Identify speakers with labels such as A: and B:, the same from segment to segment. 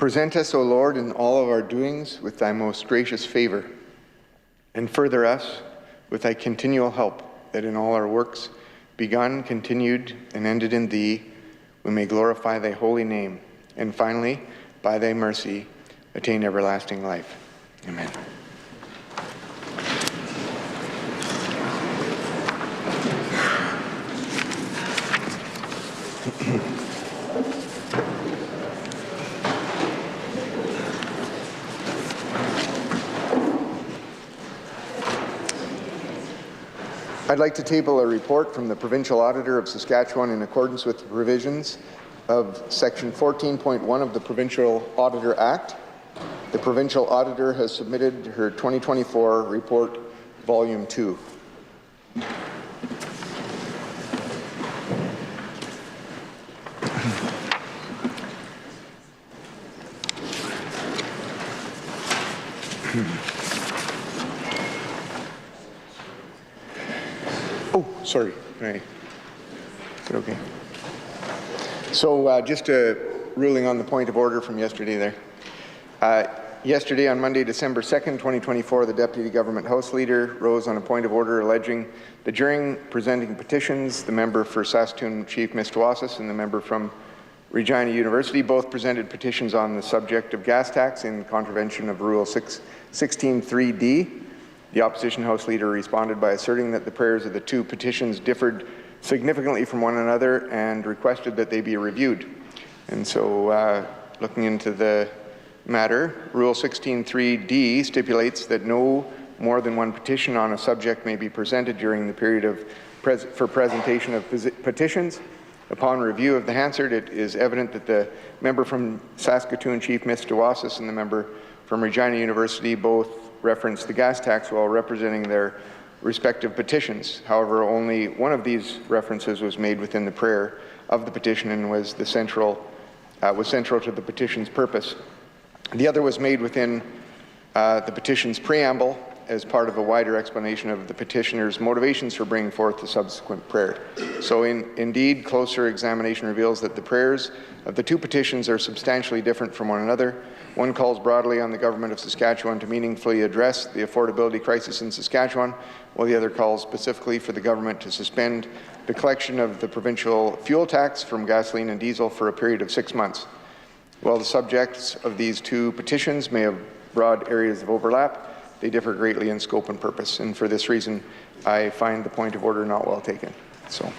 A: Present us, O Lord, in all of our doings with thy most gracious favor, and further us with thy continual help, that in all our works, begun, continued, and ended in thee, we may glorify thy holy name, and finally, by thy mercy, attain everlasting life. Amen. I'd like to table a report from the Provincial Auditor of Saskatchewan in accordance with the provisions of Section 14.1 of the Provincial Auditor Act. The Provincial Auditor has submitted her 2024 report, Volume 2. Oh, sorry. Is it okay? So just a ruling on the point of order from yesterday there. Yesterday, on Monday, December 2nd, 2024, the Deputy Government House Leader rose on a point of order alleging that during presenting petitions, the member for Saskatoon Chief Mistwasis and the member from Regina University both presented petitions on the subject of gas tax in contravention of Rule 16.3D. The Opposition House Leader responded by asserting that the prayers of the two petitions differed significantly from one another and requested that they be reviewed. And so, looking into the matter, Rule 16.3D stipulates that no more than one petition on a subject may be presented during the period for presentation of petitions. Upon review of the Hansard, it is evident that the member from Saskatoon Chief Mistwasis and the member from Regina University both referenced the gas tax while representing their respective petitions. However, only one of these references was made within the prayer of the petition and was central to the petition's purpose. The other was made within the petition's preamble as part of a wider explanation of the petitioner's motivations for bringing forth the subsequent prayer. So indeed, closer examination reveals that the prayers of the two petitions are substantially different from one another. One calls broadly on the Government of Saskatchewan to meaningfully address the affordability crisis in Saskatchewan, while the other calls specifically for the government to suspend the collection of the provincial fuel tax from gasoline and diesel for a period of 6 months. While the subjects of these two petitions may have broad areas of overlap, they differ greatly in scope and purpose, and for this reason, I find the point of order not well taken. So,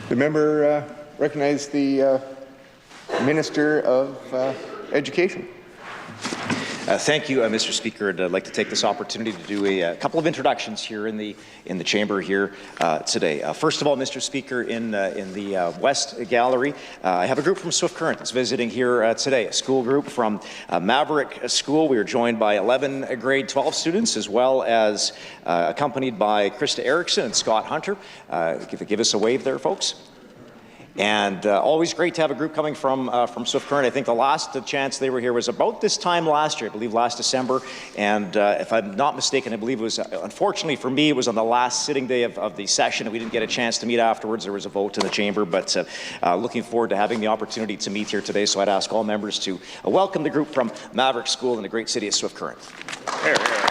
A: the member recognize the Minister of Education.
B: Thank you, Mr. Speaker. I'd like to take this opportunity to do a couple of introductions here in the chamber here today. First of all, Mr. Speaker, in the West Gallery, I have a group from Swift Current that's visiting here today. A school group from Maverick School. We are joined by 11 grade 12 students, as well as accompanied by Krista Erickson and Scott Hunter. Give us a wave there, folks. And always great to have a group coming from Swift Current. I think the last chance they were here was about this time last year, I believe last December. And if I'm not mistaken, I believe it was, unfortunately for me, it was on the last sitting day of the session, and we didn't get a chance to meet afterwards. There was a vote in the chamber, but looking forward to having the opportunity to meet here today. So I'd ask all members to welcome the group from Maverick School in the great city of Swift Current. Here, here.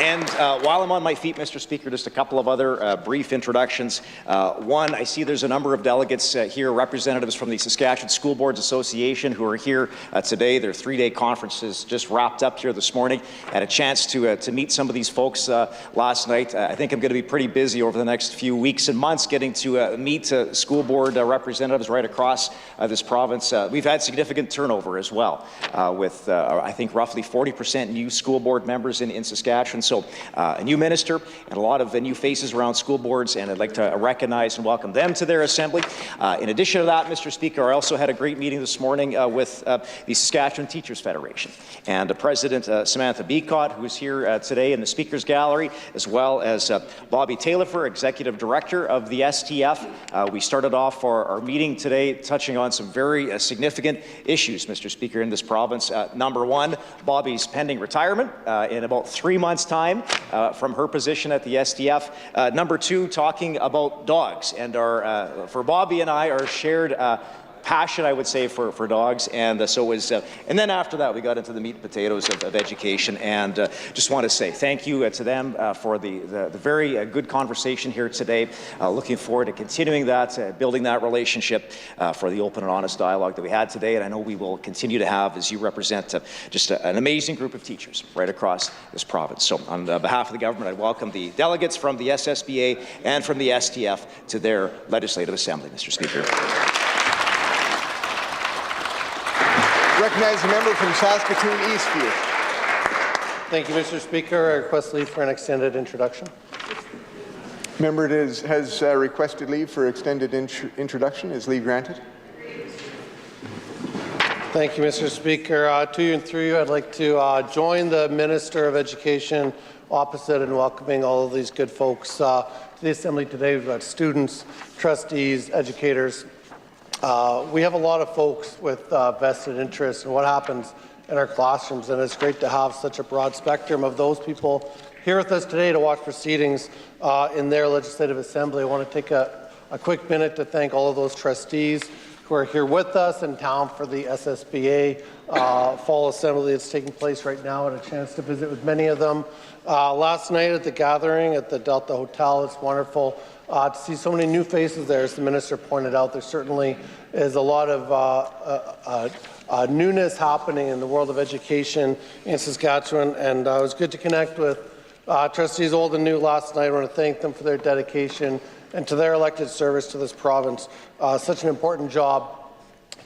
B: And while I'm on my feet, Mr. Speaker, just a couple of other brief introductions. One, I see there's a number of delegates here, representatives from the Saskatchewan School Boards Association who are here today. Their three-day conference is just wrapped up here this morning. I had a chance to meet some of these folks last night. I think I'm going to be pretty busy over the next few weeks and months getting to meet school board representatives right across this province. We've had significant turnover as well, with I think roughly 40% new school board members in Saskatchewan. So a new minister and a lot of new faces around school boards, and I'd like to recognize and welcome them to their assembly. In addition to that, Mr. Speaker, I also had a great meeting this morning with the Saskatchewan Teachers Federation and President Samantha Beacott, who is here today in the Speaker's Gallery, as well as Bobby Taylor, Executive Director of the STF. We started off our meeting today touching on some very significant issues, Mr. Speaker, in this province. Number one, Bobby's pending retirement in about 3 months' time. time from her position at the SDF. Number 2, talking about dogs, and for Bobby and I, our shared passion, I would say, for dogs, and so was. And then after that, we got into the meat and potatoes of education, and just want to say thank you to them for the very good conversation here today. Looking forward to continuing that, building that relationship for the open and honest dialogue that we had today, and I know we will continue to have, as you represent just an amazing group of teachers right across this province. So on behalf of the government, I welcome the delegates from the SSBA and from the STF to their Legislative Assembly, Mr. Speaker.
A: Recognize the member from Saskatoon Eastfield.
C: Thank you, Mr. Speaker. I request leave for an extended introduction.
A: Member has requested leave for extended introduction. Is leave granted?
C: Thank you, Mr. Speaker. To you and through you, I'd like to join the Minister of Education opposite in welcoming all of these good folks to the Assembly today. We've got students, trustees, educators. We have a lot of folks with vested interests in what happens in our classrooms, and it's great to have such a broad spectrum of those people here with us today to watch proceedings in their Legislative Assembly. I want to take a quick minute to thank all of those trustees who are here with us in town for the SSBA Fall Assembly that's taking place right now. I had a chance to visit with many of them last night at the gathering at the Delta Hotel. It's wonderful to see so many new faces there. As the minister pointed out, there certainly is a lot of newness happening in the world of education in Saskatchewan, and it was good to connect with trustees old and new last night. I want to thank them for their dedication and to their elected service to this province. Such an important job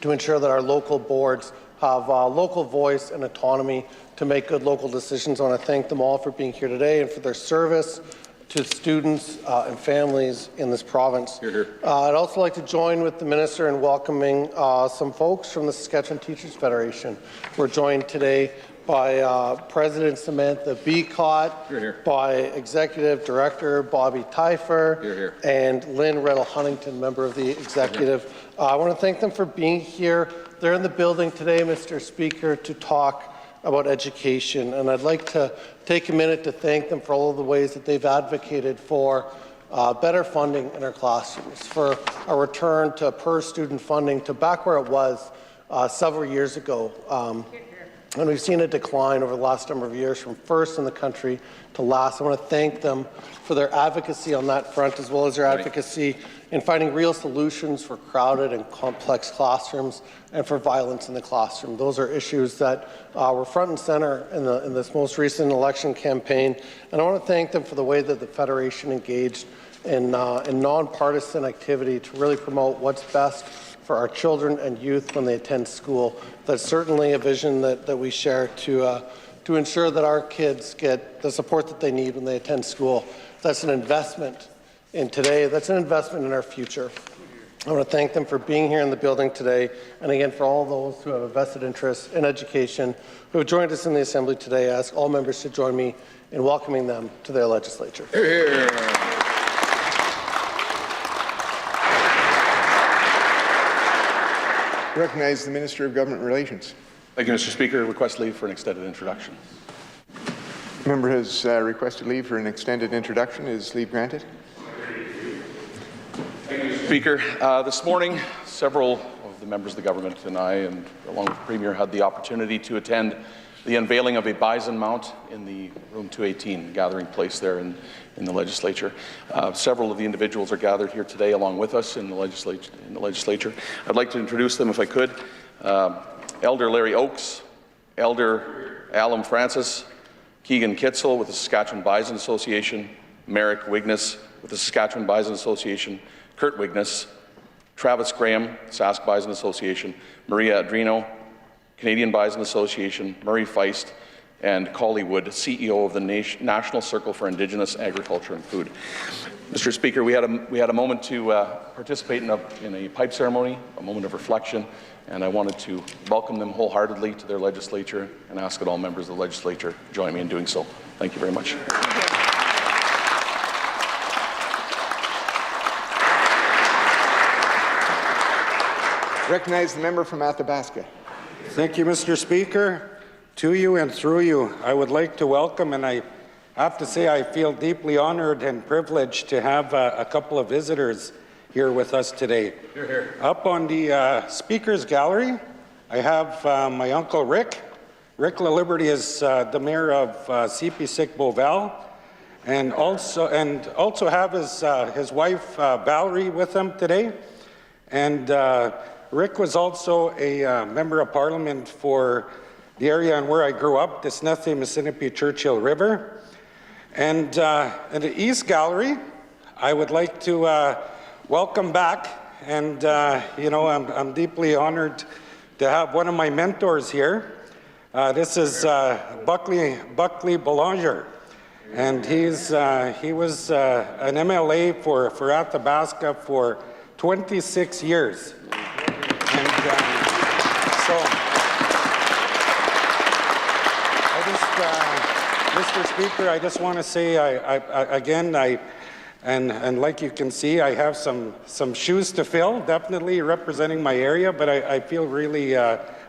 C: to ensure that our local boards have local voice and autonomy to make good local decisions. I want to thank them all for being here today and for their service to students and families in this province. Hear, hear. I'd also like to join with the minister in welcoming some folks from the Saskatchewan Teachers Federation. We're joined today by President Samantha Beacott, hear, hear. By Executive Director Bobby Teifer, hear, hear. And Lynn Reddle-Huntington, member of the executive. I want to thank them for being here. They're in the building today, Mr. Speaker, to talk about education, and I'd like to take a minute to thank them for all of the ways that they've advocated for better funding in our classrooms, for a return to per-student funding to back where it was several years ago. And we've seen a decline over the last number of years from first in the country to last. I want to thank them for their advocacy on that front, as well as their advocacy in finding real solutions for crowded and complex classrooms and for violence in the classroom. Those are issues that were front and center in this most recent election campaign. And I want to thank them for the way that the Federation engaged in nonpartisan activity to really promote what's best for our children and youth when they attend school. That's certainly a vision that we share to ensure that our kids get the support that they need when they attend school. That's an investment in today. That's an investment in our future. I want to thank them for being here in the building today, and again for all those who have a vested interest in education who have joined us in the Assembly today. I ask all members to join me in welcoming them to their legislature.
A: Here. Recognize the Minister of Government Relations.
D: Thank you, Mr. Speaker. Request leave for an extended introduction.
A: Member has requested leave for an extended introduction. Is leave granted?
D: Thank you, Mr. Speaker. This morning, several of the members of the government and I, and along with the Premier, had the opportunity to attend the unveiling of a bison mount in the room 218 gathering place there in the legislature. Several of the individuals are gathered here today along with us in the legislature. I'd like to introduce them if I could. Elder Larry Oakes, Elder Alum Francis, Keegan Kitzel with the Saskatchewan Bison Association, Merrick Wigness with the Saskatchewan Bison Association, Kurt Wigness, Travis Graham, Sask Bison Association, Maria Adrino, Canadian Bison Association, Murray Feist, and Collie Wood, CEO of the National Circle for Indigenous Agriculture and Food. Mr. Speaker, we had a moment to participate in a pipe ceremony, a moment of reflection, and I wanted to welcome them wholeheartedly to their legislature and ask that all members of the legislature join me in doing so. Thank you very much.
A: Recognize the member from Athabasca.
E: Thank you, Mr. Speaker. To you and through you, I would like to welcome, and I I have to say I feel deeply honored and privileged to have a couple of visitors here with us today. Here. Up on the speakers gallery, I have my uncle Rick. Rick LaLiberty is the mayor of CP6 Beauval, and also have his wife Valerie with him today. And Rick was also a member of parliament for the area and where I grew up, the Snethi, Mississippi, Churchill River. And in the East Gallery, I would like to welcome back, and I'm deeply honored to have one of my mentors here. This is Buckley Belanger, and he was an MLA for Athabasca for 26 years. And Mr. Speaker, I just want to say, and like you can see, I have some shoes to fill, definitely representing my area, but I feel really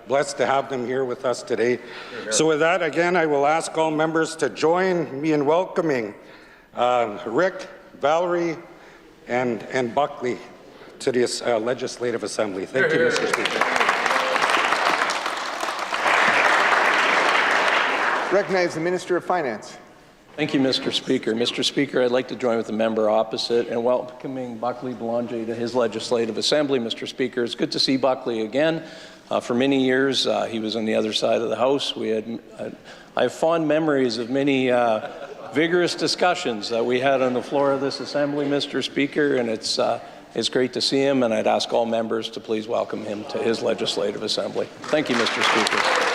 E: blessed to have them here with us today. So with that, again, I will ask all members to join me in welcoming Rick, Valerie, and Buckley to this Legislative Assembly. Thank you, Mr. Speaker.
A: Recognize the Minister of Finance.
F: Thank you, Mr. Speaker. Mr. Speaker, I'd like to join with the member opposite in welcoming Buckley Belanger to his Legislative Assembly. Mr. Speaker, it's good to see Buckley again. For many years, he was on the other side of the House. I have fond memories of many vigorous discussions that we had on the floor of this Assembly, Mr. Speaker, and it's great to see him, and I'd ask all members to please welcome him to his Legislative Assembly. Thank you, Mr. Speaker.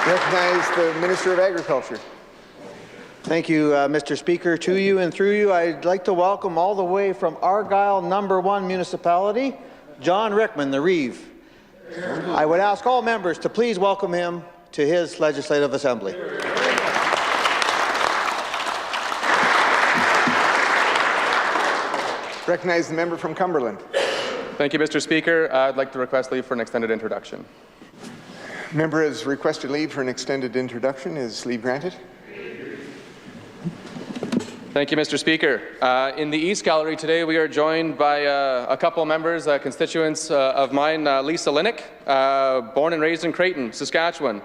A: Recognize the Minister of Agriculture.
G: Thank you, Mr. Speaker. To you and through you, I'd like to welcome all the way from Argyle No. 1 Municipality, John Rickman, the Reeve. I would ask all members to please welcome him to his Legislative Assembly.
A: Recognize the member from Cumberland.
H: Thank you, Mr. Speaker. I'd like to request leave for an extended introduction.
A: Member has requested leave for an extended introduction. Is leave granted?
H: Thank you, Mr. Speaker. In the East Gallery today, we are joined by a couple of members, constituents of mine, Lisa Linnick, born and raised in Creighton, Saskatchewan,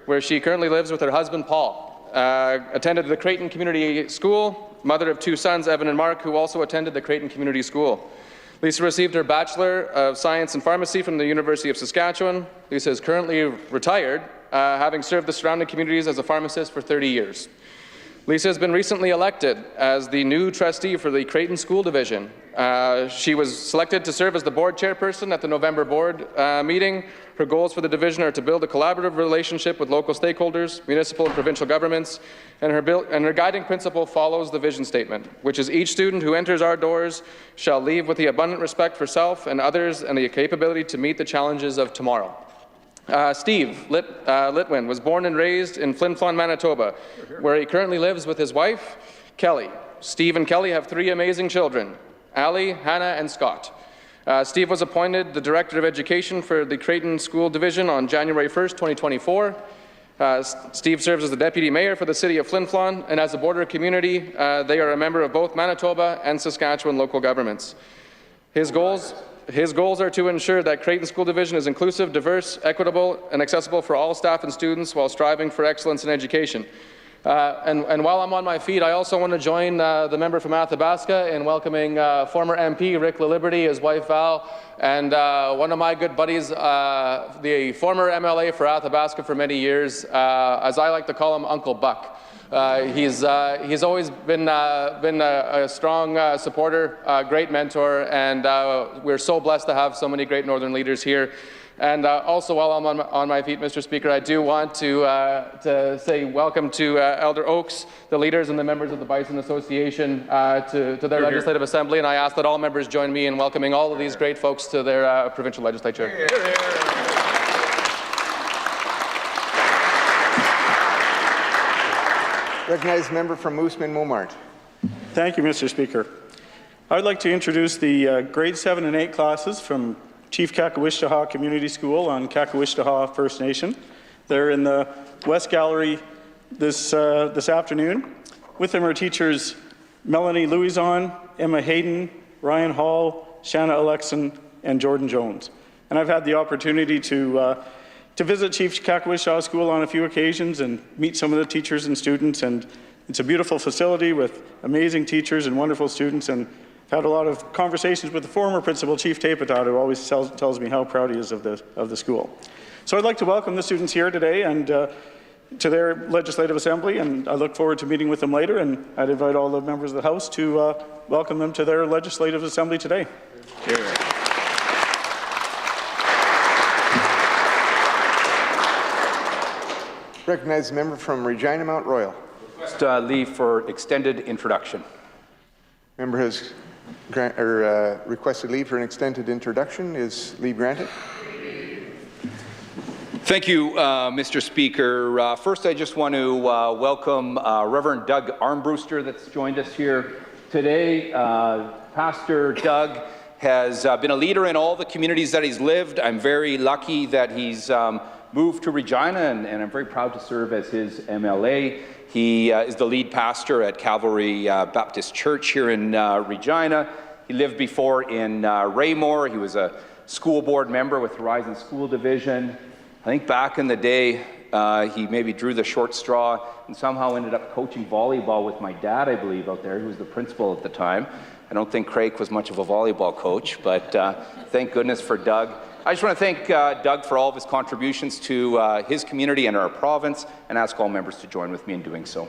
H: where she currently lives with her husband, Paul. Attended the Creighton Community School, mother of 2 sons, Evan and Mark, who also attended the Creighton Community School. Lisa received her Bachelor of Science in Pharmacy from the University of Saskatchewan. Lisa is currently retired, having served the surrounding communities as a pharmacist for 30 years. Lisa has been recently elected as the new trustee for the Creighton School Division. She was selected to serve as the board chairperson at the November board meeting. Her goals for the division are to build a collaborative relationship with local stakeholders, municipal and provincial governments, and her guiding principle follows the vision statement, which is each student who enters our doors shall leave with the abundant respect for self and others and the capability to meet the challenges of tomorrow. Steve Litwin was born and raised in Flin Flon, Manitoba, where he currently lives with his wife, Kelly. Steve and Kelly have 3 amazing children, Ali, Hannah, and Scott. Steve was appointed the Director of Education for the Creighton School Division on January 1st, 2024. Steve serves as the Deputy Mayor for the City of Flin Flon, and as a border community, they are a member of both Manitoba and Saskatchewan local governments. His goals are to ensure that Creighton School Division is inclusive, diverse, equitable, and accessible for all staff and students while striving for excellence in education. And while I'm on my feet, I also want to join the member from Athabasca in welcoming former MP Rick LaLiberty, his wife Val, and one of my good buddies, the former MLA for Athabasca for many years, as I like to call him, Uncle Buck. He's always been a strong supporter, great mentor, and we're so blessed to have so many great Northern leaders here. And also, while I'm on my feet, Mr. Speaker, I do want to say welcome to Elder Oakes, the leaders and the members of the Bison Association to their Legislative Assembly, and I ask that all members join me in welcoming all of these great folks to their provincial legislature.
A: Recognized member from Moosomin-Momart.
I: Thank you, Mr. Speaker. I would like to introduce the grade 7 and 8 classes from Chief Kakawishtaha Community School on Kakawishtaha First Nation. They're in the West Gallery this afternoon. With them are teachers Melanie Louison, Emma Hayden, Ryan Hall, Shanna Alexson, and Jordan Jones. And I've had the opportunity to visit Chief Kakavishtaha School on a few occasions and meet some of the teachers and students, and it's a beautiful facility with amazing teachers and wonderful students, and I've had a lot of conversations with the former principal, Chief Tapetat, who always tells me how proud he is of the school. So I'd like to welcome the students here today and to their Legislative Assembly, and I look forward to meeting with them later, and I'd invite all the members of the House to welcome them to their Legislative Assembly today.
A: Recognize the member from Regina Mount Royal.
J: Request leave for extended introduction.
A: Member has requested leave for an extended introduction. Is leave granted?
J: Thank you, Mr. Speaker. First, I just want to welcome Reverend Doug Armbruster that's joined us here today. Pastor Doug has been a leader in all the communities that he's lived. I'm very lucky that he's moved to Regina, and I'm very proud to serve as his MLA. He is the lead pastor at Calvary Baptist Church here in Regina. He lived before in Raymore. He was a school board member with Horizon School Division. I think back in the day, he maybe drew the short straw and somehow ended up coaching volleyball with my dad, I believe, out there, who was the principal at the time. I don't think Craig was much of a volleyball coach, but thank goodness for Doug. I just want to thank Doug for all of his contributions to his community and our province, and ask all members to join with me in doing so.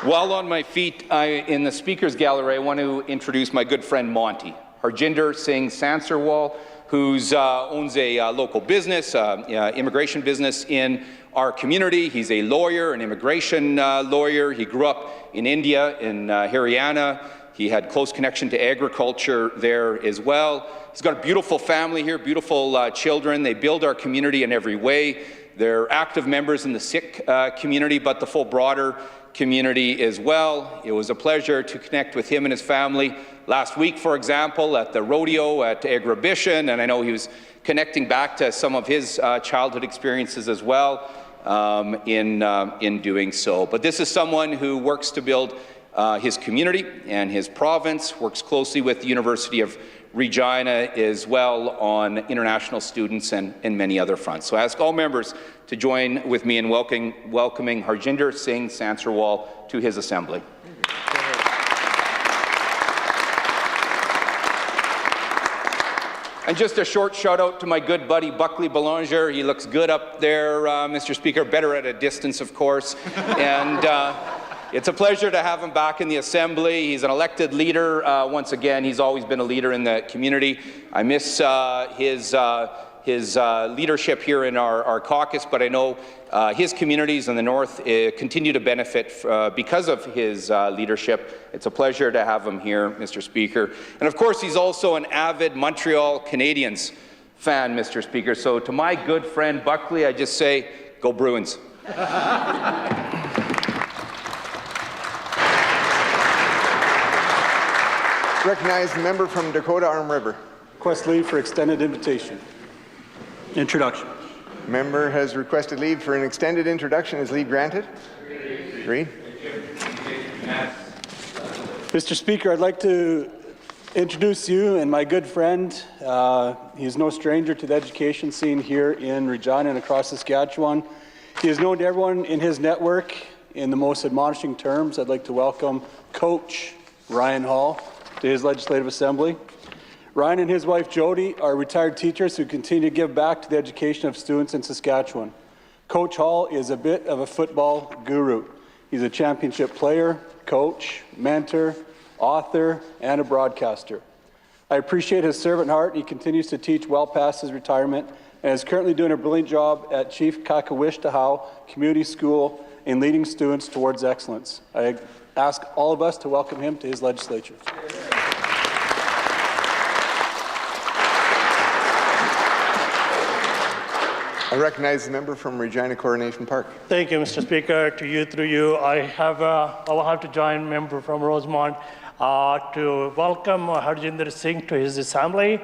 J: While on my feet in the Speaker's Gallery, I want to introduce my good friend Monty, Harjinder Singh Sansarwal, who owns a local business, immigration business in our community. He's a lawyer, an immigration lawyer. He grew up in India, in Haryana. He had close connection to agriculture there as well. He's got a beautiful family here, beautiful children. They build our community in every way. They're active members in the Sikh community, but the full broader community as well. It was a pleasure to connect with him and his family last week, for example, at the rodeo at Agribishan, and I know he was connecting back to some of his childhood experiences as well in doing so. But this is someone who works to build his community and his province, works closely with the University of Regina as well on international students and many other fronts. So I ask all members to join with me in welcoming Harjinder Singh Sansarwal to his assembly. And just a short shout out to my good buddy Buckley Belanger. He looks good up there, Mr. Speaker, better at a distance, of course. And it's a pleasure to have him back in the Assembly. He's an elected leader. Once again, he's always been a leader in the community. I miss his leadership here in our caucus, but I know his communities in the north continue to benefit because of his leadership. It's a pleasure to have him here, Mr. Speaker. And of course, he's also an avid Montreal Canadiens fan, Mr. Speaker. So to my good friend Buckley, I just say, go Bruins.
A: Recognize the member from Dakota Arm River.
I: Request leave for extended introduction.
A: Member has requested leave for an extended introduction. Is leave granted? Agreed.
I: Mr. Speaker, I'd like to introduce you and my good friend. He's no stranger to the education scene here in Regina and across Saskatchewan. He is known to everyone in his network in the most admonishing terms. I'd like to welcome Coach Ryan Hall to his Legislative Assembly. Ryan and his wife Jody are retired teachers who continue to give back to the education of students in Saskatchewan. Coach Hall is a bit of a football guru. He's a championship player, coach, mentor, author, and a broadcaster. I appreciate his servant heart. He continues to teach well past his retirement and is currently doing a brilliant job at Chief Kakavishtaha Community School in leading students towards excellence. I ask all of us to welcome him to his legislature.
A: I recognize the member from Regina Coronation Park.
K: Thank you, Mr. Speaker. To you, through you, I will have to join member from Rosemont to welcome Harjinder Singh to his assembly.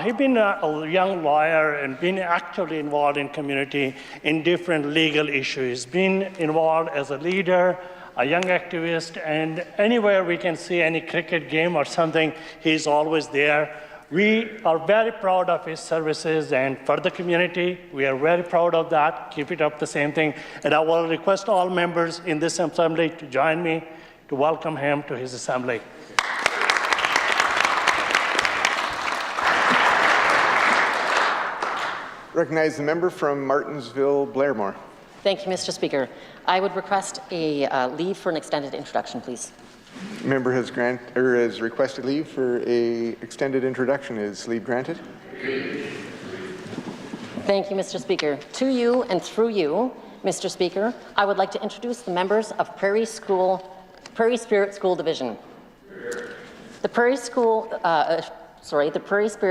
K: He's been a young lawyer and been actively involved in community in different legal issues. He's been involved as a leader, a young activist, and anywhere we can see any cricket game or something, he's always there. We are very proud of his services and for the community. We are very proud of that. Keep it up the same thing. And I will request all members in this assembly to join me to welcome him to his assembly.
A: Recognize the member from Martensville, Blairmore.
L: Thank you, Mr. Speaker. I would request a leave for an extended introduction, please.
A: Member has requested leave for a extended introduction. Is leave granted?
L: Thank you, Mr. Speaker. To you and through you, Mr. Speaker, I would like to introduce the members of Prairie Spirit School Division. The Prairie Spirit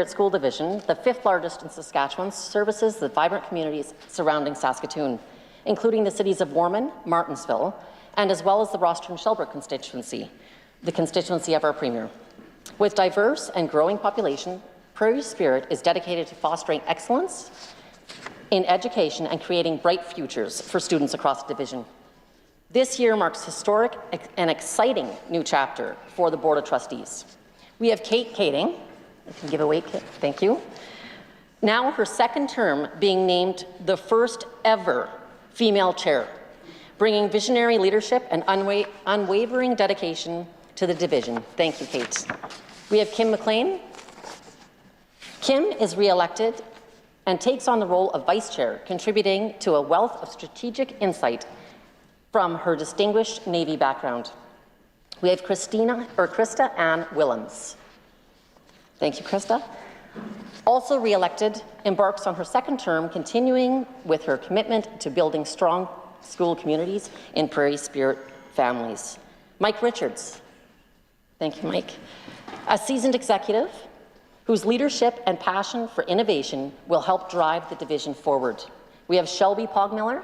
L: School Division, the 5th largest in Saskatchewan, services the vibrant communities surrounding Saskatoon, including the cities of Warman, Martensville, and as well as the Rostron-Shelburne constituency, the constituency of our Premier. With diverse and growing population, Prairie Spirit is dedicated to fostering excellence in education and creating bright futures for students across the division. This year marks historic and exciting new chapter for the Board of Trustees. We have Kate Kading, I can give away Kate, thank you. Now her 2nd term being named the first ever female chair, bringing visionary leadership and unwavering dedication to the division. Thank you, Kate. We have Kim McLean. Kim is re-elected and takes on the role of vice chair, contributing to a wealth of strategic insight from her distinguished Navy background. We have Krista Ann Willems. Thank you, Krista. Also re-elected, embarks on her 2nd term, continuing with her commitment to building strong school communities in Prairie Spirit families. Mike Richards. Thank you, Mike. A seasoned executive whose leadership and passion for innovation will help drive the division forward. We have Shelby Pogmiller.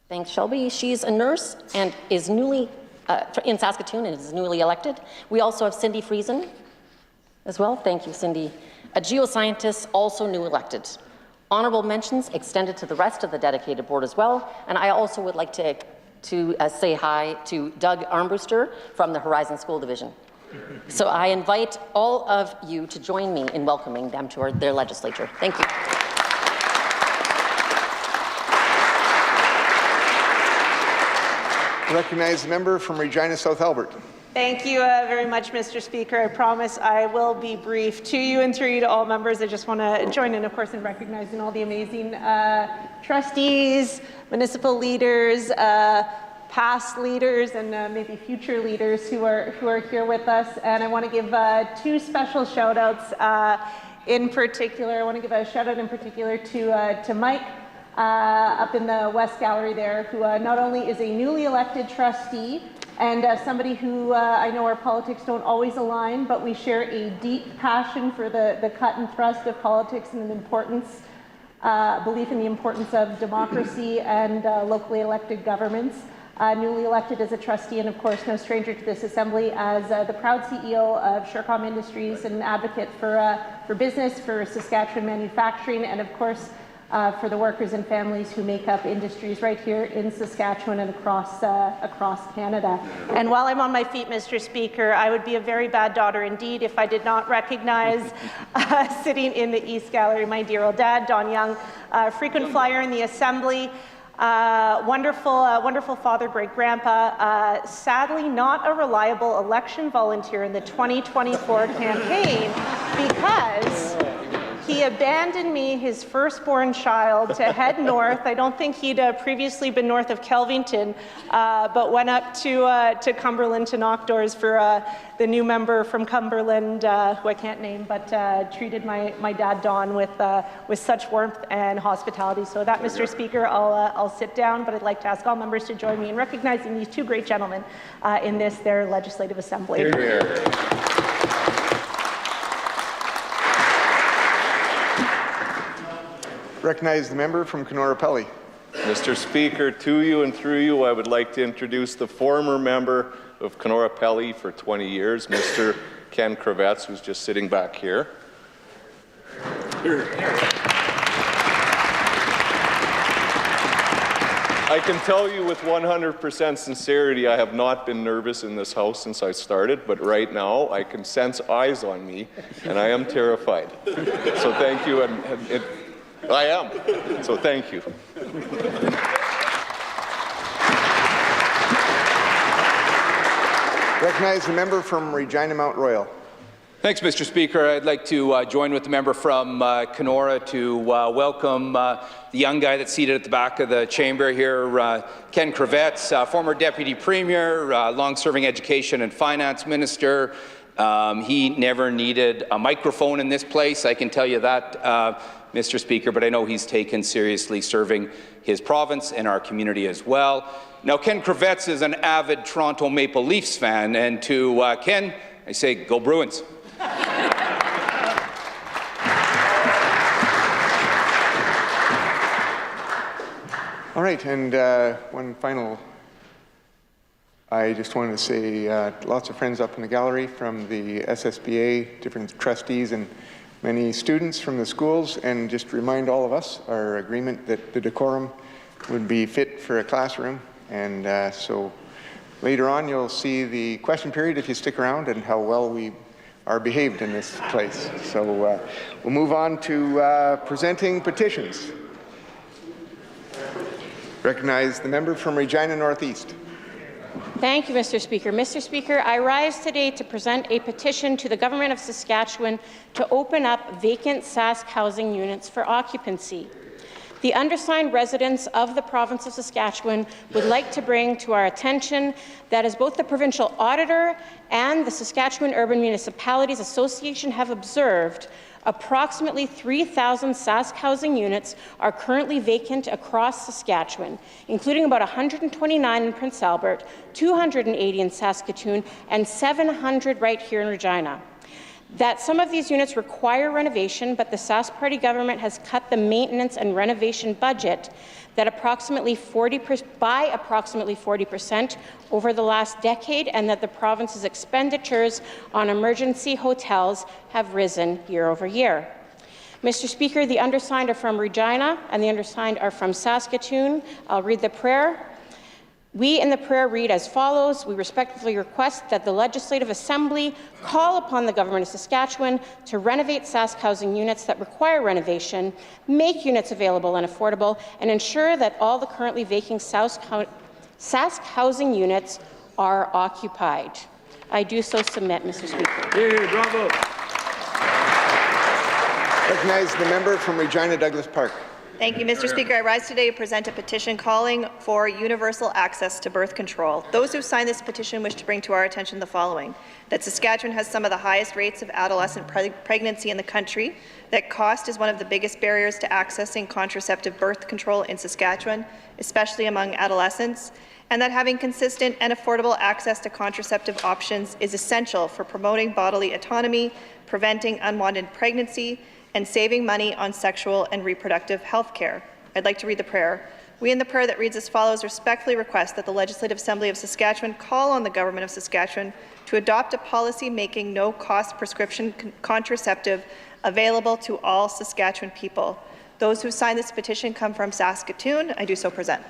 L: Thanks, Shelby. She's a nurse and is newly in Saskatoon and is newly elected. We also have Cindy Friesen as well. Thank you, Cindy. A geoscientist, also new elected. Honorable mentions extended to the rest of the dedicated board as well. And I also would like to say hi to Doug Armbruster from the Horizon School Division. So I invite all of you to join me in welcoming them to their legislature. Thank you.
A: Recognize the member from Regina South Albert.
M: Thank you very much, Mr. Speaker. I promise I will be brief. To you and through you to all members, I just want to join in, of course, in recognizing all the amazing trustees, municipal leaders, past leaders, and maybe future leaders who are here with us. And I want to give 2 special shout-outs in particular. I want to give a shout-out in particular to Mike up in the West Gallery there, who not only is a newly elected trustee, and somebody who I know our politics don't always align, but we share a deep passion for the cut and thrust of politics and an importance, belief in the importance of democracy and locally elected governments. Newly elected as a trustee, and of course no stranger to this assembly as the proud CEO of Surecom Industries and an advocate for business, for Saskatchewan manufacturing, and of course for the workers and families who make up industries right here in Saskatchewan and across Canada. And while I'm on my feet, Mr. Speaker, I would be a very bad daughter indeed if I did not recognize sitting in the East Gallery my dear old dad, Don Young, frequent flyer in the Assembly, wonderful father, great-grandpa, sadly not a reliable election volunteer in the 2024 campaign because he abandoned me, his firstborn child, to head north. I don't think he'd previously been north of Kelvington, but went up to Cumberland to knock doors for the new member from Cumberland, who I can't name, but treated my dad, Don, with such warmth and hospitality. So that, Mr. Speaker, I'll sit down, but I'd like to ask all members to join me in recognizing these 2 great gentlemen in their legislative assembly.
D: Hear, hear.
A: Recognize the member from Kenora Pelly.
N: Mr. Speaker, to you and through you, I would like to introduce the former member of Kenora Pelly for 20 years, Mr. Ken Kravets, who's just sitting back here. I can tell you with 100% sincerity, I have not been nervous in this House since I started, but right now I can sense eyes on me, and I am terrified. So thank you, and I am. So thank you.
A: Recognize the member from Regina Mount Royal.
J: Thanks, Mr. Speaker. I'd like to join with the member from Kenora to welcome the young guy that's seated at the back of the chamber here, Ken Kravets, former Deputy Premier, long-serving Education and Finance Minister. He never needed a microphone in this place, I can tell you that, Mr. Speaker, but I know he's taken seriously serving his province and our community as well. Now, Ken Kravets is an avid Toronto Maple Leafs fan, and to Ken, I say, go Bruins.
A: All right, and one final, I just wanted to say lots of friends up in the gallery from the SSBA, different trustees and many students from the schools, and just remind all of us our agreement that the decorum would be fit for a classroom. And so later on you'll see the question period if you stick around and how well we are behaved in this place. So we'll move on to presenting petitions. Recognize the member from Regina Northeast.
O: Thank you, Mr. Speaker. Mr. Speaker, I rise today to present a petition to the Government of Saskatchewan to open up vacant Sask housing units for occupancy. The undersigned residents of the province of Saskatchewan would like to bring to our attention that as both the Provincial Auditor and the Saskatchewan Urban Municipalities Association have observed, approximately 3,000 Sask housing units are currently vacant across Saskatchewan, including about 129 in Prince Albert, 280 in Saskatoon, and 700 right here in Regina. That some of these units require renovation, but the Sask Party government has cut the maintenance and renovation budget by approximately 40% over the last decade, and that the province's expenditures on emergency hotels have risen year over year. Mr. Speaker, the undersigned are from Regina and the undersigned are from Saskatoon. I'll read the prayer. We in the prayer read as follows. We respectfully request that the Legislative Assembly call upon the Government of Saskatchewan to renovate Sask housing units that require renovation, make units available and affordable, and ensure that all the currently vacant Sask housing units are occupied. I do so submit, Mr. Speaker.
A: Bravo. Recognize the member from Regina Douglas Park.
P: Thank you, Mr. Speaker. I rise today to present a petition calling for universal access to birth control. Those who signed this petition wish to bring to our attention the following: that Saskatchewan has some of the highest rates of adolescent pregnancy in the country, that cost is one of the biggest barriers to accessing contraceptive birth control in Saskatchewan, especially among adolescents, and that having consistent and affordable access to contraceptive options is essential for promoting bodily autonomy, preventing unwanted pregnancy, and saving money on sexual and reproductive health care. I'd like to read the prayer. We in the prayer that reads as follows respectfully request that the Legislative Assembly of Saskatchewan call on the Government of Saskatchewan to adopt a policy making no-cost prescription contraceptive available to all Saskatchewan people. Those who signed this petition come from Saskatoon. I do so present.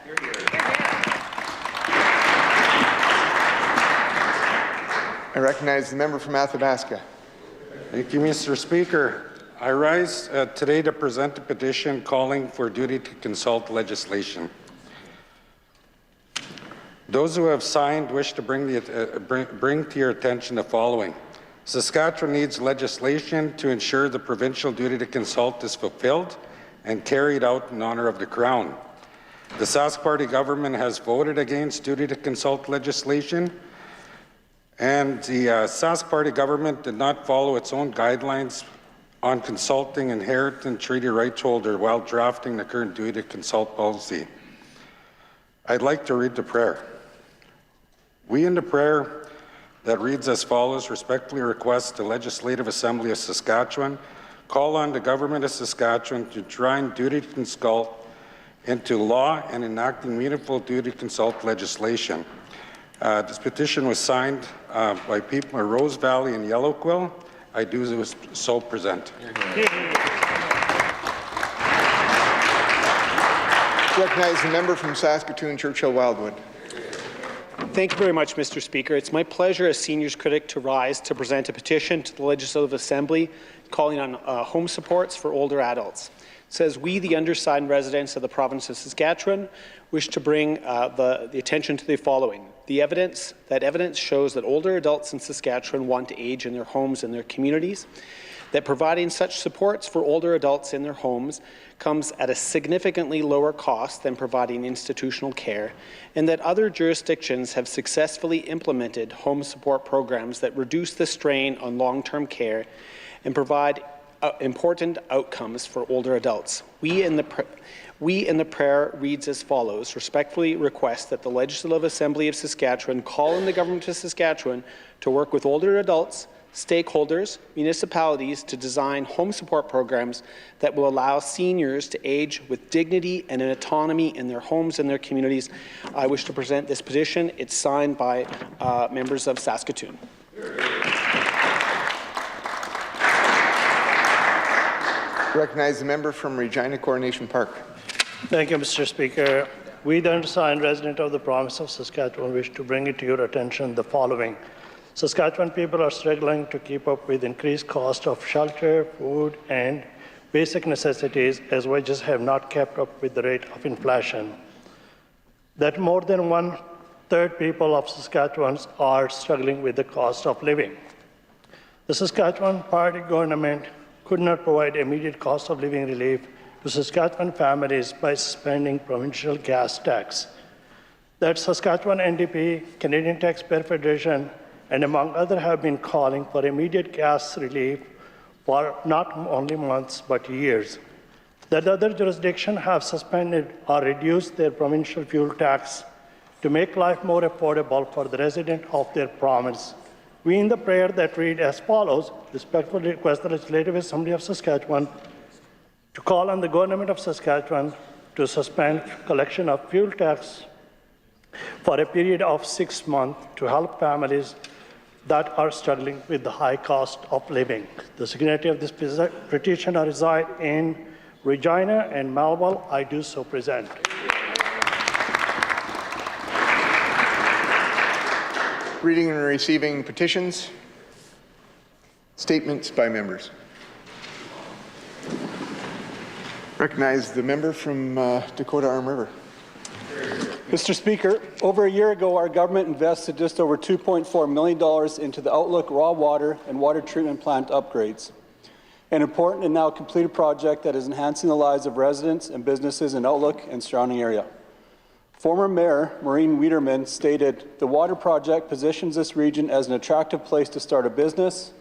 A: I recognize the member from Athabasca.
E: Thank you, Mr. Speaker. I rise today to present a petition calling for duty to consult legislation. Those who have signed wish to bring to your attention the following. Saskatchewan needs legislation to ensure the provincial duty to consult is fulfilled and carried out in honour of the Crown. The Sask Party government has voted against duty to consult legislation, and the Sask Party government did not follow its own guidelines on consulting inheritance treaty rights holder while drafting the current duty to consult policy. I'd like to read the prayer. We in the prayer that reads as follows respectfully request the Legislative Assembly of Saskatchewan call on the Government of Saskatchewan to enshrine duty to consult into law and enacting meaningful duty to consult legislation. This petition was signed by people of Rose Valley and Yellow Quill. I do so present.
A: Recognize the member from Saskatoon, Churchill Wildwood.
Q: Thank you very much, Mr. Speaker. It's my pleasure as seniors critic to rise to present a petition to the Legislative Assembly calling on home supports for older adults. It says, we, the undersigned residents of the province of Saskatchewan, wish to bring the attention to the following. That evidence shows that older adults in Saskatchewan want to age in their homes and their communities, that providing such supports for older adults in their homes comes at a significantly lower cost than providing institutional care, and that other jurisdictions have successfully implemented home support programs that reduce the strain on long-term care and provide important outcomes for older adults. We in the prayer reads as follows: respectfully request that the Legislative Assembly of Saskatchewan call on the Government of Saskatchewan to work with older adults, stakeholders, municipalities to design home support programs that will allow seniors to age with dignity and in autonomy in their homes and their communities. I wish to present this petition. It's signed by members of Saskatoon.
A: Recognize the member from Regina Coronation Park.
K: Thank you, Mr. Speaker. We, the undersigned resident of the province of Saskatchewan, wish to bring it to your attention the following. Saskatchewan people are struggling to keep up with increased cost of shelter, food, and basic necessities, as wages have not kept up with the rate of inflation. That more than 1/3 people of Saskatchewan are struggling with the cost of living. The Saskatchewan Party government could not provide immediate cost of living relief to Saskatchewan families by suspending provincial gas tax. That Saskatchewan NDP, Canadian Taxpayer Federation, and among others have been calling for immediate gas relief for not only months but years. That other jurisdictions have suspended or reduced their provincial fuel tax to make life more affordable for the residents of their province. We in the prayer that read as follows, respectfully request the Legislative Assembly of Saskatchewan to call on the Government of Saskatchewan to suspend collection of fuel tax for a period of 6 months to help families that are struggling with the high cost of living. The signatory of this petition reside in Regina and Melville. I do so present.
A: Reading and receiving petitions. Statements by members. Recognize the member from Dakota Arm River.
I: Mr. Speaker, over a year ago, our government invested just over $2.4 million into the Outlook raw water and water treatment plant upgrades, an important and now completed project that is enhancing the lives of residents and businesses in Outlook and surrounding area. Former Mayor Maureen Wiederman stated, "The water project positions this region as an attractive place to start a business,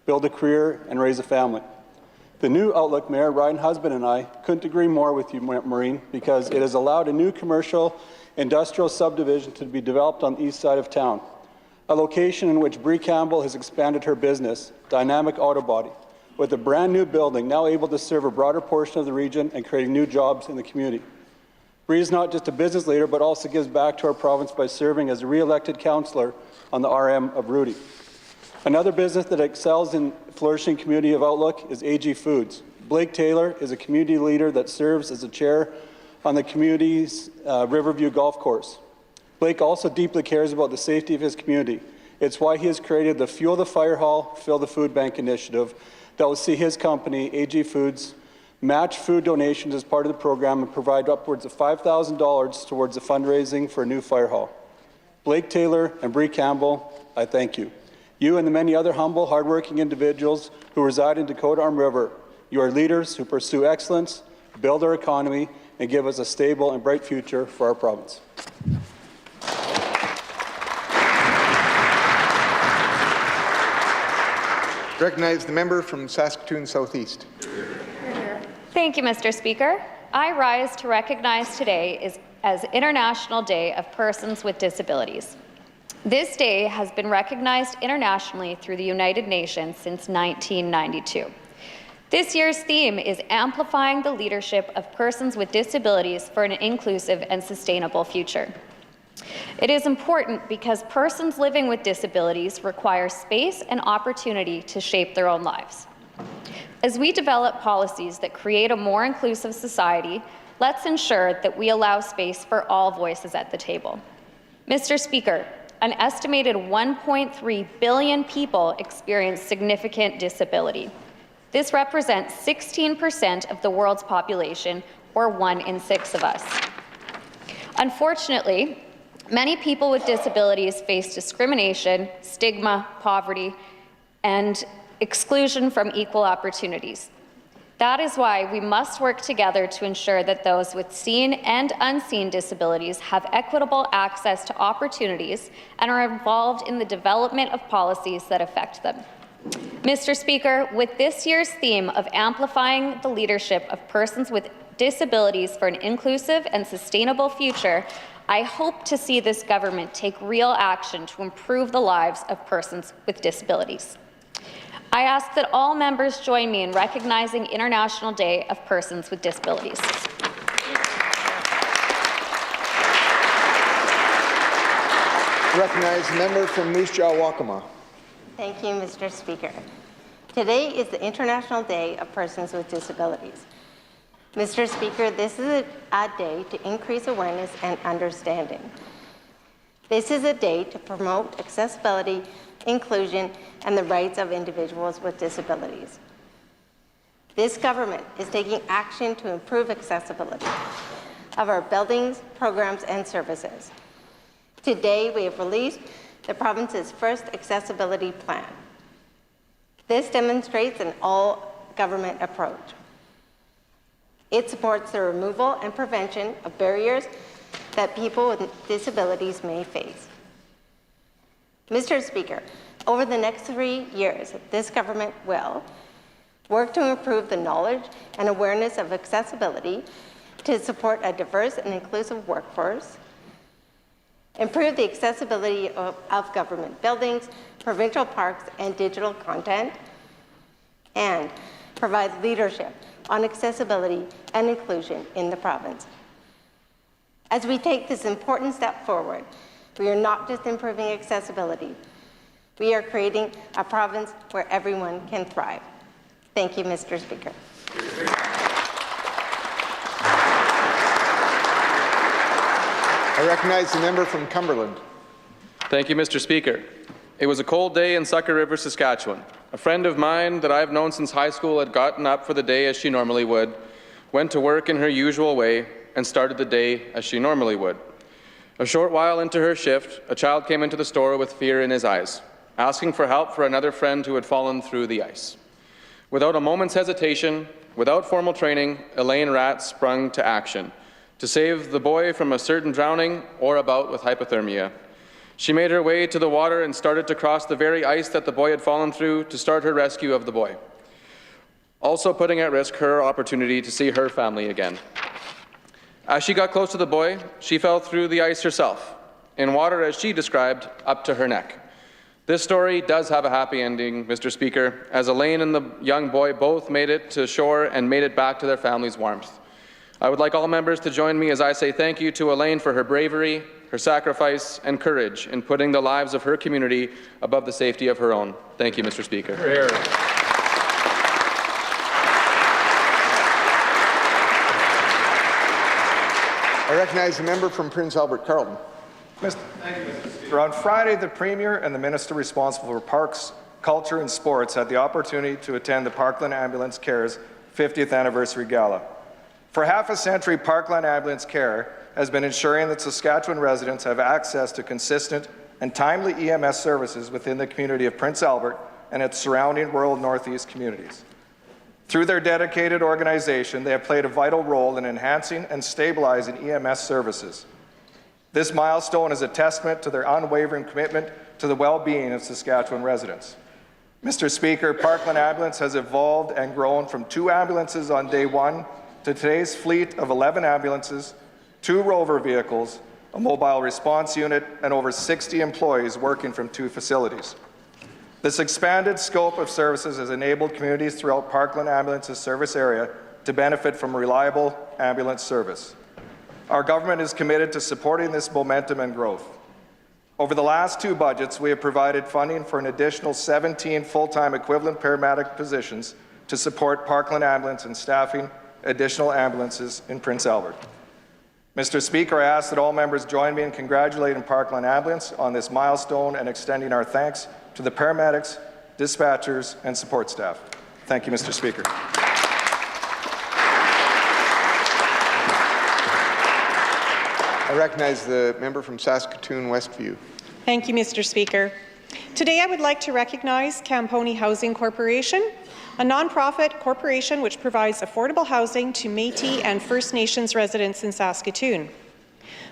I: build a career, and raise a family." The new Outlook Mayor, Ryan Husband, and I couldn't agree more with you, Maureen, because it has allowed a new commercial industrial subdivision to be developed on the east side of town, a location in which Bree Campbell has expanded her business, Dynamic Auto Body, with a brand new building now able to serve a broader portion of the region and creating new jobs in the community. Bree is not just a business leader, but also gives back to our province by serving as a re-elected councillor on the RM of Rudy. Another business that excels in flourishing community of Outlook is AG Foods. Blake Taylor is a community leader that serves as a chair on the community's Riverview Golf Course. Blake also deeply cares about the safety of his community. It's why he has created the Fuel the Fire Hall, Fill the Food Bank initiative that will see his company, AG Foods, match food donations as part of the program and provide upwards of $5,000 towards the fundraising for a new fire hall. Blake Taylor and Bree Campbell, I thank you. You and the many other humble, hardworking individuals who reside in Dakota Arm River. You are leaders who pursue excellence, build our economy, and give us a stable and bright future for our province.
A: Recognize the member from Saskatoon Southeast.
R: Thank you, Mr. Speaker. I rise to recognize today as International Day of Persons with Disabilities. This day has been recognized internationally through the United Nations since 1992. This year's theme is amplifying the leadership of persons with disabilities for an inclusive and sustainable future. It is important because persons living with disabilities require space and opportunity to shape their own lives. As we develop policies that create a more inclusive society, let's ensure that we allow space for all voices at the table. Mr. Speaker, an estimated 1.3 billion people experience significant disability. This represents 16% of the world's population, or 1 in 6 of us. Unfortunately, many people with disabilities face discrimination, stigma, poverty, and exclusion from equal opportunities. That is why we must work together to ensure that those with seen and unseen disabilities have equitable access to opportunities and are involved in the development of policies that affect them. Mr. Speaker, with this year's theme of amplifying the leadership of persons with disabilities for an inclusive and sustainable future, I hope to see this government take real action to improve the lives of persons with disabilities. I ask that all members join me in recognizing International Day of Persons with Disabilities.
A: Recognize the member from Moose Jaw, Waccamaw.
S: Thank you, Mr. Speaker. Today is the International Day of Persons with Disabilities. Mr. Speaker, this is a day to increase awareness and understanding. This is a day to promote accessibility, inclusion, and the rights of individuals with disabilities. This government is taking action to improve accessibility of our buildings, programs, and services. Today, we have released the province's first accessibility plan. This demonstrates an all-government approach. It supports the removal and prevention of barriers that people with disabilities may face. Mr. Speaker, over the next 3 years, this government will work to improve the knowledge and awareness of accessibility to support a diverse and inclusive workforce, improve the accessibility of government buildings, provincial parks, and digital content, and provide leadership on accessibility and inclusion in the province. As we take this important step forward, we are not just improving accessibility, we are creating a province where everyone can thrive. Thank you, Mr. Speaker.
A: I recognize the member from Cumberland.
H: Thank you, Mr. Speaker. It was a cold day in Sucker River, Saskatchewan. A friend of mine that I've known since high school had gotten up for the day as she normally would, went to work in her usual way, and started the day as she normally would. A short while into her shift, a child came into the store with fear in his eyes, asking for help for another friend who had fallen through the ice. Without a moment's hesitation, without formal training, Elaine Ratt sprung to action to save the boy from a certain drowning or a bout with hypothermia. She made her way to the water and started to cross the very ice that the boy had fallen through to start her rescue of the boy, also putting at risk her opportunity to see her family again. As she got close to the boy, she fell through the ice herself, in water, as she described, up to her neck. This story does have a happy ending, Mr. Speaker, as Elaine and the young boy both made it to shore and made it back to their family's warmth. I would like all members to join me as I say thank you to Elaine for her bravery, her sacrifice, and courage in putting the lives of her community above the safety of her own. Thank you, Mr. Speaker.
A: I recognize the member from Prince Albert, Carleton.
T: Thank you, Mr. Speaker. On Friday, the Premier and the Minister responsible for Parks, Culture and Sports had the opportunity to attend the Parkland Ambulance Care's 50th anniversary gala. For half a century, Parkland Ambulance Care has been ensuring that Saskatchewan residents have access to consistent and timely EMS services within the community of Prince Albert and its surrounding rural northeast communities. Through their dedicated organization, they have played a vital role in enhancing and stabilizing EMS services. This milestone is a testament to their unwavering commitment to the well-being of Saskatchewan residents. Mr. Speaker, Parkland Ambulance has evolved and grown from 2 ambulances on day 1 to today's fleet of 11 ambulances, 2 rover vehicles, a mobile response unit, and over 60 employees working from 2 facilities. This expanded scope of services has enabled communities throughout Parkland Ambulance's service area to benefit from reliable ambulance service. Our government is committed to supporting this momentum and growth. Over the last 2 budgets, we have provided funding for an additional 17 full-time equivalent paramedic positions to support Parkland Ambulance in staffing additional ambulances in Prince Albert. Mr. Speaker, I ask that all members join me in congratulating Parkland Ambulance on this milestone and extending our thanks to the paramedics, dispatchers, and support staff. Thank you, Mr. Speaker.
A: I recognize the member from Saskatoon Westview.
U: Thank you, Mr. Speaker. Today I would like to recognize Camponi Housing Corporation, a nonprofit corporation which provides affordable housing to Métis and First Nations residents in Saskatoon.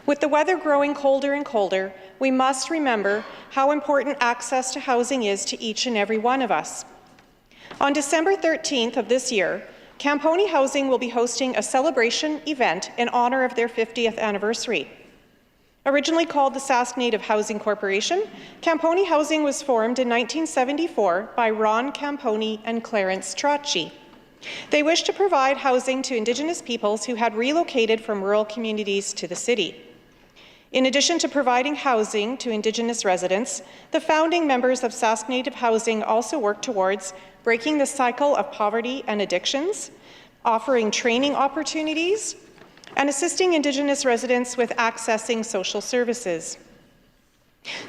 U: With the weather growing colder and colder, we must remember how important access to housing is to each and every one of us. On December 13th of this year, Camponi Housing will be hosting a celebration event in honour of their 50th anniversary. Originally called the Sask Native Housing Corporation, Camponi Housing was formed in 1974 by Ron Camponi and Clarence Trotchi. They wished to provide housing to Indigenous peoples who had relocated from rural communities to the city. In addition to providing housing to Indigenous residents, the founding members of Sask Native Housing also worked towards breaking the cycle of poverty and addictions, offering training opportunities, and assisting Indigenous residents with accessing social services.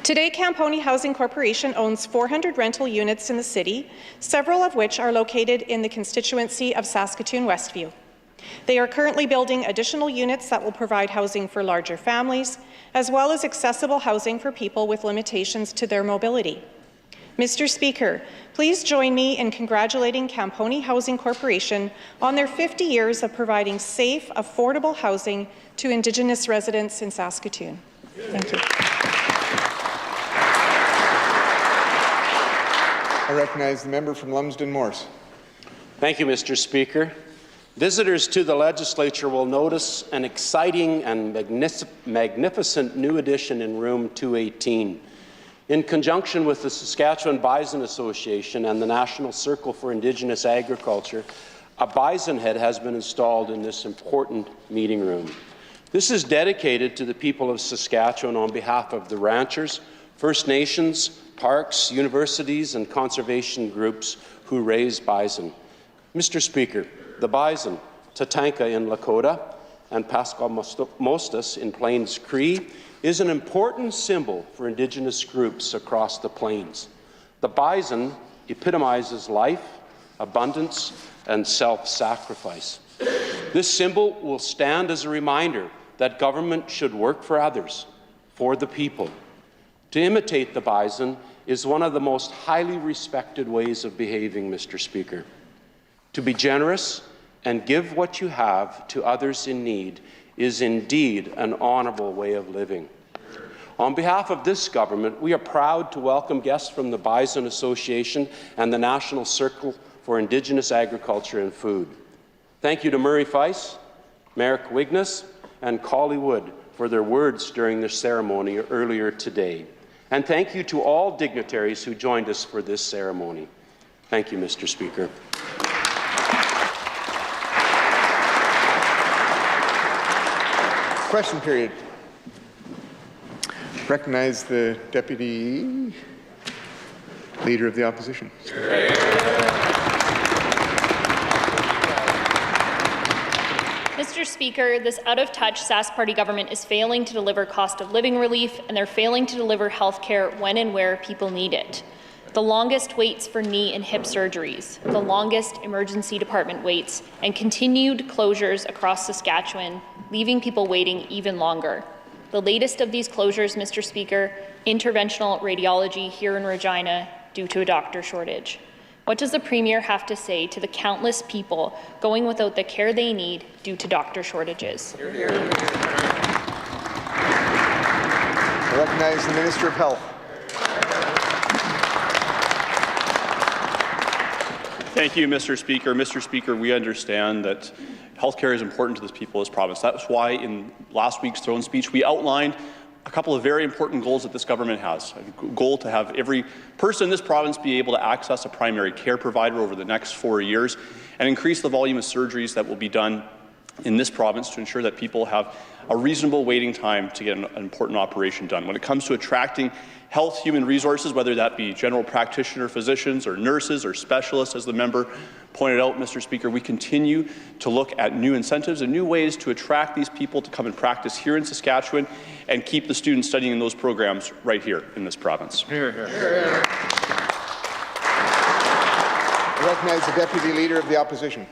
U: Today, Camponi Housing Corporation owns 400 rental units in the city, several of which are located in the constituency of Saskatoon Westview. They are currently building additional units that will provide housing for larger families, as well as accessible housing for people with limitations to their mobility. Mr. Speaker, please join me in congratulating Camponi Housing Corporation on their 50 years of providing safe, affordable housing to Indigenous residents in Saskatoon. Thank you.
A: I recognize the member from Lumsden Morse.
V: Thank you, Mr. Speaker. Visitors to the Legislature will notice an exciting and magnificent new addition in room 218. In conjunction with the Saskatchewan Bison Association and the National Circle for Indigenous Agriculture, a bison head has been installed in this important meeting room. This is dedicated to the people of Saskatchewan on behalf of the ranchers, First Nations, parks, universities, and conservation groups who raise bison. Mr. Speaker, the bison, Tatanka in Lakota and Pascua-Mostas in Plains Cree, is an important symbol for Indigenous groups across the plains. The bison epitomizes life, abundance, and self-sacrifice. This symbol will stand as a reminder that government should work for others, for the people. To imitate the bison is one of the most highly respected ways of behaving, Mr. Speaker. To be generous and give what you have to others in need is indeed an honourable way of living. On behalf of this government, we are proud to welcome guests from the Bison Association and the National Circle for Indigenous Agriculture and Food. Thank you to Murray Feiss, Merrick Wignas, and Collie Wood for their words during the ceremony earlier today. And thank you to all dignitaries who joined us for this ceremony. Thank you, Mr. Speaker.
A: Question period. Recognize the Deputy Leader of the Opposition.
W: Mr. Speaker, this out-of-touch Sask Party government is failing to deliver cost of living relief, and they're failing to deliver health care when and where people need it. The longest waits for knee and hip surgeries, the longest emergency department waits, and continued closures across Saskatchewan, leaving people waiting even longer. The latest of these closures, Mr. Speaker, interventional radiology here in Regina due to a doctor shortage. What does the Premier have to say to the countless people going without the care they need due to doctor shortages?
A: I recognize the Minister of Health.
X: Thank you, Mr. Speaker. Mr. Speaker, we understand that healthcare is important to the people of this province. That's why in last week's throne speech, we outlined a couple of very important goals that this government has. A goal to have every person in this province be able to access a primary care provider over the next 4 years and increase the volume of surgeries that will be done in this province to ensure that people have a reasonable waiting time to get an important operation done. When it comes to attracting health human resources, whether that be general practitioner physicians or nurses or specialists, as the member pointed out, Mr. Speaker, we continue to look at new incentives and new ways to attract these people to come and practice here in Saskatchewan and keep the students studying in those programs right here in this province.
A: Hear, hear. Hear. I recognize the Deputy Leader of the Opposition.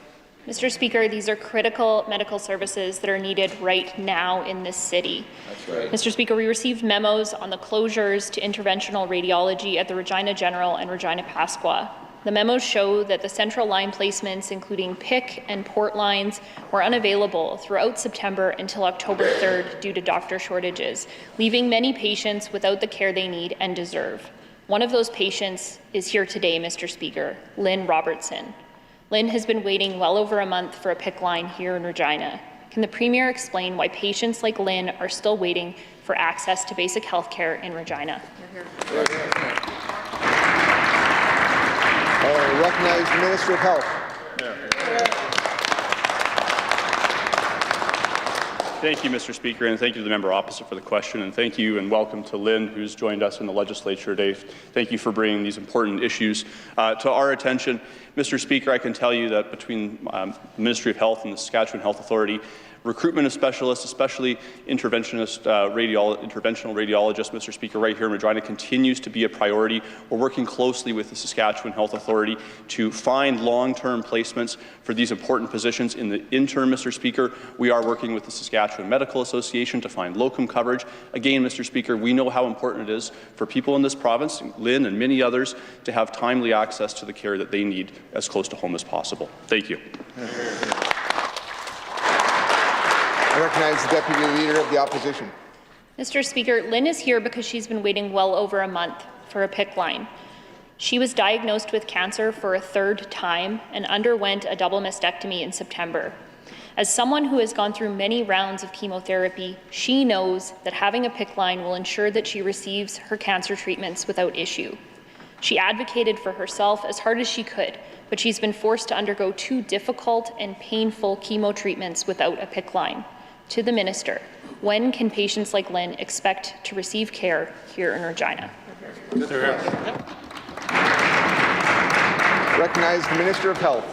W: Mr. Speaker, these are critical medical services that are needed right now in this city. That's right. Mr. Speaker, we received memos on the closures to interventional radiology at the Regina General and Regina Pasqua. The memos show that the central line placements, including PIC and port lines, were unavailable throughout September until October 3rd due to doctor shortages, leaving many patients without the care they need and deserve. One of those patients is here today, Mr. Speaker, Lynn Robertson. Lynn has been waiting well over a month for a PIC line here in Regina. Can the Premier explain why patients like Lynn are still waiting for access to basic health care in Regina?
A: I recognize the Minister of Health.
X: Thank you, Mr. Speaker, and thank you to the member opposite for the question, and thank you and welcome to Lynn, who's joined us in the legislature today. Thank you for bringing these important issues to our attention. Mr. Speaker, I can tell you that between the Ministry of Health and the Saskatchewan Health Authority, recruitment of specialists, especially interventional radiologists, Mr. Speaker, right here in Regina, continues to be a priority. We're working closely with the Saskatchewan Health Authority to find long-term placements for these important positions. In the interim, Mr. Speaker, we are working with the Saskatchewan Medical Association to find locum coverage. Again, Mr. Speaker, we know how important it is for people in this province, Lynn and many others, to have timely access to the care that they need as close to home as possible. Thank you.
A: I recognize the Deputy Leader of the Opposition.
W: Mr. Speaker, Lynn is here because she's been waiting well over a month for a PIC line. She was diagnosed with cancer for a third time and underwent a double mastectomy in September. As someone who has gone through many rounds of chemotherapy, she knows that having a PIC line will ensure that she receives her cancer treatments without issue. She advocated for herself as hard as she could, but she's been forced to undergo 2 difficult and painful chemo treatments without a PIC line. To the Minister, when can patients like Lynn expect to receive care here in Regina?
A: Recognize the Minister of Health.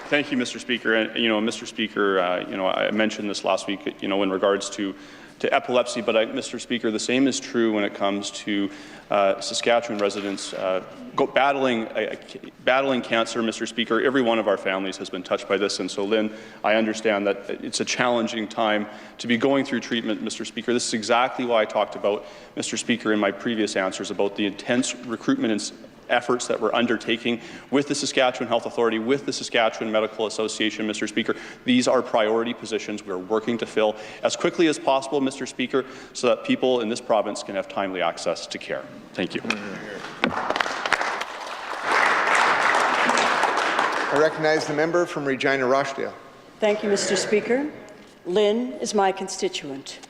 X: Thank you, Mr. Speaker. And, Mr. Speaker, I mentioned this last week, in regards to epilepsy, but Mr. Speaker, the same is true when it comes to Saskatchewan residents battling cancer, Mr. Speaker. Every one of our families has been touched by this, and so, Lynn, I understand that it's a challenging time to be going through treatment, Mr. Speaker. This is exactly why I talked about, Mr. Speaker, in my previous answers about the intense recruitment and efforts that we're undertaking with the Saskatchewan Health Authority, with the Saskatchewan Medical Association, Mr. Speaker. These are priority positions we're working to fill as quickly as possible, Mr. Speaker, so that people in this province can have timely access to care. Thank you.
A: I recognize the member from Regina Rochdale.
B: Thank you, Mr. Speaker. Lynn is my constituent.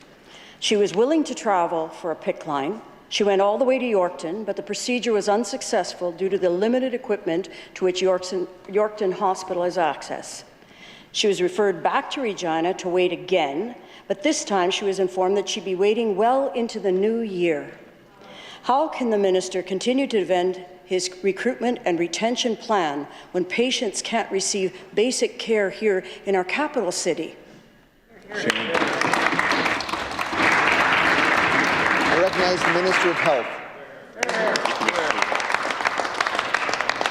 B: She was willing to travel for a PIC line. She went all the way to Yorkton, but the procedure was unsuccessful due to the limited equipment to which Yorkton Hospital has access. She was referred back to Regina to wait again, but this time she was informed that she'd be waiting well into the new year. How can the minister continue to defend his recruitment and retention plan when patients can't receive basic care here in our capital city?
A: I recognize the Minister of Health.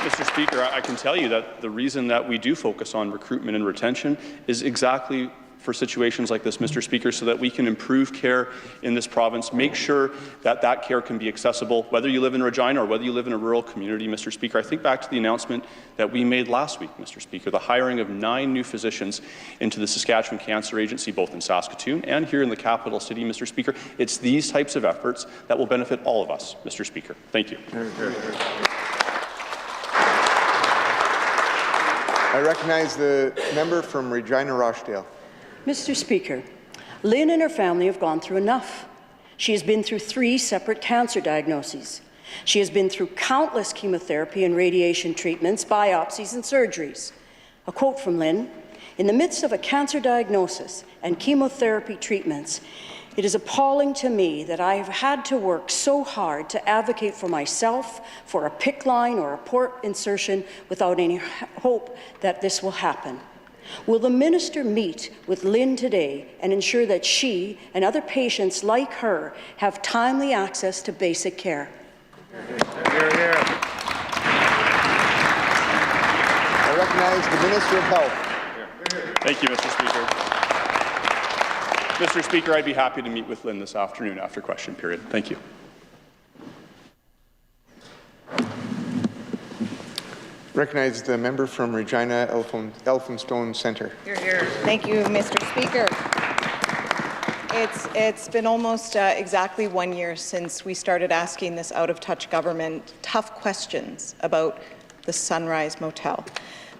X: Mr. Speaker, I can tell you that the reason that we do focus on recruitment and retention is exactly for situations like this, Mr. Speaker, so that we can improve care in this province, make sure that that care can be accessible, whether you live in Regina or whether you live in a rural community, Mr. Speaker. I think back to the announcement that we made last week, Mr. Speaker, the hiring of 9 new physicians into the Saskatchewan Cancer Agency, both in Saskatoon and here in the capital city, Mr. Speaker. It's these types of efforts that will benefit all of us, Mr. Speaker. Thank you.
A: I recognize the member from Regina Rochdale.
B: Mr. Speaker, Lynn and her family have gone through enough. She has been through 3 separate cancer diagnoses. She has been through countless chemotherapy and radiation treatments, biopsies, and surgeries. A quote from Lynn: "In the midst of a cancer diagnosis and chemotherapy treatments, it is appalling to me that I have had to work so hard to advocate for myself for a PICC line or a port insertion without any hope that this will happen." Will the minister meet with Lynn today and ensure that she and other patients like her have timely access to basic care?
A: Hear, hear. I recognize the Minister of Health.
X: Thank you, Mr. Speaker. Mr. Speaker, I'd be happy to meet with Lynn this afternoon after question period. Thank you.
A: Recognize the member from Regina Elphinstone Centre.
C: Here, here. Thank you, Mr. Speaker. It's been almost exactly 1 year since we started asking this out-of-touch government tough questions about the Sunrise Motel.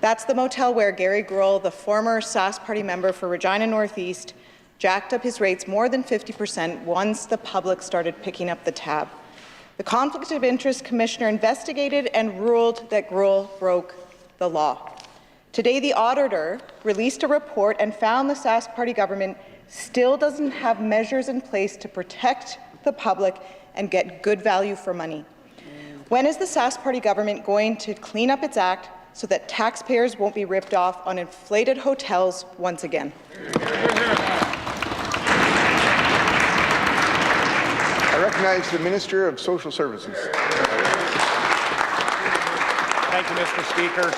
C: That's the motel where Gary Gruhl, the former Sask Party member for Regina Northeast, jacked up his rates more than 50% once the public started picking up the tab. The Conflict of Interest Commissioner investigated and ruled that Gruhl broke the law. Today, the auditor released a report and found the Sask Party government still doesn't have measures in place to protect the public and get good value for money. When is the Sask Party government going to clean up its act so that taxpayers won't be ripped off on inflated hotels once again?
A: I recognize the Minister of Social Services.
F: Thank you, Mr. Speaker.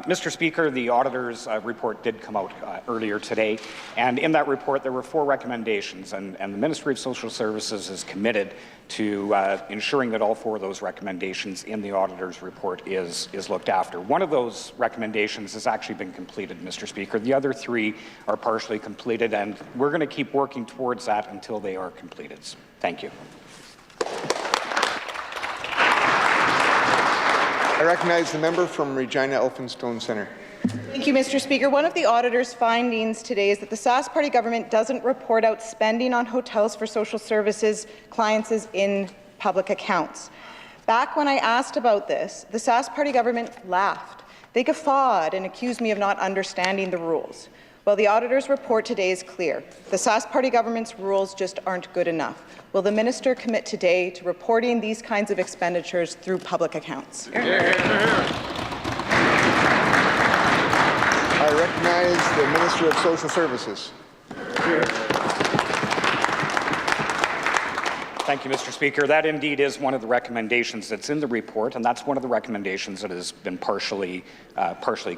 F: Mr. Speaker, the auditor's report did come out earlier today, and in that report there were 4 recommendations, and the Ministry of Social Services is committed to ensuring that all 4 of those recommendations in the auditor's report is looked after. One of those recommendations has actually been completed, Mr. Speaker. The other 3 are partially completed, and we're going to keep working towards that until they are completed. Thank you.
A: I recognize the member from Regina Elphinstone Centre.
C: Thank you, Mr. Speaker. One of the auditor's findings today is that the Sask Party government doesn't report out spending on hotels for social services clients in public accounts. Back when I asked about this, the Sask Party government laughed. They guffawed and accused me of not understanding the rules. Well, the auditor's report today is clear. The Sask Party government's rules just aren't good enough. Will the minister commit today to reporting these kinds of expenditures through public accounts?
A: I recognize the Minister of Social Services.
F: Thank you, Mr. Speaker. That indeed is one of the recommendations that's in the report, and that's one of the recommendations that has been partially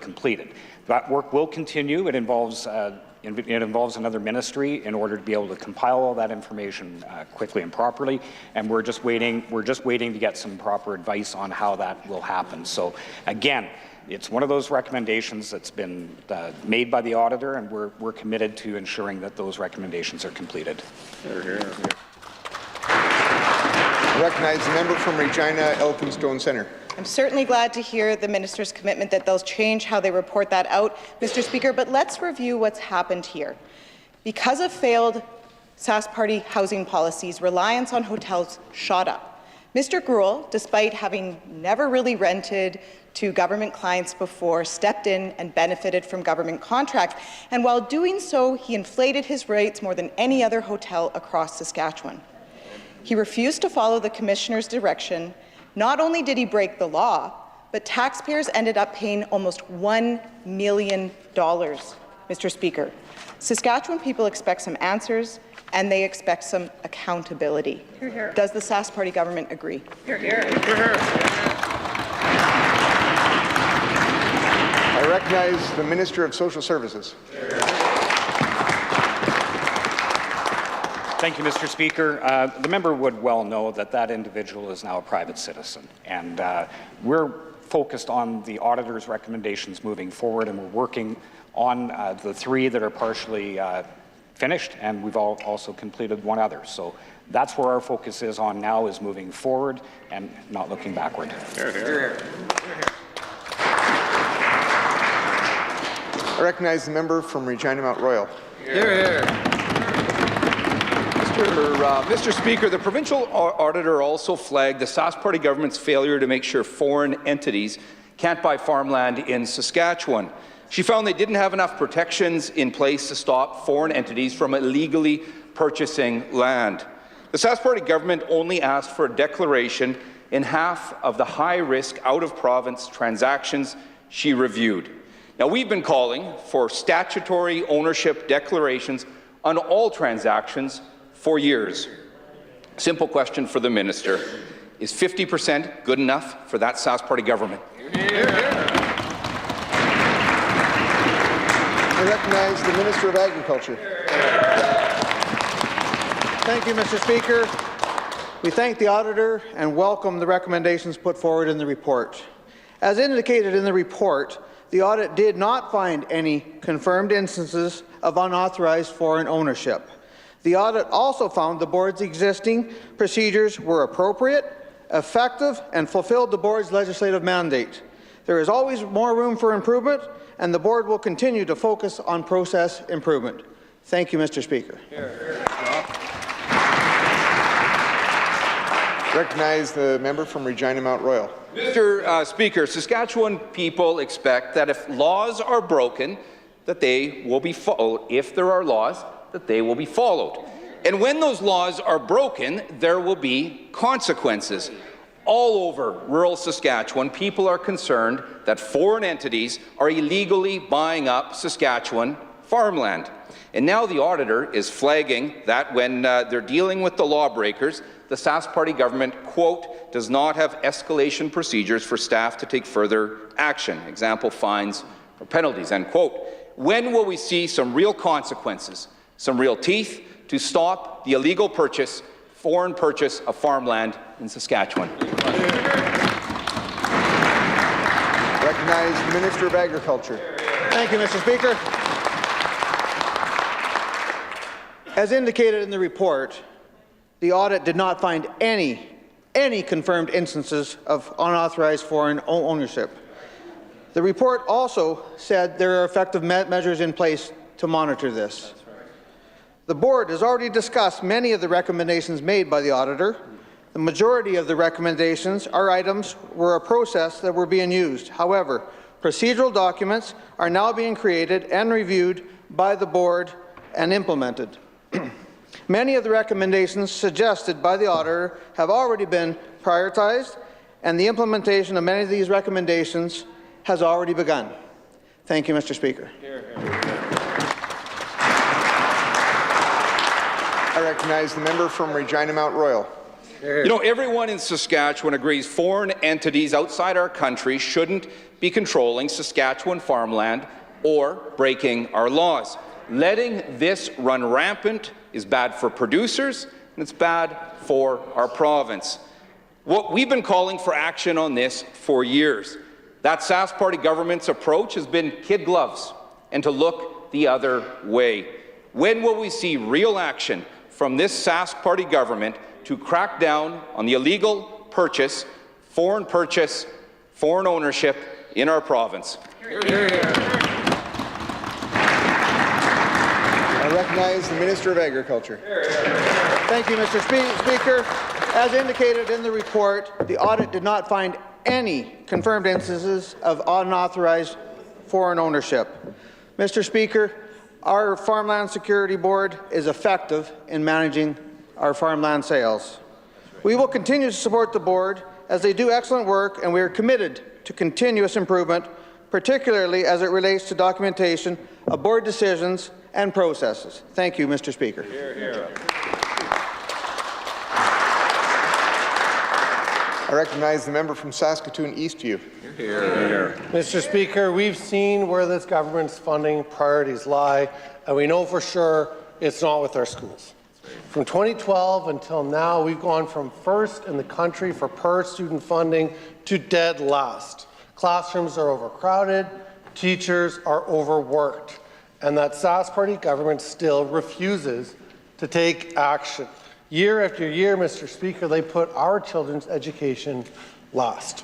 F: completed. That work will continue. It involves another ministry in order to be able to compile all that information quickly and properly, and we're just waiting to get some proper advice on how that will happen. So again, it's one of those recommendations that's been made by the auditor, and we're committed to ensuring that those recommendations are completed.
A: I recognize the member from Regina Elphinstone Centre.
C: I'm certainly glad to hear the minister's commitment that they'll change how they report that out, Mr. Speaker, but let's review what's happened here. Because of failed Sask Party housing policies, reliance on hotels shot up. Mr. Gruhl, despite having never really rented to government clients before, stepped in and benefited from government contracts, and while doing so, he inflated his rates more than any other hotel across Saskatchewan. He refused to follow the Commissioner's direction. Not only did he break the law, but taxpayers ended up paying almost $1 million, Mr. Speaker. Saskatchewan people expect some answers, and they expect some accountability. Hear, hear. Does the Sask Party government agree?
A: Hear, hear. Hear, hear. I recognize the Minister of Social Services.
F: Thank you, Mr. Speaker. The member would well know that that individual is now a private citizen, and we're focused on the auditor's recommendations moving forward, and we're working on the 3 that are partially finished, and we've also completed 1 other. So that's where our focus is on now, is moving forward and not looking backward.
A: Hear, hear. I recognize the member from Regina Mount Royal.
G: Hear, hear.
A: Mr.
J: Mr. Speaker, the provincial auditor also flagged the Sask Party government's failure to make sure foreign entities can't buy farmland in Saskatchewan. She found they didn't have enough protections in place to stop foreign entities from illegally purchasing land. The Sask Party government only asked for a declaration in half of the high-risk out-of-province transactions she reviewed. Now, we've been calling for statutory ownership declarations on all transactions for years. Simple question for the minister. Is 50% good enough for that Sask Party government?
A: I recognize the Minister of Agriculture.
D: Thank you, Mr. Speaker. We thank the auditor and welcome the recommendations put forward in the report. As indicated in the report, the audit did not find any confirmed instances of unauthorized foreign ownership. The audit also found the board's existing procedures were appropriate, effective, and fulfilled the board's legislative mandate. There is always more room for improvement, and the board will continue to focus on process improvement. Thank you, Mr. Speaker.
A: Recognize the member from Regina Mount Royal.
J: Mr. Speaker, Saskatchewan people expect that if laws are broken, that they will be followed. If there are laws, that they will be followed. And when those laws are broken, there will be consequences. All over rural Saskatchewan, people are concerned that foreign entities are illegally buying up Saskatchewan farmland. And now the auditor is flagging that when they're dealing with the lawbreakers, the Sask Party government, quote, does not have escalation procedures for staff to take further action, example, fines or penalties, end quote. When will we see some real consequences, some real teeth to stop the illegal purchase, foreign purchase of farmland in Saskatchewan?
A: Recognize the Minister of Agriculture.
D: Thank you, Mr. Speaker. As indicated in the report, the audit did not find any confirmed instances of unauthorized foreign ownership. The report also said there are effective measures in place to monitor this. The board has already discussed many of the recommendations made by the auditor. The majority of the recommendations are items where a process that were being used. However, procedural documents are now being created and reviewed by the board and implemented. Many of the recommendations suggested by the auditor have already been prioritized, and the implementation of many of these recommendations has already begun. Thank you, Mr. Speaker.
A: I recognize the member from Regina Mount Royal.
J: You know, everyone in Saskatchewan agrees foreign entities outside our country shouldn't be controlling Saskatchewan farmland or breaking our laws. Letting this run rampant is bad for producers, and it's bad for our province. We've been calling for action on this for years. That Sask Party government's approach has been kid gloves and to look the other way. When will we see real action from this Sask Party government to crack down on the illegal purchase, foreign ownership in our province?
A: I recognize the Minister of Agriculture.
D: Thank you, Mr. Speaker. As indicated in the report, the audit did not find any confirmed instances of unauthorized foreign ownership. Mr. Speaker, our Farmland Security Board is effective in managing our farmland sales. We will continue to support the board as they do excellent work, and we are committed to continuous improvement, particularly as it relates to documentation of board decisions and processes. Thank you, Mr. Speaker.
A: I recognize the member from Saskatoon Eastview.
G: Mr. Speaker, we've seen where this government's funding priorities lie, and we know for sure it's not with our schools. From 2012 until now, we've gone from first in the country for per-student funding to dead last. Classrooms are overcrowded, teachers are overworked, and that Sask Party government still refuses to take action. Year after year, Mr. Speaker, they put our children's education last.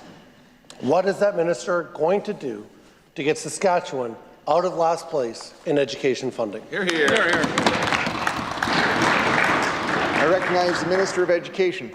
G: What is that minister going to do to get Saskatchewan out of last place in education funding?
A: I recognize the Minister of Education.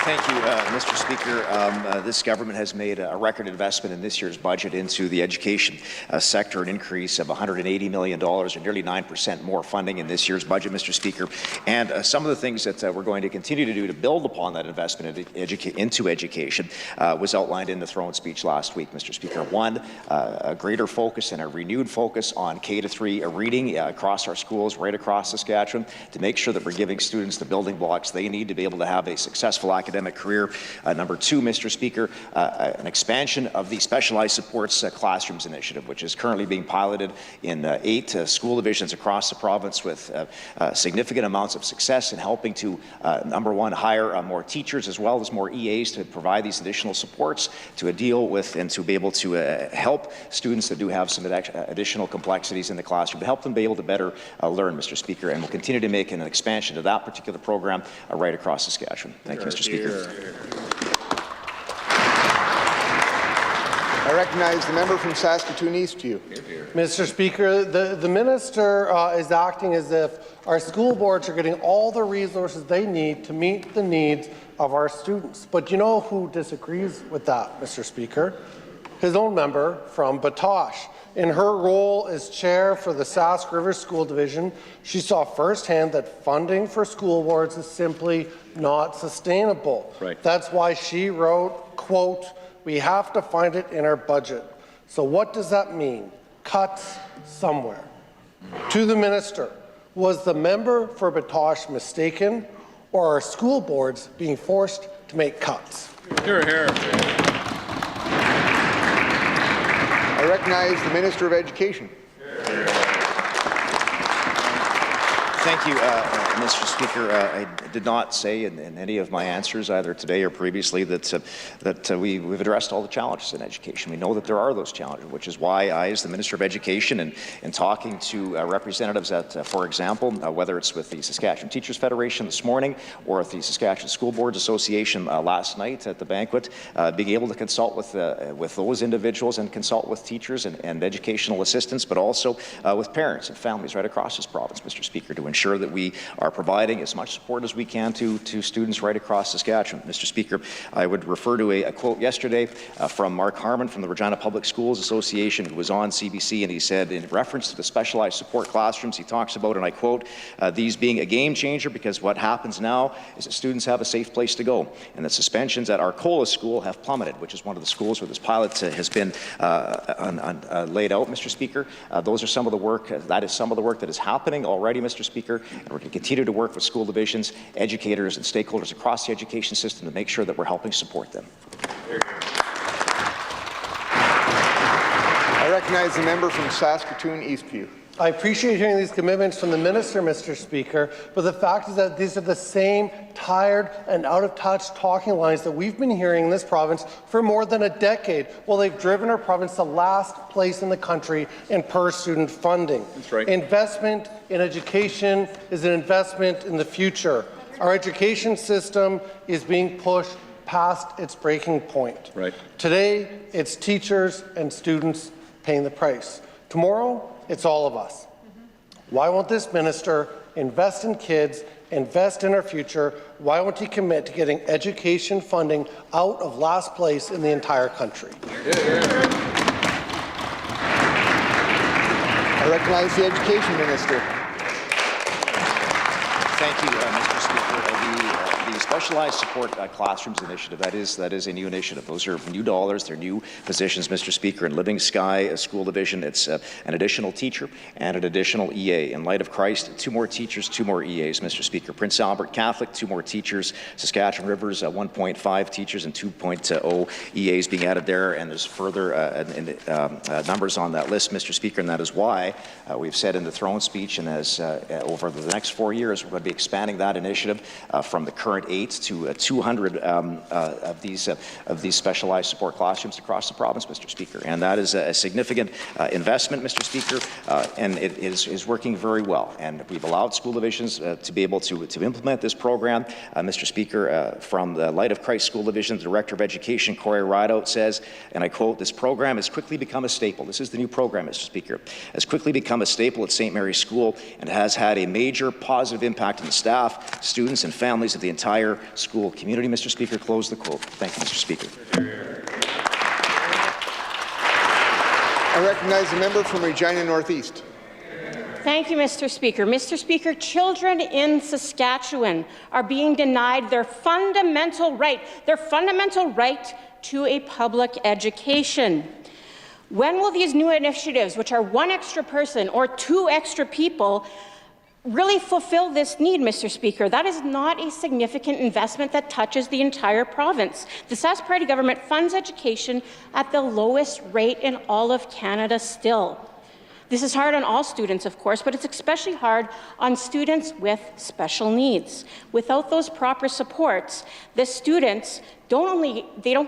L: Thank you, Mr. Speaker. This government has made a record investment in this year's budget into the education sector, an increase of $180 million, or nearly 9% more funding in this year's budget, Mr. Speaker. And some of the things that we're going to continue to do to build upon that investment into education was outlined in the throne speech last week, Mr. Speaker. One, a greater focus and a renewed focus on K-3 reading across our schools, right across Saskatchewan, to make sure that we're giving students the building blocks they need to be able to have a successful academic career. Number two, Mr. Speaker, an expansion of the Specialized Supports Classrooms Initiative, which is currently being piloted in 8 school divisions across the province with significant amounts of success in helping to, number one, hire more teachers as well as more EAs to provide these additional supports to deal with and to be able to help students that do have some additional complexities in the classroom, to help them be able to better learn, Mr. Speaker, and we'll continue to make an expansion of that particular program right across Saskatchewan. Thank you, Mr. Speaker.
A: I recognize the member from Saskatoon East to you.
G: Mr. Speaker, the minister is acting as if our school boards are getting all the resources they need to meet the needs of our students. But you know who disagrees with that, Mr. Speaker? His own member from Batoche. In her role as chair for the Sask River School Division, she saw firsthand that funding for school boards is simply not sustainable.
X: Right.
G: That's why she wrote, quote, "We have to find it in our budget." So what does that mean? Cuts somewhere. To the minister, was the member for Batoche mistaken, or are school boards being forced to make cuts?
X: Hear, hear.
A: I recognize the Minister of Education.
L: Thank you, Mr. Speaker. I did not say in any of my answers, either today or previously, that we've addressed all the challenges in education. We know that there are those challenges, which is why I, as the Minister of Education, and talking to representatives at, for example, whether it's with the Saskatchewan Teachers Federation this morning or with the Saskatchewan School Boards Association last night at the banquet, being able to consult with those individuals and consult with teachers and educational assistants, but also with parents and families right across this province, Mr. Speaker, to ensure that we are providing as much support as we can to students right across Saskatchewan. Mr. Speaker, I would refer to a quote yesterday from Mark Harmon from the Regina Public Schools Association, who was on CBC, and he said, in reference to the specialized support classrooms, he talks about, and I quote, these being a game changer because what happens now is that students have a safe place to go, and that suspensions at Arcola School have plummeted, which is one of the schools where this pilot has been laid out, Mr. Speaker. Those are some of the work, that is some of the work that is happening already, Mr. Speaker, and we're going to continue to work with school divisions, educators, and stakeholders across the education system to make sure that we're helping support them.
A: I recognize the member from Saskatoon Eastview.
G: I appreciate hearing these commitments from the minister, Mr. Speaker, but the fact is that these are the same tired and out-of-touch talking lines that we've been hearing in this province for more than a decade, while they've driven our province to last place in the country in per-student funding.
X: That's right.
G: Investment in education is an investment in the future. Our education system is being pushed past its breaking point.
X: Right.
G: Today, it's teachers and students paying the price. Tomorrow, it's all of us. Why won't this minister invest in kids, invest in our future? Why won't he commit to getting education funding out of last place in the entire country?
A: I recognize the Education Minister.
L: Thank you, Mr. Speaker. The Specialized Support Classrooms Initiative, that is a new initiative. Those are new dollars, they're new positions, Mr. Speaker. In Living Sky School Division, it's an additional teacher and an additional EA. In Light of Christ, 2 more teachers, 2 more EAs, Mr. Speaker. Prince Albert Catholic, 2 more teachers. Saskatchewan Rivers, 1.5 teachers and 2.0 EAs being added there, and there's further numbers on that list, Mr. Speaker, and that is why we've said in the throne speech, and as over the next 4 years, we're going to be expanding that initiative from the current 8 to 200 of these specialized support classrooms across the province, Mr. Speaker. And that is a significant investment, Mr. Speaker, and it is working very well. And we've allowed school divisions to be able to implement this program. Mr. Speaker, from the Light of Christ School Division, the Director of Education, Corey Rideout, says, and I quote, "This program has quickly become a staple." This is the new program, Mr. Speaker. "Has quickly become a staple at St. Mary's School and has had a major positive impact on the staff, students, and families of the entire school community." Mr. Speaker, close the quote. Thank you, Mr. Speaker.
A: I recognize the member from Regina Northeast.
M: Thank you, Mr. Speaker. Mr. Speaker, children in Saskatchewan are being denied their fundamental right to a public education. When will these new initiatives, which are 1 extra person or 2 extra people, really fulfill this need, Mr. Speaker? That is not a significant investment that touches the entire province. The Sask Party government funds education at the lowest rate in all of Canada still. This is hard on all students, of course, but it's especially hard on students with special needs. Without those proper supports, the students don't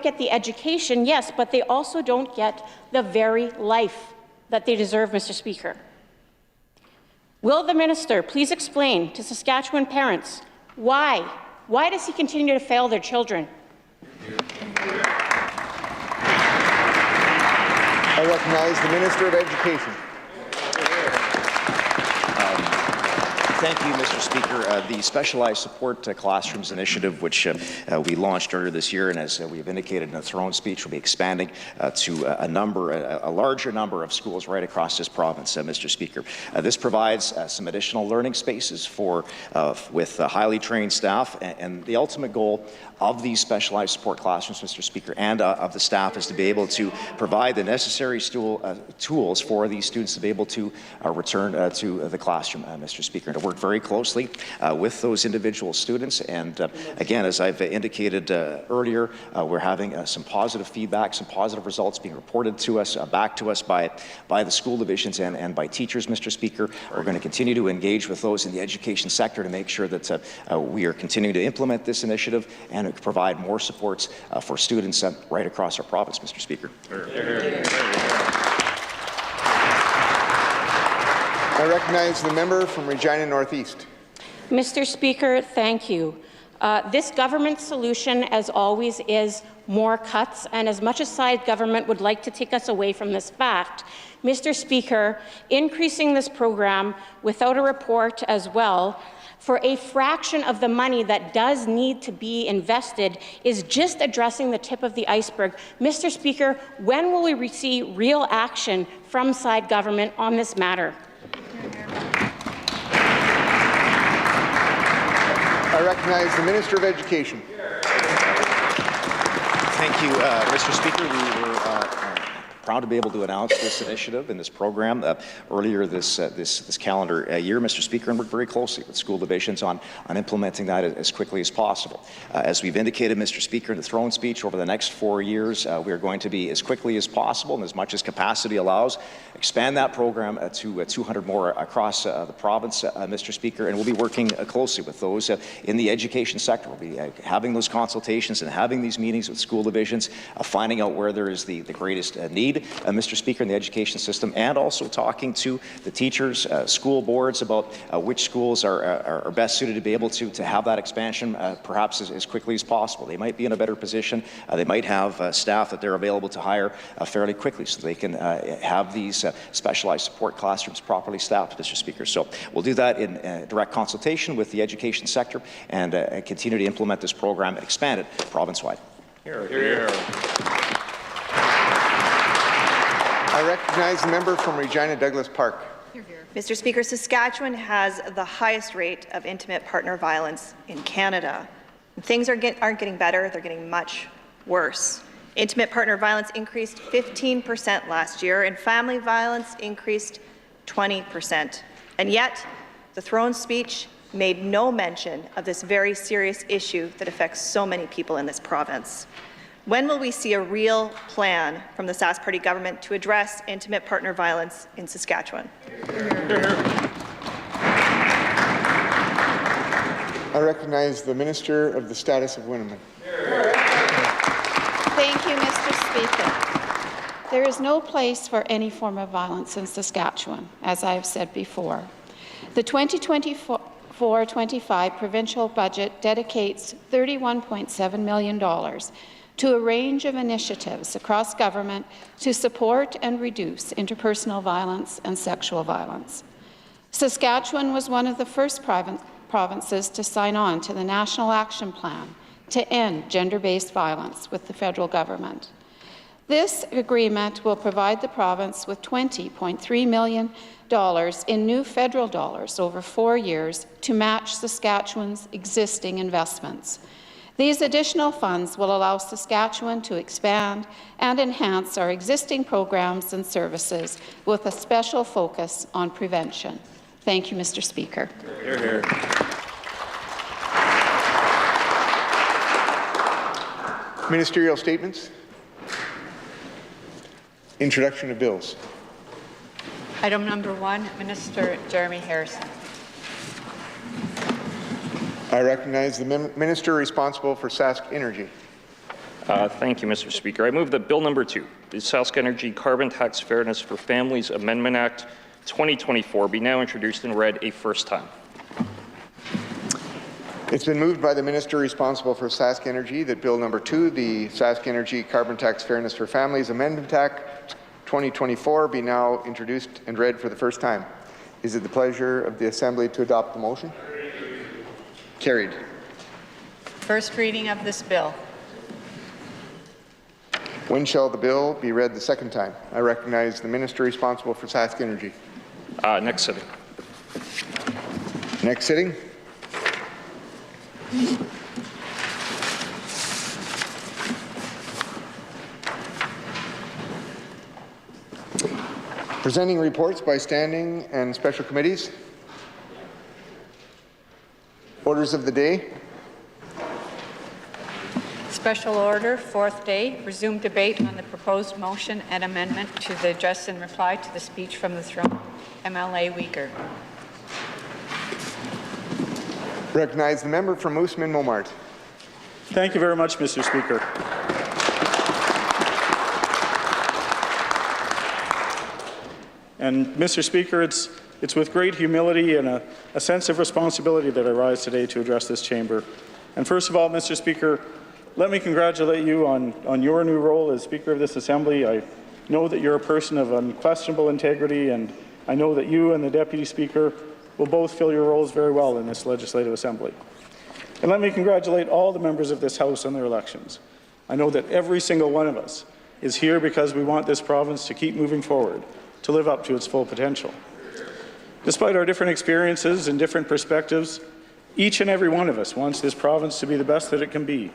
M: get the education, yes, but they also don't get the very life that they deserve, Mr. Speaker. Will the minister please explain to Saskatchewan parents why does he continue to fail their children?
A: I recognize the Minister of Education.
L: Thank you, Mr. Speaker. The Specialized Support Classrooms Initiative, which we launched earlier this year, and as we've indicated in the throne speech, will be expanding to a larger number of schools right across this province, Mr. Speaker. This provides some additional learning spaces with highly trained staff, and the ultimate goal of these specialized support classrooms, Mr. Speaker, and of the staff is to be able to provide the necessary tools for these students to be able to return to the classroom, Mr. Speaker, and to work very closely with those individual students. And again, as I've indicated earlier, we're having some positive feedback, some positive results being reported to us, back to us by the school divisions and by teachers, Mr. Speaker. We're going to continue to engage with those in the education sector to make sure that we are continuing to implement this initiative and provide more supports for students right across our province, Mr. Speaker.
A: I recognize the member from Regina Northeast.
M: Mr. Speaker, thank you. This government solution, as always, is more cuts, and as much as side government would like to take us away from this fact, Mr. Speaker, increasing this program without a report as well for a fraction of the money that does need to be invested is just addressing the tip of the iceberg. Mr. Speaker, when will we see real action from side government on this matter?
A: I recognize the Minister of Education.
L: Thank you, Mr. Speaker. We were proud to be able to announce this initiative and this program earlier this calendar year, Mr. Speaker, and work very closely with school divisions on implementing that as quickly as possible. As we've indicated, Mr. Speaker, in the throne speech, over the next 4 years, we are going to be, as quickly as possible and as much as capacity allows, expand that program to 200 more across the province, Mr. Speaker, and we'll be working closely with those in the education sector. We'll be having those consultations and having these meetings with school divisions, finding out where there is the greatest need, Mr. Speaker, in the education system, and also talking to the teachers, school boards about which schools are best suited to be able to have that expansion perhaps as quickly as possible. They might be in a better position. They might have staff that they're available to hire fairly quickly so they can have these specialized support classrooms properly staffed, Mr. Speaker. So we'll do that in direct consultation with the education sector and continue to implement this program and expand it province-wide.
A: Here, here. I recognize the member from Regina Douglas Park.
N: Mr. Speaker, Saskatchewan has the highest rate of intimate partner violence in Canada. Things aren't getting better, they're getting much worse. Intimate partner violence increased 15% last year, and family violence increased 20%. And yet, the throne speech made no mention of this very serious issue that affects so many people in this province. When will we see a real plan from the Sask Party government to address intimate partner violence in Saskatchewan?
A: I recognize the Minister of the Status of Winneman.
E: Thank you, Mr. Speaker. There is no place for any form of violence in Saskatchewan, as I have said before. The 2024-25 provincial budget dedicates $31.7 million to a range of initiatives across government to support and reduce interpersonal violence and sexual violence. Saskatchewan was one of the first provinces to sign on to the National Action Plan to end gender-based violence with the federal government. This agreement will provide the province with $20.3 million in new federal dollars over 4 years to match Saskatchewan's existing investments. These additional funds will allow Saskatchewan to expand and enhance our existing programs and services with a special focus on prevention. Thank you, Mr. Speaker.
A: Hear, hear. Ministerial statements. Introduction of bills.
O: Item number 1, Minister Jeremy Harrison.
A: I recognize the Minister responsible for Sask Energy.
P: Thank you, Mr. Speaker. I move that Bill number 2, the Sask Energy Carbon Tax Fairness for Families Amendment Act 2024, be now introduced and read a first time.
A: It's been moved by the Minister responsible for Sask Energy that Bill number 2, the Sask Energy Carbon Tax Fairness for Families Amendment Act 2024, be now introduced and read for the first time. Is it the pleasure of the Assembly to adopt the motion? Carried.
O: First reading of this bill.
A: When shall the bill be read the second time? I recognize the Minister responsible for Sask Energy.
P: Next sitting.
A: Next sitting. Presenting reports by standing and special committees. Orders of the day.
O: Special order, 4th day, resume debate on the proposed motion and amendment to the address and reply to the speech from the throne. MLA Uyghur.
A: Recognize the member from Moosomin-Momart.
I: Thank you very much, Mr. Speaker. And Mr. Speaker, it's with great humility and a sense of responsibility that I rise today to address this chamber. And first of all, Mr. Speaker, let me congratulate you on your new role as Speaker of this Assembly. I know that you're a person of unquestionable integrity, and I know that you and the Deputy Speaker will both fill your roles very well in this Legislative Assembly. And let me congratulate all the members of this House on their elections. I know that every single one of us is here because we want this province to keep moving forward, to live up to its full potential. Despite our different experiences and different perspectives, each and every one of us wants this province to be the best that it can be.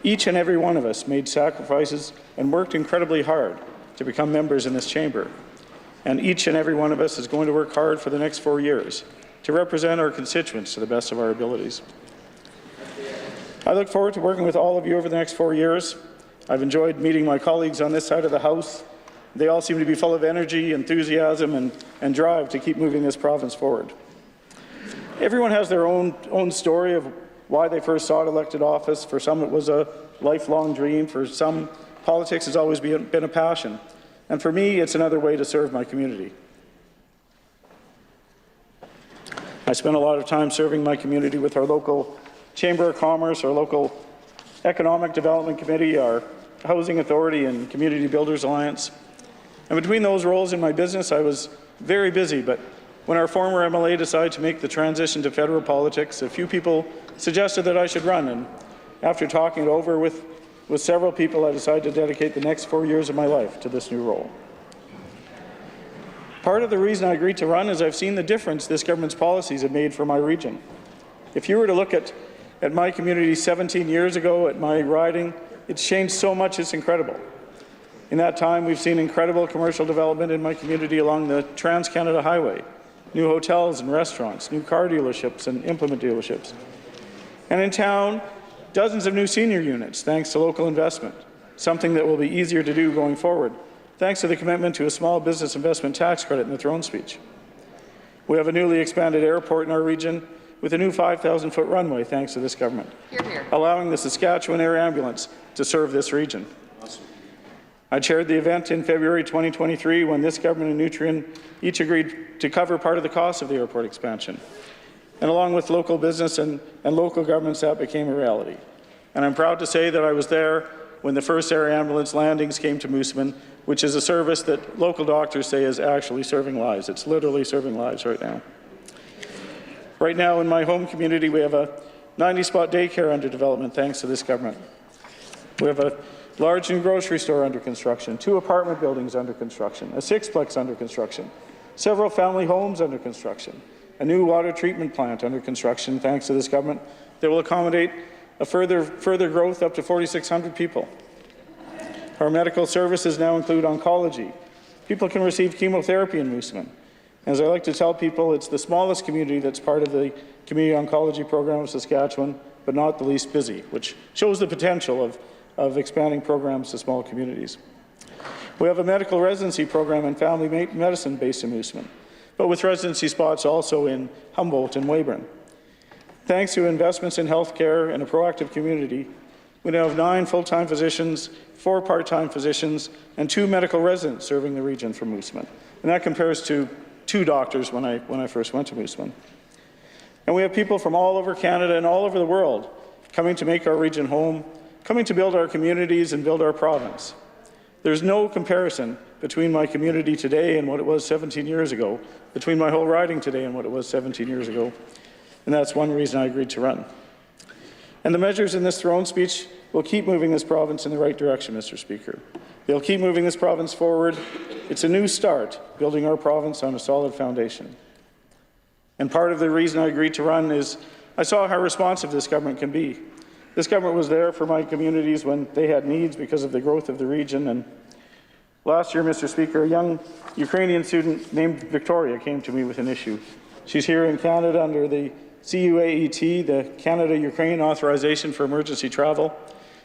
I: Each and every one of us made sacrifices and worked incredibly hard to become members in this chamber. And each and every one of us is going to work hard for the next 4 years to represent our constituents to the best of our abilities. I look forward to working with all of you over the next 4 years. I've enjoyed meeting my colleagues on this side of the House. They all seem to be full of energy, enthusiasm, and drive to keep moving this province forward. Everyone has their own story of why they first sought elected office. For some, it was a lifelong dream. For some, politics has always been a passion. And for me, it's another way to serve my community. I spent a lot of time serving my community with our local Chamber of Commerce, our local Economic Development Committee, our Housing Authority, and Community Builders Alliance. And between those roles in my business, I was very busy, but when our former MLA decided to make the transition to federal politics, a few people suggested that I should run, and after talking it over with several people, I decided to dedicate the next 4 years of my life to this new role. Part of the reason I agreed to run is I've seen the difference this government's policies have made for my region. If you were to look at my community 17 years ago, at my riding, it's changed so much, it's incredible. In that time, we've seen incredible commercial development in my community along the Trans-Canada Highway, new hotels and restaurants, new car dealerships and implement dealerships. And in town, dozens of new senior units, thanks to local investment, something that will be easier to do going forward, thanks to the commitment to a small business investment tax credit in the throne speech. We have a newly expanded airport in our region,
K: with a new 5,000-foot runway, thanks to this government, allowing the Saskatchewan Air Ambulance to serve this region. Awesome. I chaired the event in February 2023 when this government and Nutrien each agreed to cover part of the cost of the airport expansion. And along with local business and local governments, that became a reality. And I'm proud to say that I was there when the first air ambulance landings came to Moosomin, which is a service that local doctors say is actually serving lives. It's literally serving lives right now. Right now in my home community, we have a 90-spot daycare under development thanks to this government. We have a large new grocery store under construction, 2 apartment buildings under construction, a 6-plex under construction, several family homes under construction, a new water treatment plant under construction thanks to this government that will accommodate a further growth up to 4,600 people. Our medical services now include oncology. People can receive chemotherapy in Moosomin. As I like to tell people, it's the smallest community that's part of the Community Oncology Program of Saskatchewan, but not the least busy, which shows the potential of expanding programs to small communities. We have a medical residency program in family medicine based in Moosomin, but with residency spots also in Humboldt and Weyburn. Thanks to investments in healthcare and a proactive community, we now have 9 full-time physicians, 4 part-time physicians, and 2 medical residents serving the region from Moosomin. And that compares to 2 doctors when I first went to Moosomin. And we have people from all over Canada and all over the world coming to make our region home, coming to build our communities and build our province. There's no comparison between my community today and what it was 17 years ago, between my whole riding today and what it was 17 years ago. And that's one reason I agreed to run. And the measures in this throne speech will keep moving this province in the right direction, Mr. Speaker. They'll keep moving this province forward. It's a new start, building our province on a solid foundation. And part of the reason I agreed to run is I saw how responsive this government can be. This government was there for my communities when they had needs because of the growth of the region. And last year, Mr. Speaker, a young Ukrainian student named Victoria came to me with an issue. She's here in Canada under the CUAET, the Canada-Ukraine Authorization for Emergency Travel.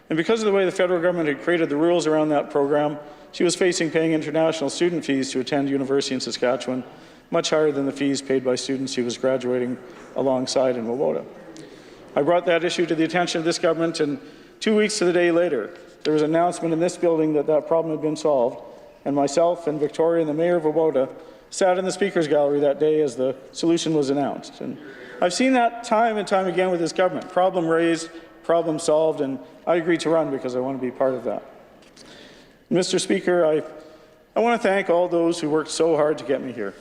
K: And because of the way the federal government had created the rules around that program, she was facing paying international student fees to attend university in Saskatchewan, much higher than the fees paid by students she was graduating alongside in Wabota. I brought that issue to the attention of this government, and 2 weeks to the day later, there was an announcement in this building that that problem had been solved, and myself and Victoria and the Mayor of Wabota sat in the Speaker's Gallery that day as the solution was announced. And I've seen that time and time again with this government. Problem raised, problem solved, and I agreed to run because I want to be part of that. Mr. Speaker, I want to thank all those who worked so hard to get me here.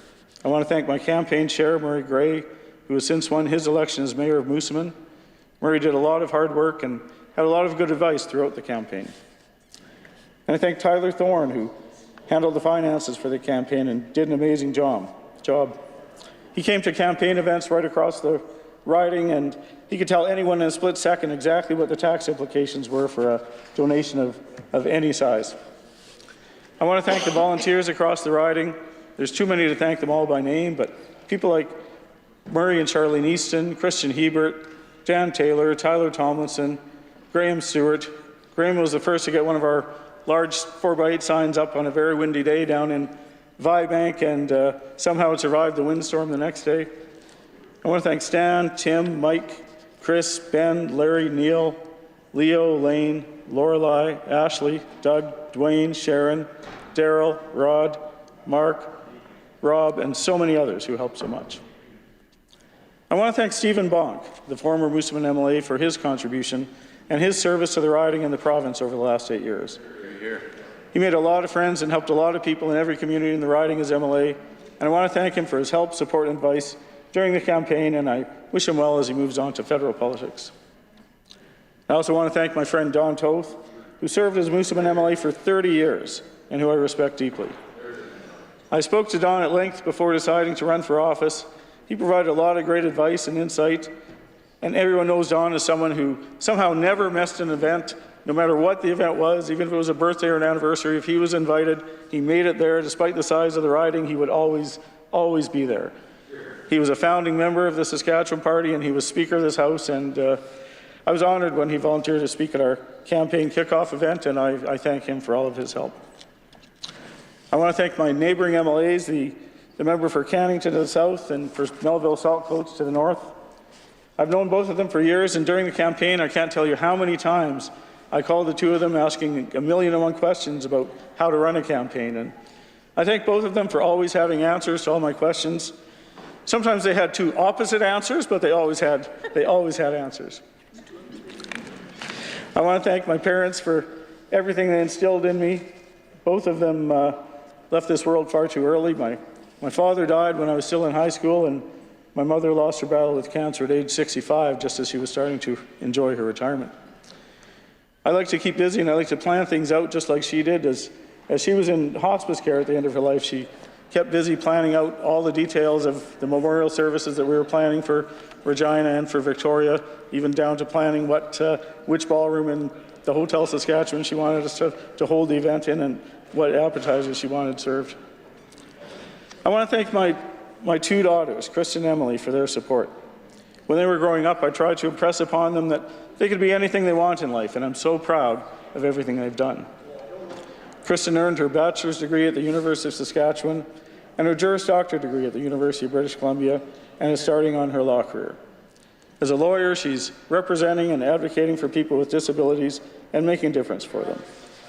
K: I want to thank my campaign chair, Murray Gray, who has since won his election as Mayor of Moosomin. Murray did a lot of hard work and had a lot of good advice throughout the campaign. And I thank Tyler Thorne, who handled the finances for the campaign and did an amazing job. He came to campaign events right across the riding, and he could tell anyone in a split second exactly what the tax implications were for a donation of any size. I want to thank the volunteers across the riding. There's too many to thank them all by name, but people like Murray and Charlene Easton, Christian Hebert, Dan Taylor, Tyler Tomlinson, Graham Stewart. Graham was the first to get one of our large 4x8 signs up on a very windy day down in Vibank, and somehow it survived the windstorm the next day. I want to thank Stan, Tim, Mike, Chris, Ben, Larry, Neil, Leo, Lane, Lorelei, Ashley, Doug, Dwayne, Sharon, Daryl, Rod, Mark, Rob, and so many others who helped so much. I want to thank Stephen Bonk, the former Moosomin MLA, for his contribution and his service to the riding and the province over the last 8 years. He made a lot of friends and helped a lot of people in every community in the riding as MLA, and I want to thank him for his help, support, and advice during the campaign, and I wish him well as he moves on to federal politics. I also want to thank my friend Don Toth, who served as Moosomin MLA for 30 years and who I respect deeply. I spoke to Don at length before deciding to run for office. He provided a lot of great advice and insight, and everyone knows Don as someone who somehow never missed an event, no matter what the event was, even if it was a birthday or an anniversary. If he was invited, he made it there. Despite the size of the riding, he would always be there. He was a founding member of the Saskatchewan Party, and he was Speaker of this House, and I was honoured when he volunteered to speak at our campaign kickoff event, and I thank him for all of his help. I want to thank my neighbouring MLAs, the member for Cannington to the south and for Melville Saltcoats to the north. I've known both of them for years, and during the campaign, I can't tell you how many times I called the two of them asking a million and one questions about how to run a campaign. And I thank both of them for always having answers to all my questions. Sometimes they had two opposite answers, but they always had answers. I want to thank my parents for everything they instilled in me. Both of them left this world far too early. My father died when I was still in high school, and my mother lost her battle with cancer at age 65, just as she was starting to enjoy her retirement. I like to keep busy, and I like to plan things out just like she did. As she was in hospice care at the end of her life, she kept busy planning out all the details of the memorial services that we were planning for Regina and for Victoria, even down to planning which ballroom in the Hotel Saskatchewan she wanted us to hold the event in and what appetizers she wanted served. I want to thank my two daughters, Kristen and Emily, for their support. When they were growing up, I tried to impress upon them that they could be anything they want in life, and I'm so proud of everything they've done. Kristen earned her bachelor's degree at the University of Saskatchewan and her Juris Doctor degree at the University of British Columbia, and is starting on her law career. As a lawyer, she's representing and advocating for people with disabilities and making a difference for them.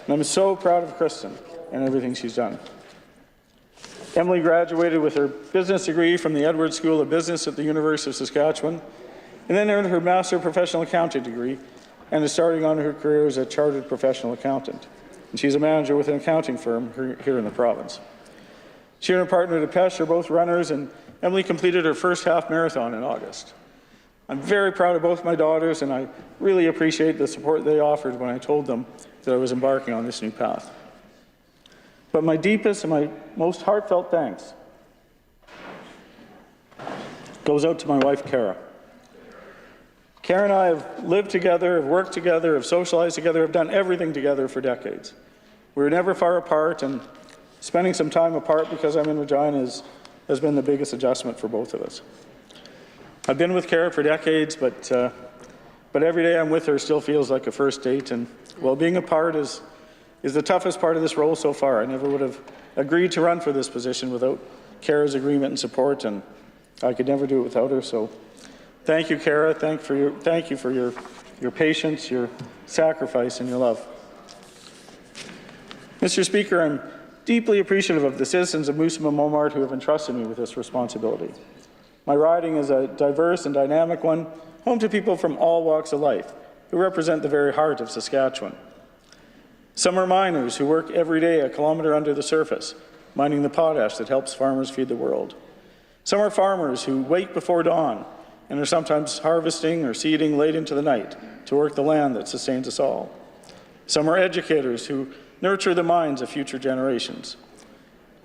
K: And I'm so proud of Kristen and everything she's done. Emily graduated with her business degree from the Edwards School of Business at the University of Saskatchewan, and then earned her Master of Professional Accounting degree and is starting on her career as a Chartered Professional Accountant. And she's a manager with an accounting firm here in the province. She and her partner Depeche are both runners, and Emily completed her first half marathon in August. I'm very proud of both my daughters, and I really appreciate the support they offered when I told them that I was embarking on this new path. But my deepest and my most heartfelt thanks goes out to my wife, Kara. Kara and I have lived together, have worked together, have socialized together, have done everything together for decades. We were never far apart, and spending some time apart because I'm in Regina has been the biggest adjustment for both of us. I've been with Kara for decades, but every day I'm with her still feels like a first date, and while being apart is the toughest part of this role so far. I never would have agreed to run for this position without Kara's agreement and support, and I could never do it without her. So thank you, Kara. Thank you for your patience, your sacrifice, and your love. Mr. Speaker, I'm deeply appreciative of the citizens of Moose and Momart who have entrusted me with this responsibility. My riding is a diverse and dynamic one, home to people from all walks of life who represent the very heart of Saskatchewan. Some are miners who work every day a kilometre under the surface, mining the potash that helps farmers feed the world. Some are farmers who wake before dawn and are sometimes harvesting or seeding late into the night to work the land that sustains us all. Some are educators who nurture the minds of future generations.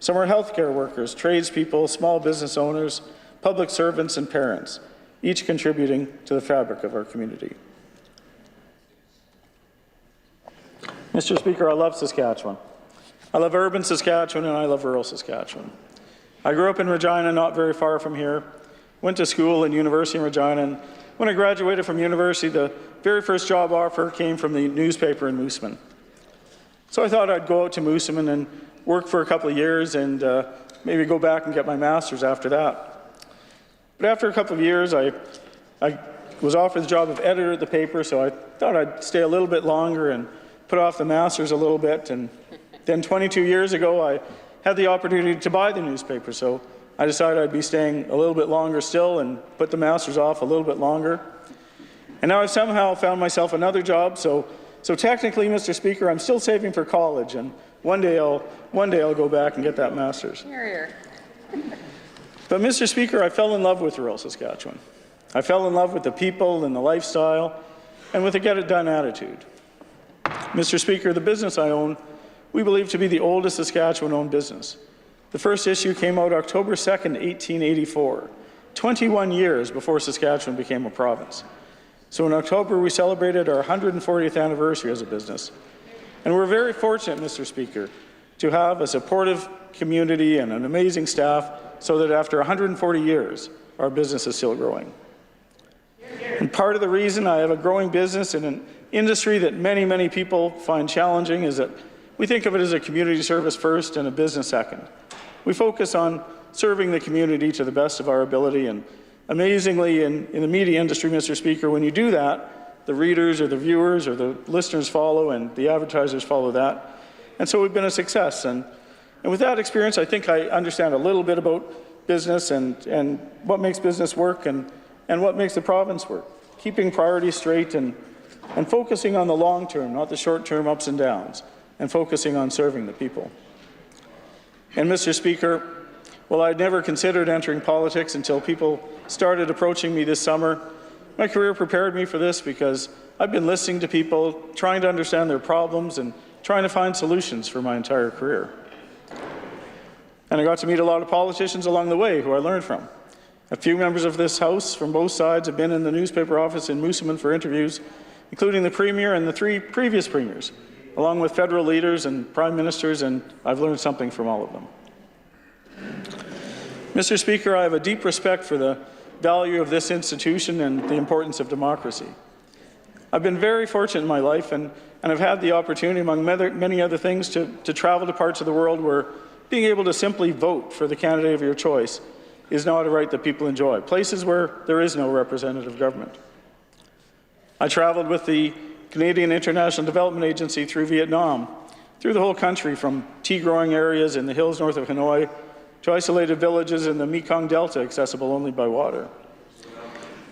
K: Some are healthcare workers, tradespeople, small business owners, public servants, and parents, each contributing to the fabric of our community. Mr. Speaker, I love Saskatchewan. I love urban Saskatchewan, and I love rural Saskatchewan. I grew up in Regina, not very far from here, went to school and university in Regina, and when I graduated from university, the very first job offer came from the newspaper in Moosomin. So I thought I'd go out to Moosomin and work for a couple of years and maybe go back and get my master's after that. But after a couple of years, I was offered the job of editor at the paper, so I thought I'd stay a little bit longer and put off the master's a little bit. And then 22 years ago, I had the opportunity to buy the newspaper, so I decided I'd be staying a little bit longer still and put the master's off a little bit longer. And now I've somehow found myself another job, so technically, Mr. Speaker, I'm still saving for college, and one day I'll go back and get that master's. But Mr. Speaker, I fell in love with rural Saskatchewan. I fell in love with the people and the lifestyle and with a get-it-done attitude. Mr. Speaker, the business I own, we believe to be the oldest Saskatchewan-owned business. The first issue came out October 2nd, 1884, 21 years before Saskatchewan became a province. So in October, we celebrated our 140th anniversary as a business. And we're very fortunate, Mr. Speaker, to have a supportive community and an amazing staff so that after 140 years, our business is still growing. And part of the reason I have a growing business in an industry that many, many people find challenging is that we think of it as a community service first and a business second. We focus on serving the community to the best of our ability, and Amazingly, in the media industry, Mr. Speaker, when you do that, the readers or the viewers or the listeners follow and the advertisers follow that. And so we've been a success. And with that experience, I think I understand a little bit about business and what makes business work and what makes the province work. Keeping priorities straight and focusing on the long term, not the short term ups and downs, and focusing on serving the people. And Mr. Speaker, well, I'd never considered entering politics until people started approaching me this summer. My career prepared me for this because I've been listening to people, trying to understand their problems and trying to find solutions for my entire career. And I got to meet a lot of politicians along the way who I learned from. A few members of this House from both sides have been in the newspaper office in Moosomin for interviews, including the Premier and the 3 previous Premiers, along with federal leaders and Prime Ministers, and I've learned something from all of them. Mr. Speaker, I have a deep respect for the value of this institution and the importance of democracy. I've been very fortunate in my life and I've had the opportunity, among many other things, to travel to parts of the world where being able to simply vote for the candidate of your choice is not a right that people enjoy, places where there is no representative government. I traveled with the Canadian International Development Agency through Vietnam, through the whole country, from tea-growing areas in the hills north of Hanoi to isolated villages in the Mekong Delta accessible only by water.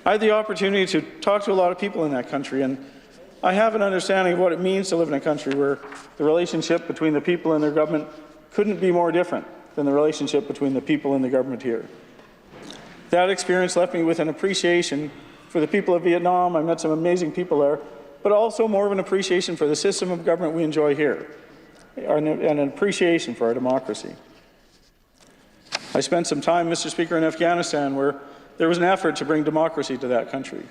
K: I had the opportunity to talk to a lot of people in that country, and I have an understanding of what it means to live in a country where the relationship between the people and their government couldn't be more different than the relationship between the people and the government here. That experience left me with an appreciation for the people of Vietnam. I met some amazing people there, but also more of an appreciation for the system of government we enjoy here, and an appreciation for our democracy. I spent some time, Mr. Speaker, in Afghanistan, where there was an effort to bring democracy to that country.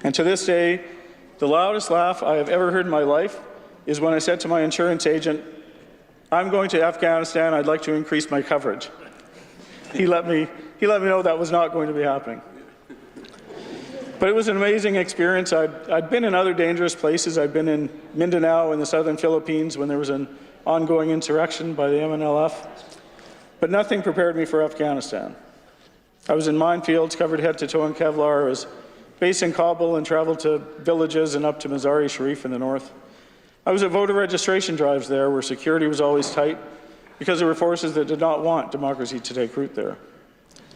K: And to this day, the loudest laugh I have ever heard in my life is when I said to my insurance agent, "I'm going to Afghanistan, I'd like to increase my coverage." He let me know that was not going to be happening. But it was an amazing experience. I'd been in other dangerous places. I'd been in Mindanao in the southern Philippines when there was an ongoing insurrection by the MNLF. But nothing prepared me for Afghanistan. I was in minefields covered head to toe in Kevlar. I was based in Kabul and traveled to villages and up to Mazar-e Sharif in the north. I was at voter registration drives there where security was always tight because there were forces that did not want democracy to take root there.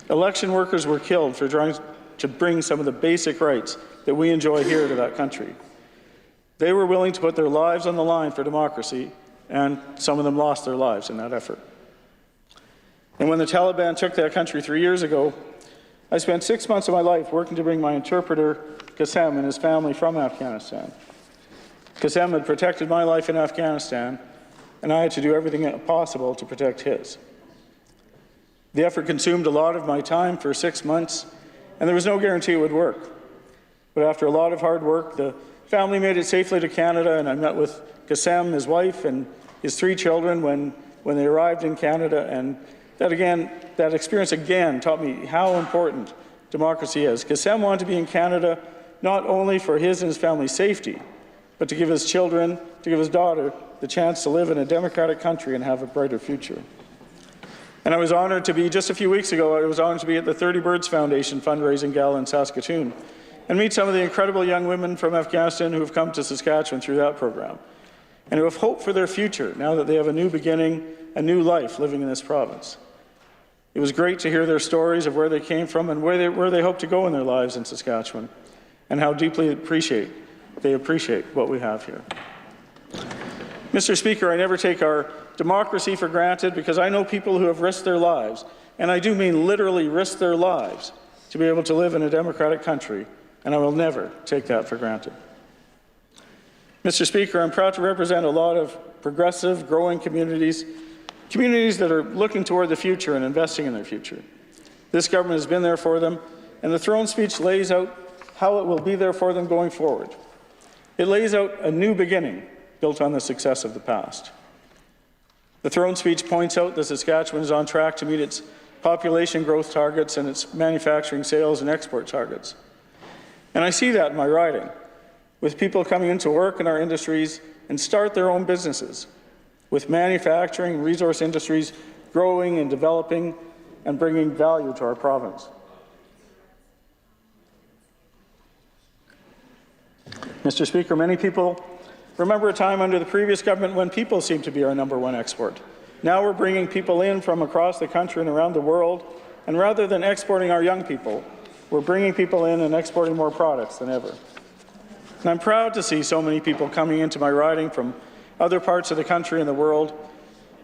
K: Election workers were killed for trying to bring some of the basic rights that we enjoy here to that country. They were willing to put their lives on the line for democracy, and some of them lost their lives in that effort. And when the Taliban took that country 3 years ago, I spent 6 months of my life working to bring my interpreter, Qassem, and his family from Afghanistan. Qassem had protected my life in Afghanistan, and I had to do everything possible to protect his. The effort consumed a lot of my time for 6 months, and there was no guarantee it would work. But after a lot of hard work, the family made it safely to Canada, and I met with Qassem, his wife, and his 3 children when they arrived in Canada, and that experience again taught me how important democracy is. Qassem wanted to be in Canada not only for his and his family's safety, but to give his children, to give his daughter, the chance to live in a democratic country and have a brighter future. And I was honored to be, just a few weeks ago, I was honored to be at the 30 Birds Foundation fundraising gala in Saskatoon and meet some of the incredible young women from Afghanistan who have come to Saskatchewan through that program and who have hope for their future now that they have a new beginning, a new life living in this province. It was great to hear their stories of where they came from and where they hope to go in their lives in Saskatchewan, and how deeply they appreciate what we have here. Mr. Speaker, I never take our democracy for granted because I know people who have risked their lives, and I do mean literally risked their lives, to be able to live in a democratic country, and I will never take that for granted. Mr. Speaker, I'm proud to represent a lot of progressive, growing communities that are looking toward the future and investing in their future. This government has been there for them, and the throne speech lays out how it will be there for them going forward. It lays out a new beginning built on the success of the past. The throne speech points out that Saskatchewan is on track to meet its population growth targets and its manufacturing, sales, and export targets. And I see that in my riding, with people coming into work in our industries and start their own businesses, with manufacturing and resource industries growing and developing and bringing value to our province. Mr. Speaker, many people remember a time under the previous government when people seemed to be our #1 export. Now we're bringing people in from across the country and around the world, and rather than exporting our young people, we're bringing people in and exporting more products than ever. And I'm proud to see so many people coming into my riding from other parts of the country and the world.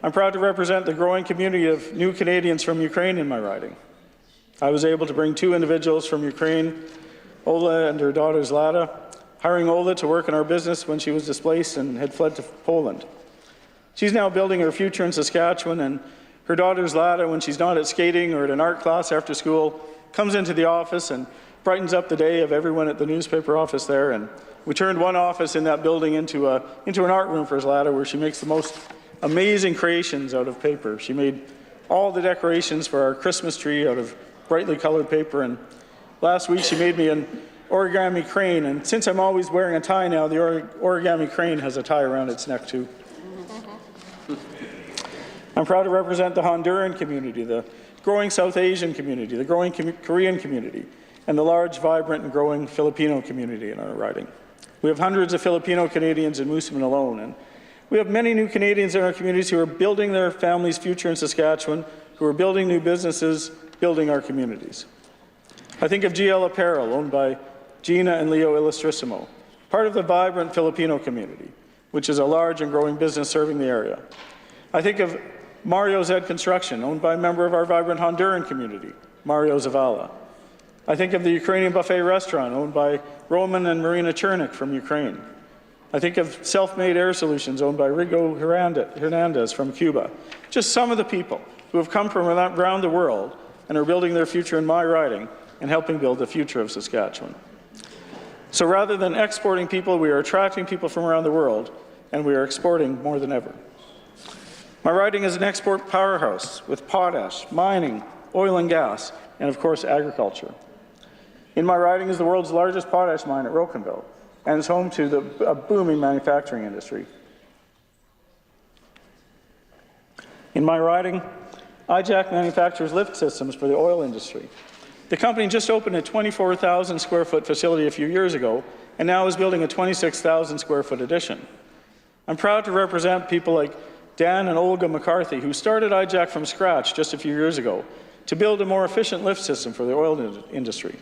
K: I'm proud to represent the growing community of new Canadians from Ukraine in my riding. I was able to bring 2 individuals from Ukraine, Ola and her daughter Zlata, hiring Ola to work in our business when she was displaced and had fled to Poland. She's now building her future in Saskatchewan, and her daughter Zlata, when she's not at skating or at an art class after school, comes into the office and brightens up the day of everyone at the newspaper office there. And we turned one office in that building into an art room for Zlata, where she makes the most amazing creations out of paper. She made all the decorations for our Christmas tree out of brightly colored paper, and last week she made me an origami crane, and since I'm always wearing a tie now, the origami crane has a tie around its neck too. I'm proud to represent the Honduran community, the growing South Asian community, the growing Korean community, and the large, vibrant, and growing Filipino community in our riding. We have hundreds of Filipino Canadians in Moosomin alone, and we have many new Canadians in our communities who are building their families' future in Saskatchewan, who are building new businesses, building our communities. I think of GL Apparel, owned by Gina and Leo Illustrissimo, part of the vibrant Filipino community, which is a large and growing business serving the area. I think of Mario Zed Construction, owned by a member of our vibrant Honduran community, Mario Zavala. I think of the Ukrainian buffet restaurant, owned by Roman and Marina Chernik from Ukraine. I think of Self-Made Air Solutions, owned by Rigo Hernandez from Cuba. Just some of the people who have come from around the world and are building their future in my riding and helping build the future of Saskatchewan. So rather than exporting people, we are attracting people from around the world, and we are exporting more than ever. My riding is an export powerhouse with potash, mining, oil and gas, and of course agriculture. In my riding is the world's largest potash mine at Rocanville, and is home to a booming manufacturing industry. In my riding, IJAC manufactures lift systems for the oil industry. The company just opened a 24,000 square foot facility a few years ago, and now is building a 26,000 square foot addition. I'm proud to represent people like Dan and Olga McCarthy, who started IJAC from scratch just a few years ago to build a more efficient lift system for the oil industry.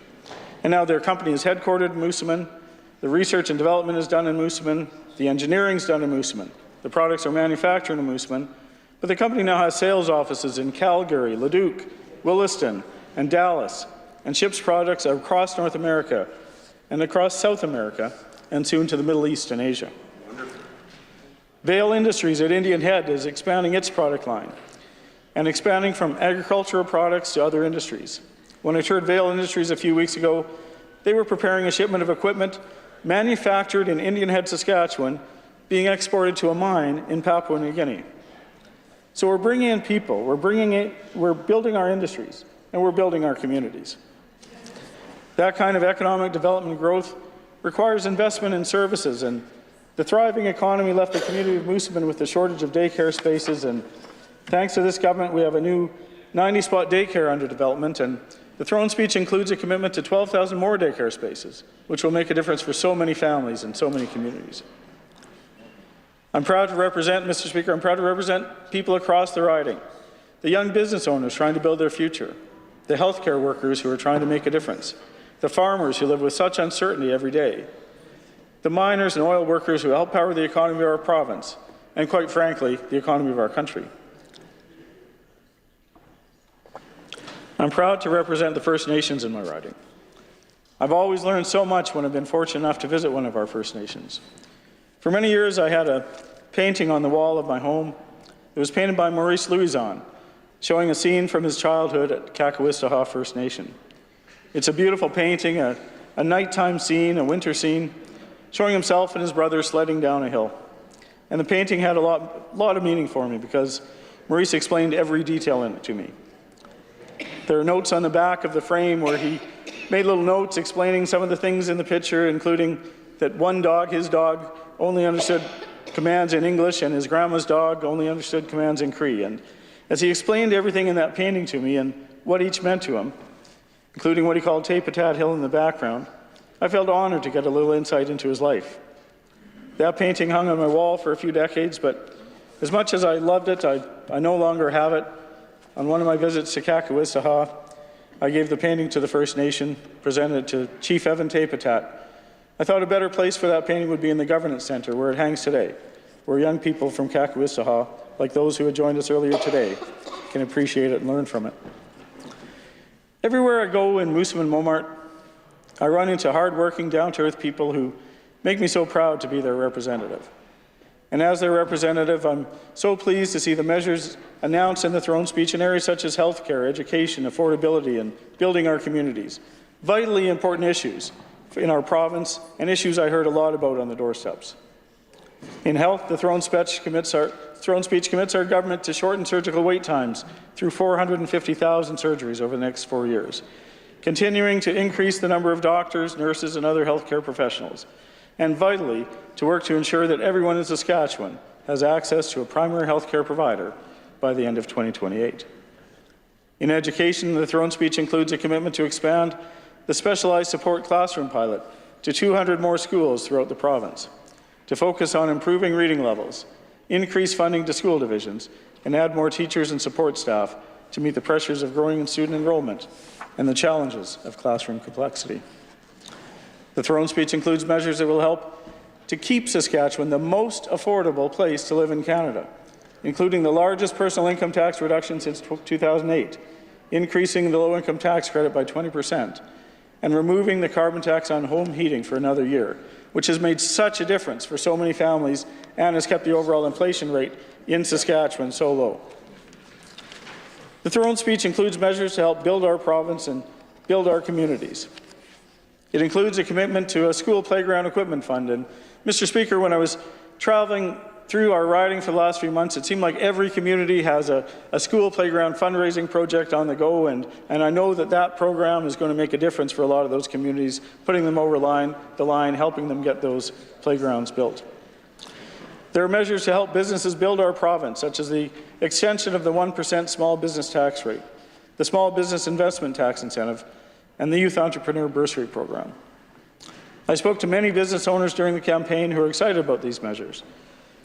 K: And now their company is headquartered in Moosomin, the research and development is done in Moosomin, the engineering is done in Moosomin, the products are manufactured in Moosomin, but the company now has sales offices in Calgary, Leduc, Williston, and Dallas, and ships products across North America and across South America, and soon to the Middle East and Asia. Vale Industries at Indian Head is expanding its product line and expanding from agricultural products to other industries. When I toured Vale Industries a few weeks ago, they were preparing a shipment of equipment manufactured in Indian Head, Saskatchewan, being exported to a mine in Papua New Guinea. So we're bringing in people, we're building our industries, and we're building our communities. That kind of economic development growth requires investment in services, and the thriving economy left the community of Moosomin with a shortage of daycare spaces, and thanks to this government, we have a new 90-spot daycare under development, and the throne speech includes a commitment to 12,000 more daycare spaces, which will make a difference for so many families and so many communities. I'm proud to represent, Mr. Speaker, I'm proud to represent people across the riding, the young business owners trying to build their future, the healthcare workers who are trying to make a difference, the farmers who live with such uncertainty every day, the miners and oil workers who help power the economy of our province, and quite frankly, the economy of our country. I'm proud to represent the First Nations in my riding. I've always learned so much when I've been fortunate enough to visit one of our First Nations. For many years, I had a painting on the wall of my home. It was painted by Maurice Louison, showing a scene from his childhood at Kakawistaha First Nation. It's a beautiful painting, a nighttime scene, a winter scene, showing himself and his brother sledding down a hill. And the painting had a lot of meaning for me because Maurice explained every detail in it to me. There are notes on the back of the frame where he made little notes explaining some of the things in the picture, including that one dog, his dog, only understood commands in English, and his grandma's dog only understood commands in Cree. And as he explained everything in that painting to me and what each meant to him, including what he called Tapetat Hill in the background, I felt honored to get a little insight into his life. That painting hung on my wall for a few decades, but as much as I loved it, I no longer have it. On one of my visits to Kakawissaha, I gave the painting to the First Nation, presented it to Chief Evan Tapetat. I thought a better place for that painting would be in the Governance Centre, where it hangs today, where young people from Kakawissaha, like those who had joined us earlier today, can appreciate it and learn from it. Everywhere I go in Moosomin and Momart, I run into hard-working, down-to-earth people who make me so proud to be their representative. And as their representative, I'm so pleased to see the measures announced in the throne speech in areas such as healthcare, education, affordability, and building our communities. Vitally important issues in our province, and issues I heard a lot about on the doorsteps. In health, the throne speech commits our government to shorten surgical wait times through 450,000 surgeries over the next 4 years, continuing to increase the number of doctors, nurses, and other healthcare professionals, and vitally, to work to ensure that everyone in Saskatchewan has access to a primary health care provider by the end of 2028. In education, the throne speech includes a commitment to expand the specialized support classroom pilot to 200 more schools throughout the province, to focus on improving reading levels, increase funding to school divisions, and add more teachers and support staff to meet the pressures of growing student enrollment and the challenges of classroom complexity. The throne speech includes measures that will help to keep Saskatchewan the most affordable place to live in Canada, including the largest personal income tax reduction since 2008, increasing the low-income tax credit by 20%, and removing the carbon tax on home heating for another year, which has made such a difference for so many families and has kept the overall inflation rate in Saskatchewan so low. The throne speech includes measures to help build our province and build our communities. It includes a commitment to a school playground equipment fund. And Mr. Speaker, when I was traveling through our riding for the last few months, it seemed like every community has a school playground fundraising project on the go, and I know that that program is going to make a difference for a lot of those communities, putting them over the line, helping them get those playgrounds built. There are measures to help businesses build our province, such as the extension of the 1% small business tax rate, the small business investment tax incentive, and the Youth Entrepreneur Bursary Program. I spoke to many business owners during the campaign who are excited about these measures.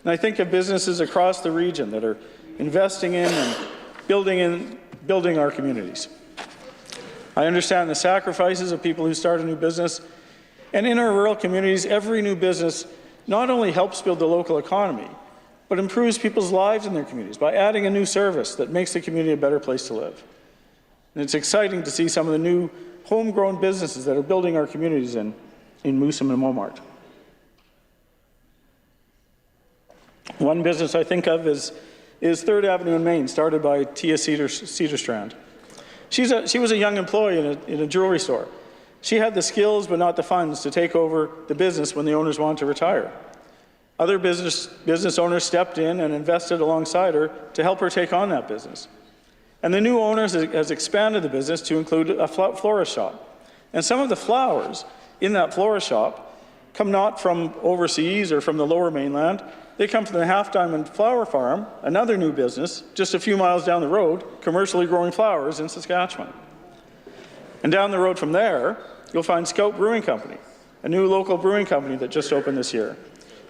K: And I think of businesses across the region that are investing in and building our communities. I understand the sacrifices of people who start a new business. And in our rural communities, every new business not only helps build the local economy, but improves people's lives in their communities by adding a new service that makes the community a better place to live. And it's exciting to see some of the new homegrown businesses that are building our communities in Moosomin and Momart. One business I think of is 3rd Avenue in Maine, started by Tia Cedarstrand. She was a young employee in a jewelry store. She had the skills but not the funds to take over the business when the owners wanted to retire. Other business owners stepped in and invested alongside her to help her take on that business. And the new owner has expanded the business to include a florist shop. And some of the flowers in that florist shop come not from overseas or from the lower mainland. They come from the Half Diamond Flower Farm, another new business, just a few miles down the road, commercially growing flowers in Saskatchewan. And down the road from there, you'll find Scout Brewing Company, a new local brewing company that just opened this year.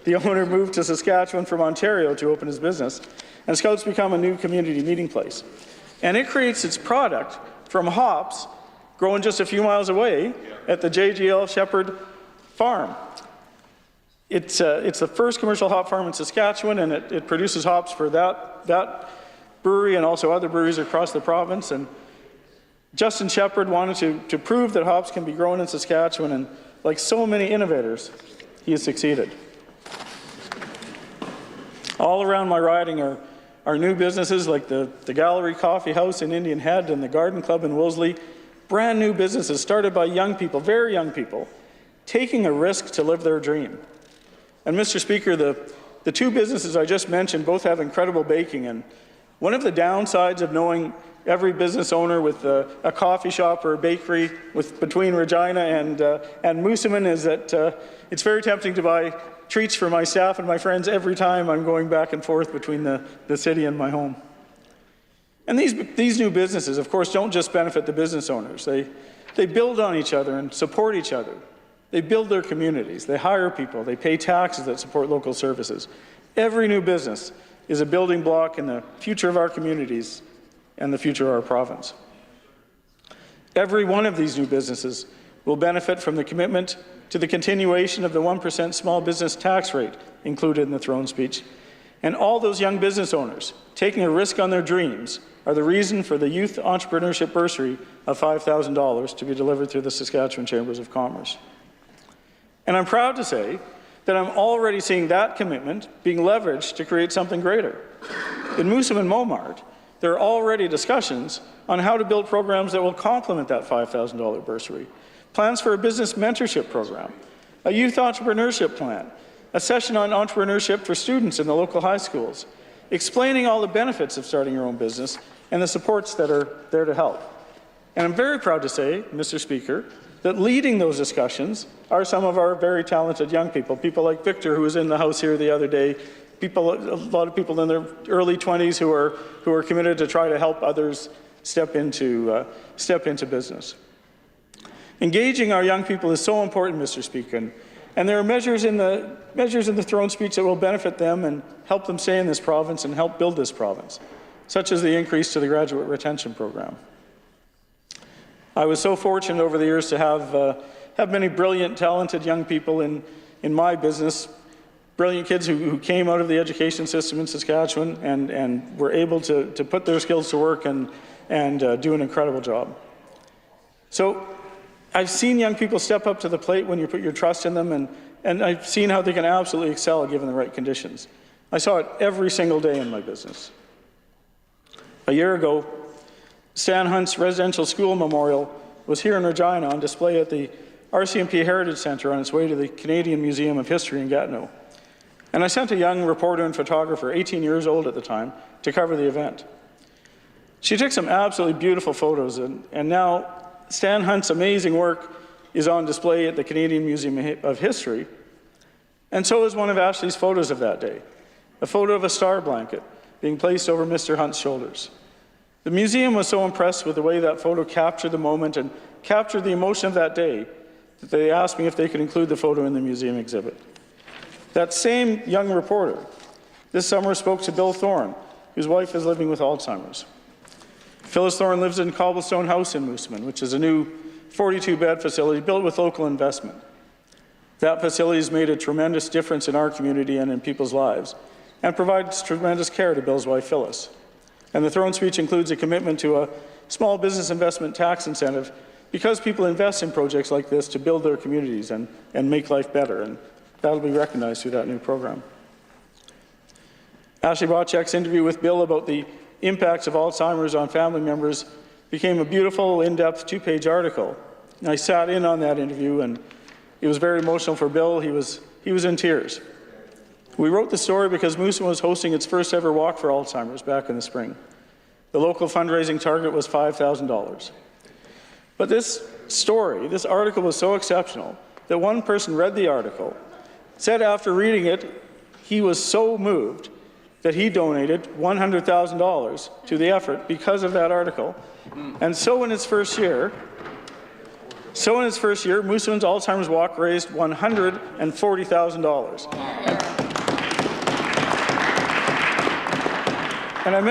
K: The owner moved to Saskatchewan from Ontario to open his business, and Scout's become a new community meeting place. And it creates its product from hops grown just a few miles away at the JGL Shepherd Farm. It's the first commercial hop farm in Saskatchewan, and it produces hops for that brewery and also other breweries across the province. And Justin Shepherd wanted to prove that hops can be grown in Saskatchewan, and like so many innovators, he has succeeded. All around my riding are new businesses like the Gallery Coffee House in Indian Head and the Garden Club in Wolseley. Brand new businesses started by young people, very young people, taking a risk to live their dream. And Mr. Speaker, the two businesses I just mentioned both have incredible baking, and one of the downsides of knowing every business owner with a coffee shop or a bakery between Regina and Moosomin is that it's very tempting to buy treats for my staff and my friends every time I'm going back and forth between the city and my home. And these new businesses, of course, don't just benefit the business owners. They build on each other and support each other. They build their communities, they hire people, they pay taxes that support local services. Every new business is a building block in the future of our communities and the future of our province. Every one of these new businesses will benefit from the commitment to the continuation of the 1% small business tax rate included in the throne speech. And all those young business owners taking a risk on their dreams are the reason for the Youth Entrepreneurship Bursary of $5,000 to be delivered through the Saskatchewan Chambers of Commerce. And I'm proud to say that I'm already seeing that commitment being leveraged to create something greater. In Moosomin and Momart, there are already discussions on how to build programs that will complement that $5,000 bursary. Plans for a business mentorship program, a youth entrepreneurship plan, a session on entrepreneurship for students in the local high schools, explaining all the benefits of starting your own business and the supports that are there to help. And I'm very proud to say, Mr. Speaker, that leading those discussions are some of our very talented young people like Victor, who was in the House here the other day, a lot of people in their early 20s who are committed to try to help others step into business. Engaging our young people is so important, Mr. Speaker, and there are measures in the throne speech that will benefit them and help them stay in this province and help build this province, such as the increase to the graduate retention program. I was so fortunate over the years to have many brilliant, talented young people in my business, brilliant kids who came out of the education system in Saskatchewan and were able to put their skills to work and do an incredible job. So I've seen young people step up to the plate when you put your trust in them, and I've seen how they can absolutely excel given the right conditions. I saw it every single day in my business. A year ago, Stan Hunt's residential school memorial was here in Regina on display at the RCMP Heritage Centre on its way to the Canadian Museum of History in Gatineau. And I sent a young reporter and photographer, 18 years old at the time, to cover the event. She took some absolutely beautiful photos, and now Stan Hunt's amazing work is on display at the Canadian Museum of History, and so is one of Ashley's photos of that day, a photo of a star blanket being placed over Mr. Hunt's shoulders. The museum was so impressed with the way that photo captured the moment and captured the emotion of that day that they asked me if they could include the photo in the museum exhibit. That same young reporter this summer spoke to Bill Thorne, whose wife is living with Alzheimer's. Phyllis Thorne lives in Cobblestone House in Moosomin, which is a new 42-bed facility built with local investment. That facility has made a tremendous difference in our community and in people's lives, and provides tremendous care to Bill's wife, Phyllis. And the throne speech includes a commitment to a small business investment tax incentive because people invest in projects like this to build their communities and make life better, and that'll be recognized through that new program. Ashley Botchak's interview with Bill about the impacts of Alzheimer's on family members became a beautiful, in-depth 2-page article. And I sat in on that interview, and it was very emotional for Bill. He was in tears. We wrote the story because Moosomin was hosting its first ever walk for Alzheimer's back in the spring. The local fundraising target was $5,000. But this article was so exceptional that one person read the article, said after reading it, he was so moved that he donated $100,000 to the effort because of that article. And so in its first year, Moosomin's Alzheimer's Walk raised $140,000. And I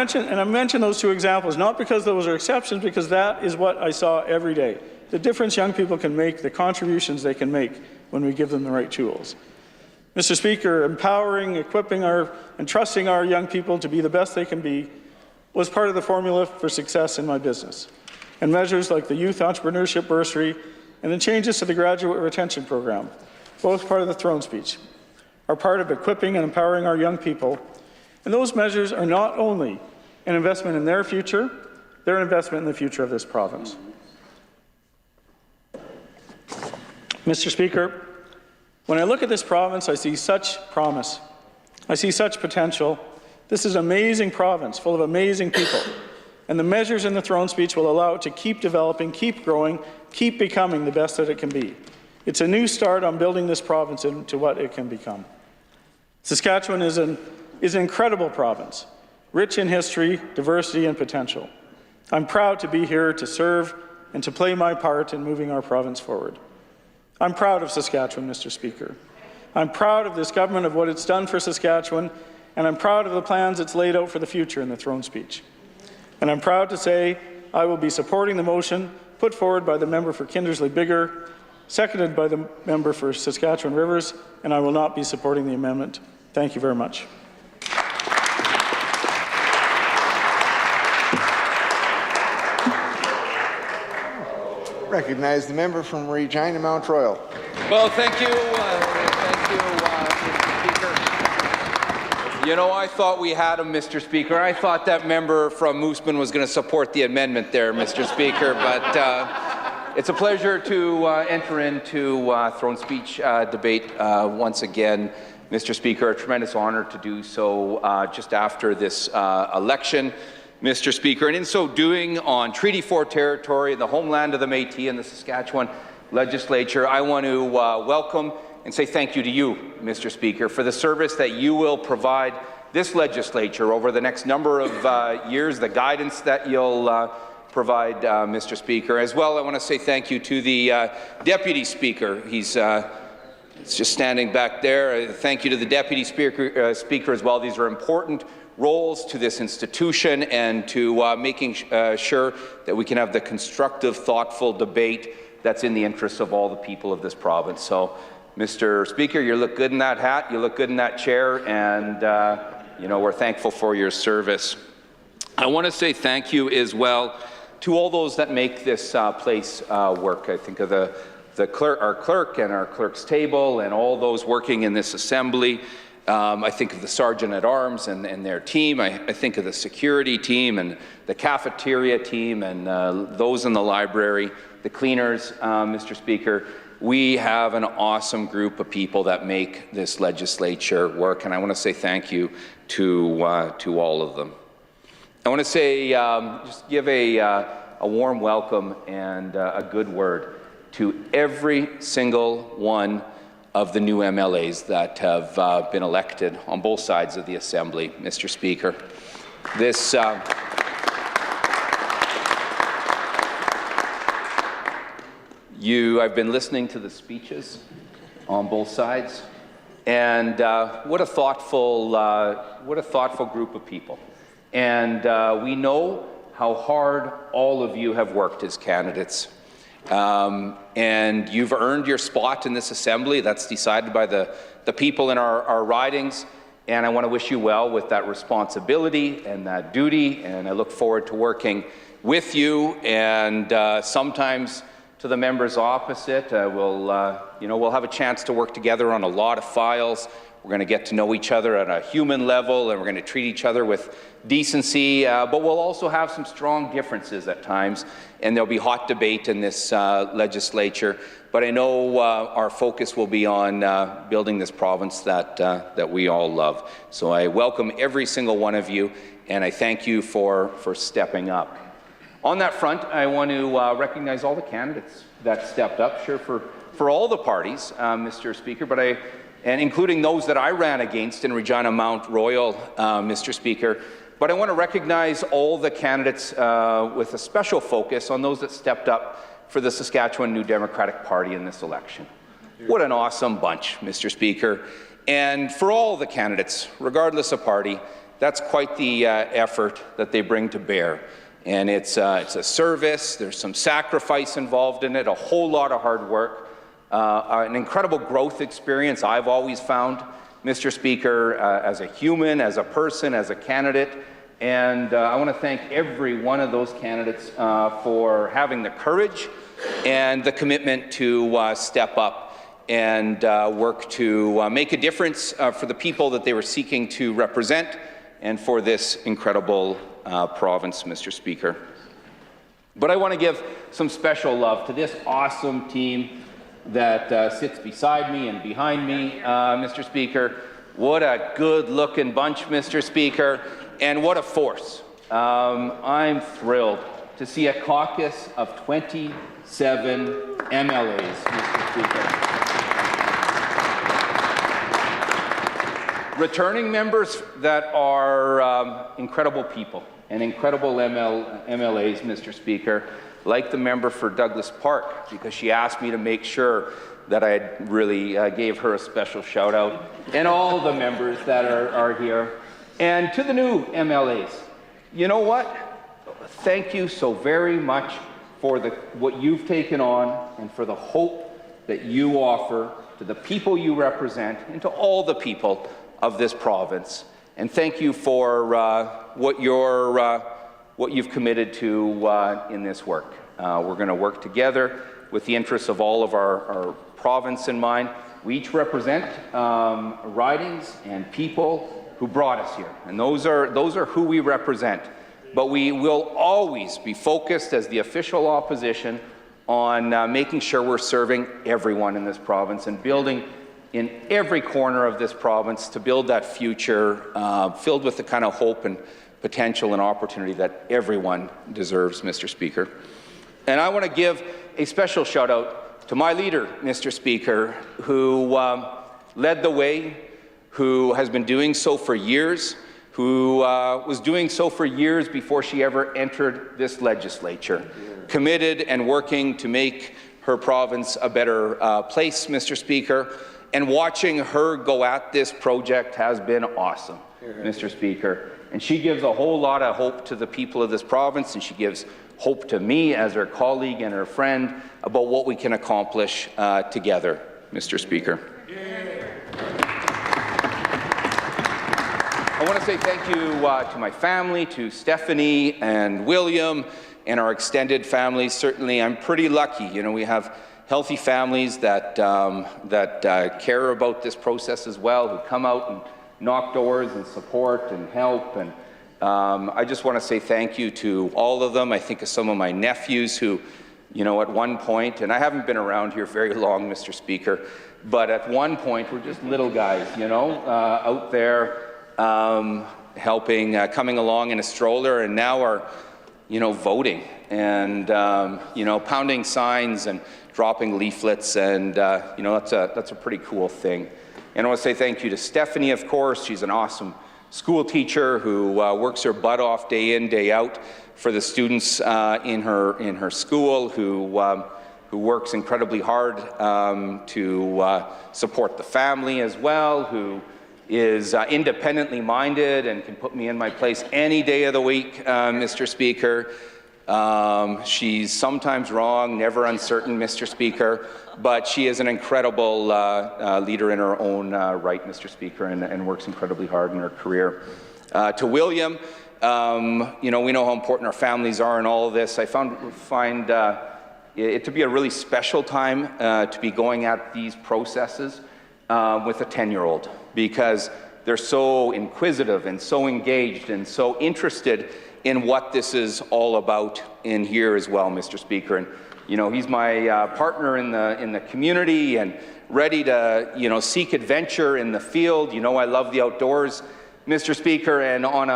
K: mention those two examples, not because those are exceptions, because that is what I saw every day. The difference young people can make, the contributions they can make when we give them the right tools. Mr. Speaker, empowering, equipping and trusting our young people to be the best they can be was part of the formula for success in my business. And measures like the Youth Entrepreneurship Bursary and the changes to the Graduate Retention Program, both part of the throne speech, are part of equipping and empowering our young people. And those measures are not only an investment in their future, they're an investment in the future of this province. Mr. Speaker, when I look at this province, I see such promise. I see such potential. This is an amazing province full of amazing people. And the measures in the throne speech will allow it to keep developing, keep growing, keep becoming the best that it can be. It's a new start on building this province into what it can become. Saskatchewan is an incredible province, rich in history, diversity, and potential. I'm proud to be here to serve and to play my part in moving our province forward. I'm proud of Saskatchewan, Mr. Speaker. I'm proud of this government, of what it's done for Saskatchewan, and I'm proud of the plans it's laid out for the future in the throne speech. And I'm proud to say I will be supporting the motion put forward by the member for Kindersley-Biggar, seconded by the member for Saskatchewan Rivers, and I will not be supporting the amendment. Thank you very much.
A: Recognize the member from Regina Mount Royal.
J: Well, thank you, Mr. Speaker. You know, I thought we had him, Mr. Speaker. I thought that member from Mooseman was going to support the amendment there, Mr. Speaker, but it's a pleasure to enter into throne speech debate once again, Mr. Speaker. A tremendous honor to do so just after this election, Mr. Speaker, and in so doing on Treaty 4 territory, the homeland of the Métis and the Saskatchewan Legislature, I want to welcome and say thank you to you, Mr. Speaker, for the service that you will provide this legislature over the next number of years, the guidance that you'll provide, Mr. Speaker. As well, I want to say thank you to the Deputy Speaker. He's just standing back there. Thank you to the Deputy Speaker as well. These are important roles to this institution and to making sure that we can have the constructive, thoughtful debate that's in the interests of all the people of this province. So, Mr. Speaker, you look good in that hat, you look good in that chair, and you know, we're thankful for your service. I want to say thank you as well to all those that make this place work. I think of the clerk, our clerk and our clerk's table and all those working in this assembly. I think of the Sergeant-at-Arms and their team. I think of the security team and the cafeteria team and those in the library, the cleaners, Mr. Speaker. We have an awesome group of people that make this legislature work, and I want to say thank you to all of them. I want to say, just give a warm welcome and a good word to every single one of the new MLAs that have been elected on both sides of the Assembly, Mr. Speaker. This I've been listening to the speeches on both sides, and what a thoughtful group of people. And we know how hard all of you have worked as candidates. And you've earned your spot in this assembly. That's decided by the people in our ridings. And I want to wish you well with that responsibility and that duty. And I look forward to working with you. And sometimes to the members opposite, we'll have a chance to work together on a lot of files. We're going to get to know each other at a human level, and we're going to treat each other with decency, but we'll also have some strong differences at times, and there'll be hot debate in this legislature. But I know our focus will be on building this province that we all love. So I welcome every single one of you, and I thank you for stepping up. On that front, I want to recognize all the candidates that stepped up, sure, for all the parties, Mr. Speaker, and including those that I ran against in Regina Mount Royal, Mr. Speaker. But I want to recognize all the candidates with a special focus on those that stepped up for the Saskatchewan New Democratic Party in this election. What an awesome bunch, Mr. Speaker. And for all the candidates, regardless of party, that's quite the effort that they bring to bear. And it's a service, there's some sacrifice involved in it, a whole lot of hard work. An incredible growth experience I've always found, Mr. Speaker, as a human, as a person, as a candidate. And I want to thank every one of those candidates for having the courage and the commitment to step up and work to make a difference for the people that they were seeking to represent and for this incredible province, Mr. Speaker. But I want to give some special love to this awesome team that sits beside me and behind me, Mr. Speaker. What a good-looking bunch, Mr. Speaker, and what a force. I'm thrilled to see a caucus of 27 MLAs, Mr. Speaker. Returning members that are incredible people and incredible MLAs, Mr. Speaker, like the member for Douglas Park, because she asked me to make sure that I really gave her a special shout out, and all the members that are here. And to the new MLAs, you know what? Thank you so very much for what you've taken on and for the hope that you offer to the people you represent and to all the people of this province. And thank you for what you've committed to in this work. We're going to work together with the interests of all of our province in mind. We each represent ridings and people who brought us here, and those are who we represent. But we will always be focused as the official opposition on making sure we're serving everyone in this province and building in every corner of this province to build that future filled with the kind of hope and potential and opportunity that everyone deserves, Mr. Speaker. And I want to give a special shout out to my leader, Mr. Speaker, who led the way, who has been doing so for years, who was doing so for years before she ever entered this legislature, committed and working to make her province a better place, Mr. Speaker. And watching her go at this project has been awesome, Mr. Speaker. And she gives a whole lot of hope to the people of this province, and she gives hope to me as her colleague and her friend about what we can accomplish together, Mr. Speaker. I want to say thank you to my family, to Stephanie and William, and our extended families. Certainly, I'm pretty lucky. You know, we have healthy families that care about this process as well, who come out and knock doors and support and help. And I just want to say thank you to all of them. I think of some of my nephews who, you know, at one point, and I haven't been around here very long, Mr. Speaker, but at one point we're just little guys, you know, out there helping, coming along in a stroller, and now are, you know, voting and, you know, pounding signs and dropping leaflets, and, you know, that's a pretty cool thing. And I want to say thank you to Stephanie, of course. She's an awesome school teacher who works her butt off day in, day out for the students in her school, who works incredibly hard to support the family as well, who is independently minded and can put me in my place any day of the week, Mr. Speaker. She's sometimes wrong, never uncertain, Mr. Speaker, but she is an incredible leader in her own right, Mr. Speaker, and works incredibly hard in her career. To William, you know, we know how important our families are in all of this. I find it to be a really special time to be going at these processes with a 10-year-old, because they're so inquisitive and so engaged and so interested in what this is all about in here as well, Mr. Speaker. And, you know, he's my partner in the community and ready to, you know, seek adventure in the field. You know, I love the outdoors, Mr. Speaker, and on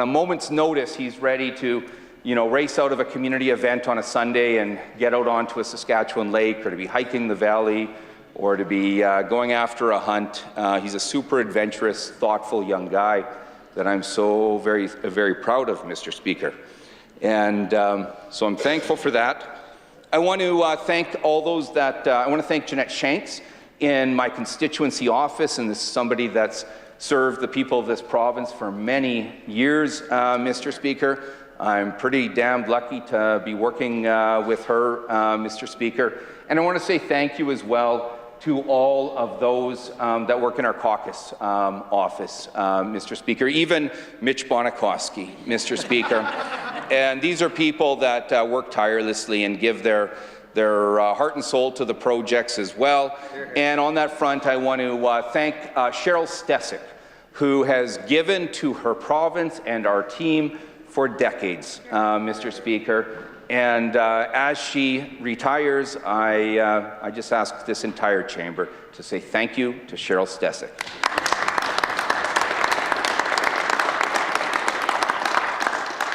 J: a moment's notice, he's ready to, you know, race out of a community event on a Sunday and get out onto a Saskatchewan lake, or to be hiking the valley, or to be going after a hunt. He's a super adventurous, thoughtful young guy that I'm so very, very proud of, Mr. Speaker. And so I'm thankful for that. I want to thank all those that, I want to thank Jeanette Shanks in my constituency office, and this is somebody that's served the people of this province for many years, Mr. Speaker. I'm pretty damn lucky to be working with her, Mr. Speaker. And I want to say thank you as well to all of those that work in our caucus office, Mr. Speaker, even Mitch Bonikoski, Mr. Speaker. And these are people that work tirelessly and give their heart and soul to the projects as well. And on that front, I want to thank Cheryl Stesick, who has given to her province and our team for decades, Mr. Speaker. And as she retires, I just ask this entire chamber to say thank you to Cheryl Stesick.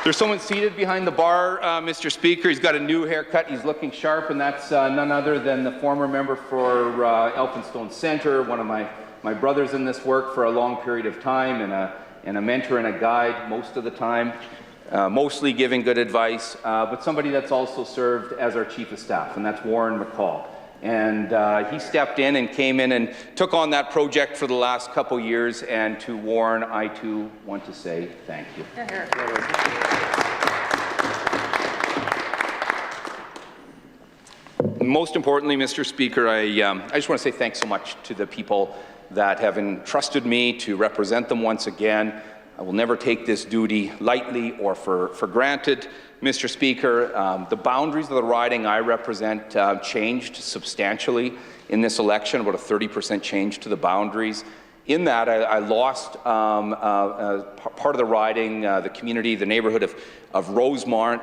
J: There's someone seated behind the bar, Mr. Speaker. He's got a new haircut. He's looking sharp, and that's none other than the former member for Elphinstone Centre, one of my brothers in this work for a long period of time, and a mentor and a guide most of the time. Mostly giving good advice, but somebody that's also served as our Chief of Staff, and that's Warren McCall. And he stepped in and came in and took on that project for the last couple years. And to Warren, I too want to say thank you. Most importantly, Mr. Speaker, I just want to say thanks so much to the people that have entrusted me to represent them once again. I will never take this duty lightly or for granted. Mr. Speaker, the boundaries of the riding I represent changed substantially in this election, about a 30% change to the boundaries. In that, I lost part of the riding, the community, the neighbourhood of Rosemont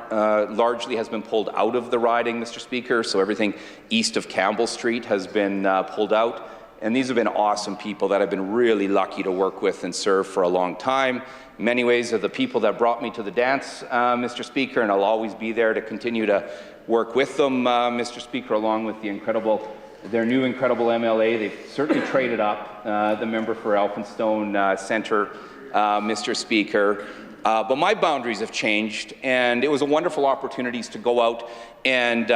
J: largely has been pulled out of the riding, Mr. Speaker, so everything east of Campbell Street has been pulled out. And these have been awesome people that I've been really lucky to work with and serve for a long time. In many ways are the people that brought me to the dance, Mr. Speaker, and I'll always be there to continue to work with them, Mr. Speaker, along with their new incredible MLA. They've certainly traded up, the member for Elphinstone Centre, Mr. Speaker. But my boundaries have changed, and it was a wonderful opportunity to go out and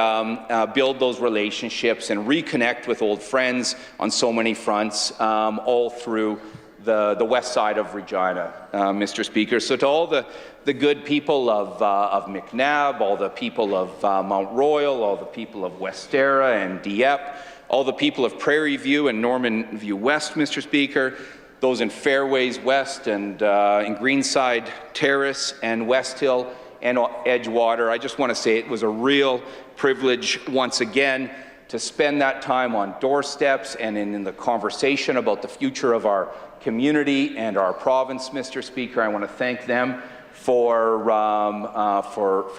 J: build those relationships and reconnect with old friends on so many fronts, all through the west side of Regina, Mr. Speaker. So to all the good people of McNabb, all the people of Mount Royal, all the people of Westera and Dieppe, all the people of Prairie View and Norman View West, Mr. Speaker, those in Fairways West and in Greenside Terrace and West Hill and Edgewater, I just want to say it was a real privilege once again to spend that time on doorsteps and in the conversation about the future of our community and our province, Mr. Speaker. I want to thank them for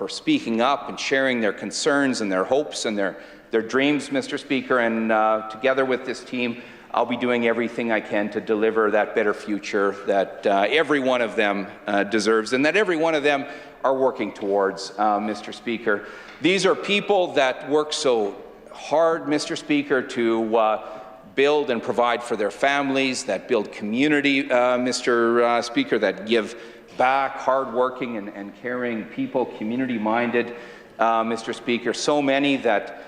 J: speaking up and sharing their concerns and their hopes and their dreams, Mr. Speaker, and together with this team, I'll be doing everything I can to deliver that better future that every one of them deserves and that every one of them are working towards, Mr. Speaker. These are people that work so hard, Mr. Speaker, to build and provide for their families, that build community, Mr. Speaker, that give back, hardworking and caring people, community-minded, Mr. Speaker. So many that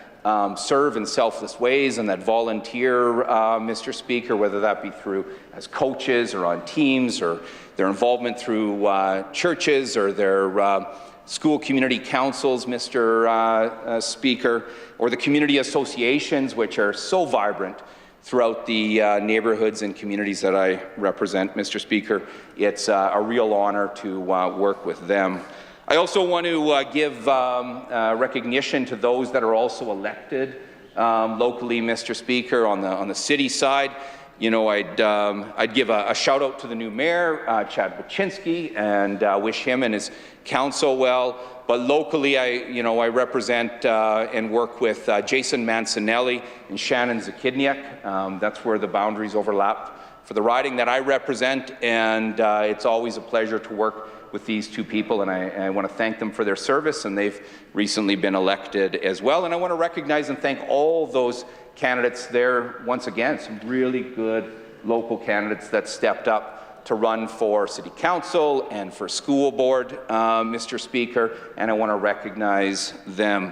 J: serve in selfless ways and that volunteer, Mr. Speaker, whether that be through as coaches or on teams or their involvement through churches or their school community councils, Mr. Speaker, or the community associations, which are so vibrant throughout the neighbourhoods and communities that I represent, Mr. Speaker. It's a real honour to work with them. I also want to give recognition to those that are also elected locally, Mr. Speaker, on the city side. You know, I'd give a shout out to the new mayor, Chad Baczynski, and wish him and his council well. But locally, I represent and work with Jason Mancinelli and Shannon Zakidniak. That's where the boundaries overlap for the riding that I represent, and it's always a pleasure to work with these two people, and I want to thank them for their service, and they've recently been elected as well. And I want to recognize and thank all those candidates there, once again, some really good local candidates that stepped up to run for City Council and for school board, Mr. Speaker, and I want to recognize them.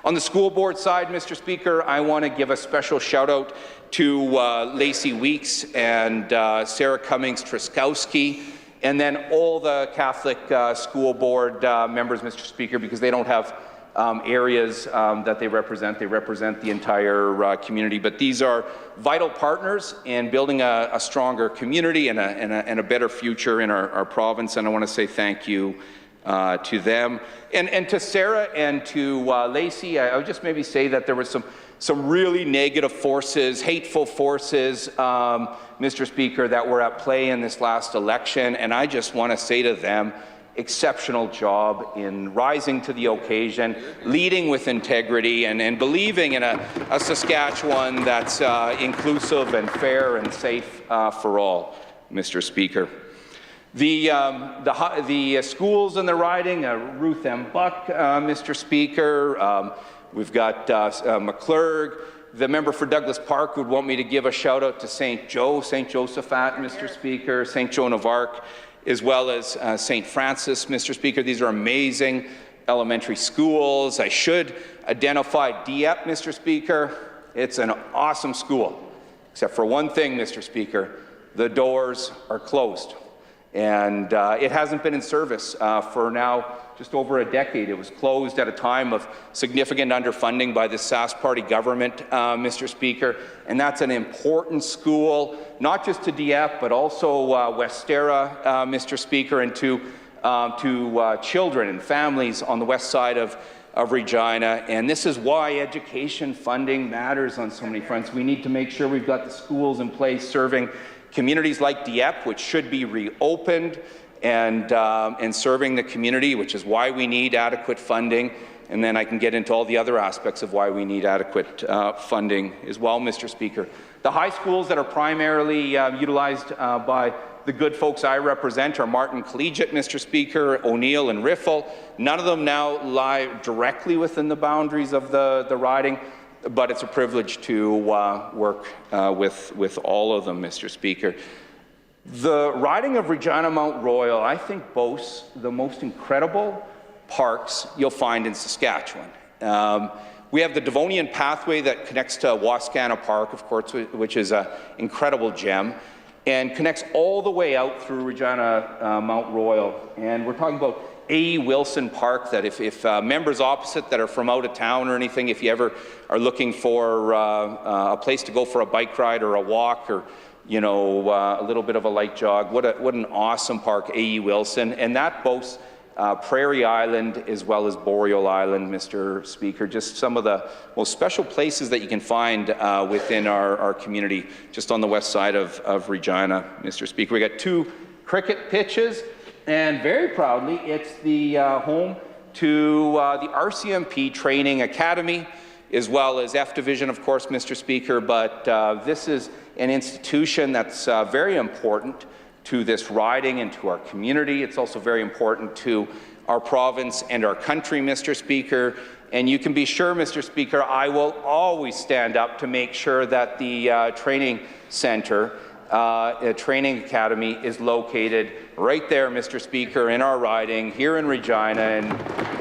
J: On the school board side, Mr. Speaker, I want to give a special shout out to Lacey Weeks and Sarah Cummings-Truskowski, and then all the Catholic school board members, Mr. Speaker, because they don't have areas that they represent. They represent the entire community. But these are vital partners in building a stronger community and a better future in our province. And I want to say thank you to them. And to Sarah and to Lacey, I would just maybe say that there was some really negative forces, hateful forces, Mr. Speaker, that were at play in this last election. And I just want to say to them, exceptional job in rising to the occasion, leading with integrity, and believing in a Saskatchewan that's inclusive and fair and safe for all, Mr. Speaker. The schools in the riding, Ruth M. Buck, Mr. Speaker. We've got McClurg. The member for Douglas Park would want me to give a shout out to St. Josephat, Mr. Speaker, St. Joan of Arc, as well as St. Francis, Mr. Speaker. These are amazing elementary schools. I should identify Dieppe, Mr. Speaker. It's an awesome school, except for one thing, Mr. Speaker, the doors are closed. And it hasn't been in service for now just over a decade. It was closed at a time of significant underfunding by the Sask Party government, Mr. Speaker, and that's an important school, not just to Dieppe, but also Westera, Mr. Speaker, and to children and families on the west side of Regina. And this is why education funding matters on so many fronts. We need to make sure we've got the schools in place serving communities like Dieppe, which should be reopened, and serving the community, which is why we need adequate funding. And then I can get into all the other aspects of why we need adequate funding as well, Mr. Speaker. The high schools that are primarily utilized by the good folks I represent are Martin Collegiate, Mr. Speaker, O'Neill and Riffle. None of them now lie directly within the boundaries of the riding, but it's a privilege to work with all of them, Mr. Speaker. The riding of Regina Mount Royal, I think, boasts the most incredible parks you'll find in Saskatchewan. We have the Devonian Pathway that connects to Wascana Park, of course, which is an incredible gem, and connects all the way out through Regina Mount Royal. And we're talking about A. Wilson Park, that if members opposite that are from out of town or anything, if you ever are looking for a place to go for a bike ride or a walk, or a little bit of a light jog, what an awesome park, A.E. Wilson. And that boasts Prairie Island as well as Boreal Island, Mr. Speaker. Just some of the most special places that you can find within our community, just on the west side of Regina, Mr. Speaker. We got 2 cricket pitches, and very proudly, it's the home to the RCMP Training Academy, as well as F Division, of course, Mr. Speaker. But this is an institution that's very important to this riding and to our community. It's also very important to our province and our country, Mr. Speaker. And you can be sure, Mr. Speaker, I will always stand up to make sure that the training centre, training academy, is located right there, Mr. Speaker, in our riding here in Regina,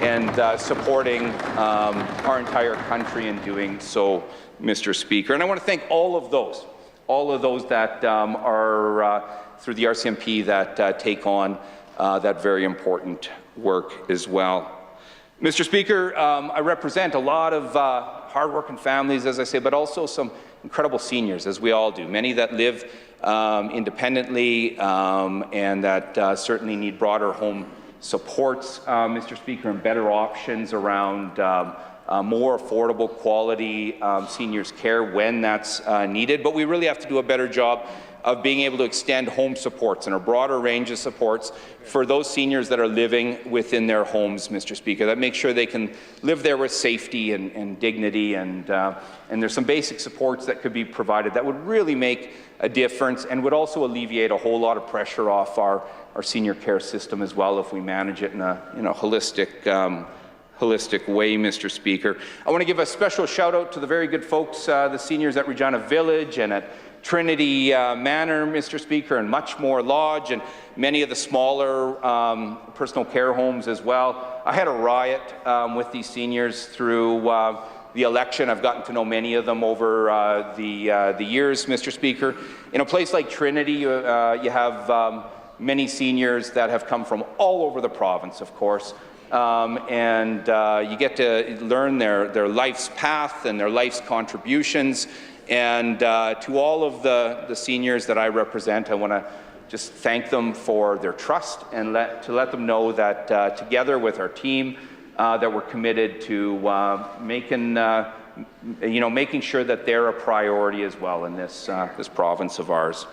J: and supporting our entire country in doing so, Mr. Speaker. And I want to thank all of those that are through the RCMP that take on that very important work as well. Mr. Speaker, I represent a lot of hardworking families, as I say, but also some incredible seniors, as we all do, many that live independently and that certainly need broader home supports, Mr. Speaker, and better options around more affordable quality seniors care when that's needed. But we really have to do a better job of being able to extend home supports and a broader range of supports for those seniors that are living within their homes, Mr. Speaker, that make sure they can live there with safety and dignity, and there's some basic supports that could be provided that would really make a difference and would also alleviate a whole lot of pressure off our senior care system as well if we manage it in a holistic way, Mr. Speaker. I want to give a special shout out to the very good folks, the seniors at Regina Village and at Trinity Manor, Mr. Speaker, and Muchmore Lodge, and many of the smaller personal care homes as well. I had a riot with these seniors through the election. I've gotten to know many of them over the years, Mr. Speaker. In a place like Trinity, you have many seniors that have come from all over the province, of course, and you get to learn their life's path and their life's contributions. And to all of the seniors that I represent, I want to just thank them for their trust and let them know that together with our team, that we're committed to making sure that they're a priority as well in this province of ours.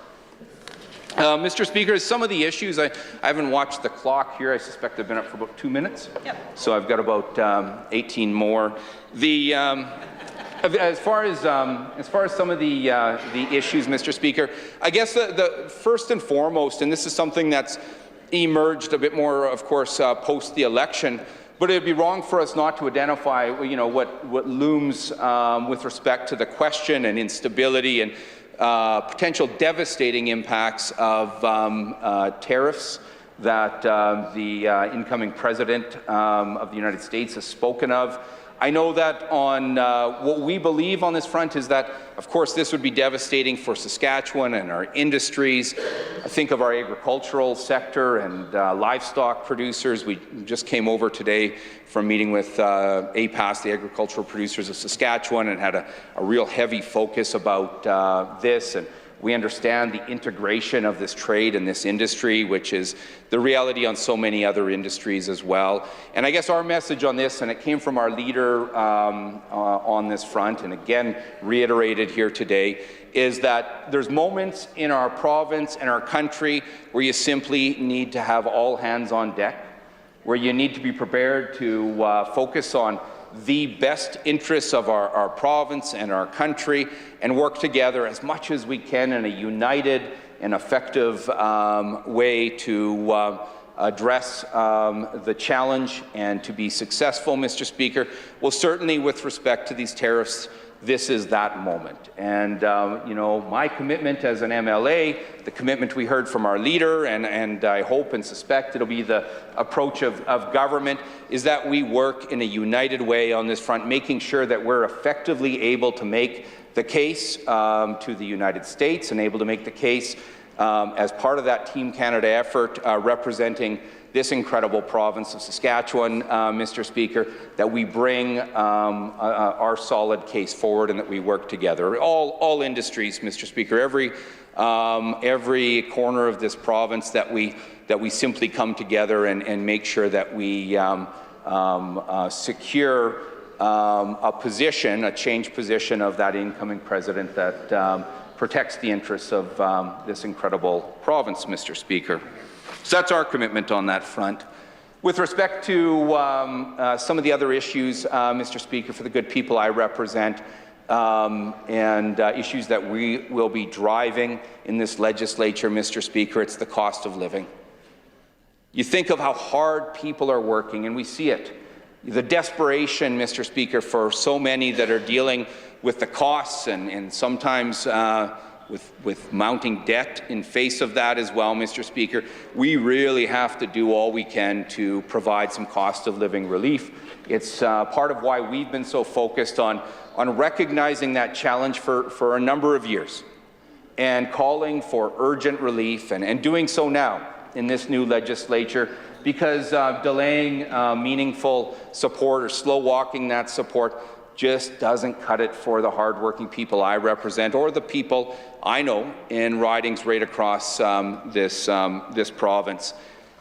J: Mr. Speaker, some of the issues, I haven't watched the clock here. I suspect I've been up for about 2 minutes. Yep. So I've got about 18 more. As far as some of the issues, Mr. Speaker, I guess the first and foremost, and this is something that's emerged a bit more, of course, post the election, but it would be wrong for us not to identify, what looms with respect to the question and instability and potential devastating impacts of tariffs that the incoming president of the United States has spoken of. I know that on what we believe on this front is that, of course, this would be devastating for Saskatchewan and our industries. I think of our agricultural sector and livestock producers. We just came over today from meeting with APAS, the Agricultural Producers of Saskatchewan, and had a real heavy focus about this. And we understand the integration of this trade and this industry, which is the reality on so many other industries as well. And I guess our message on this, and it came from our leader on this front, and again reiterated here today, is that there's moments in our province and our country where you simply need to have all hands on deck, where you need to be prepared to focus on the best interests of our province and our country and work together as much as we can in a united and effective way to address the challenge and to be successful, Mr. Speaker. Well, certainly with respect to these tariffs, this is that moment. And, you know, my commitment as an MLA, the commitment we heard from our leader, and I hope and suspect it'll be the approach of government, is that we work in a united way on this front, making sure that we're effectively able to make the case to the United States and able to make the case as part of that Team Canada effort representing this incredible province of Saskatchewan, Mr. Speaker, that we bring our solid case forward and that we work together. All industries, Mr. Speaker, every corner of this province, that we simply come together and make sure that we secure a position, a changed position of that incoming president that protects the interests of this incredible province, Mr. Speaker. So that's our commitment on that front. With respect to some of the other issues, Mr. Speaker, for the good people I represent, and issues that we will be driving in this legislature, Mr. Speaker, it's the cost of living. You think of how hard people are working, and we see it. The desperation, Mr. Speaker, for so many that are dealing with the costs and sometimes with mounting debt in face of that as well, Mr. Speaker. We really have to do all we can to provide some cost of living relief. It's part of why we've been so focused on recognizing that challenge for a number of years and calling for urgent relief and doing so now in this new legislature, because delaying meaningful support or slow-walking that support just doesn't cut it for the hardworking people I represent or the people I know in ridings right across this province.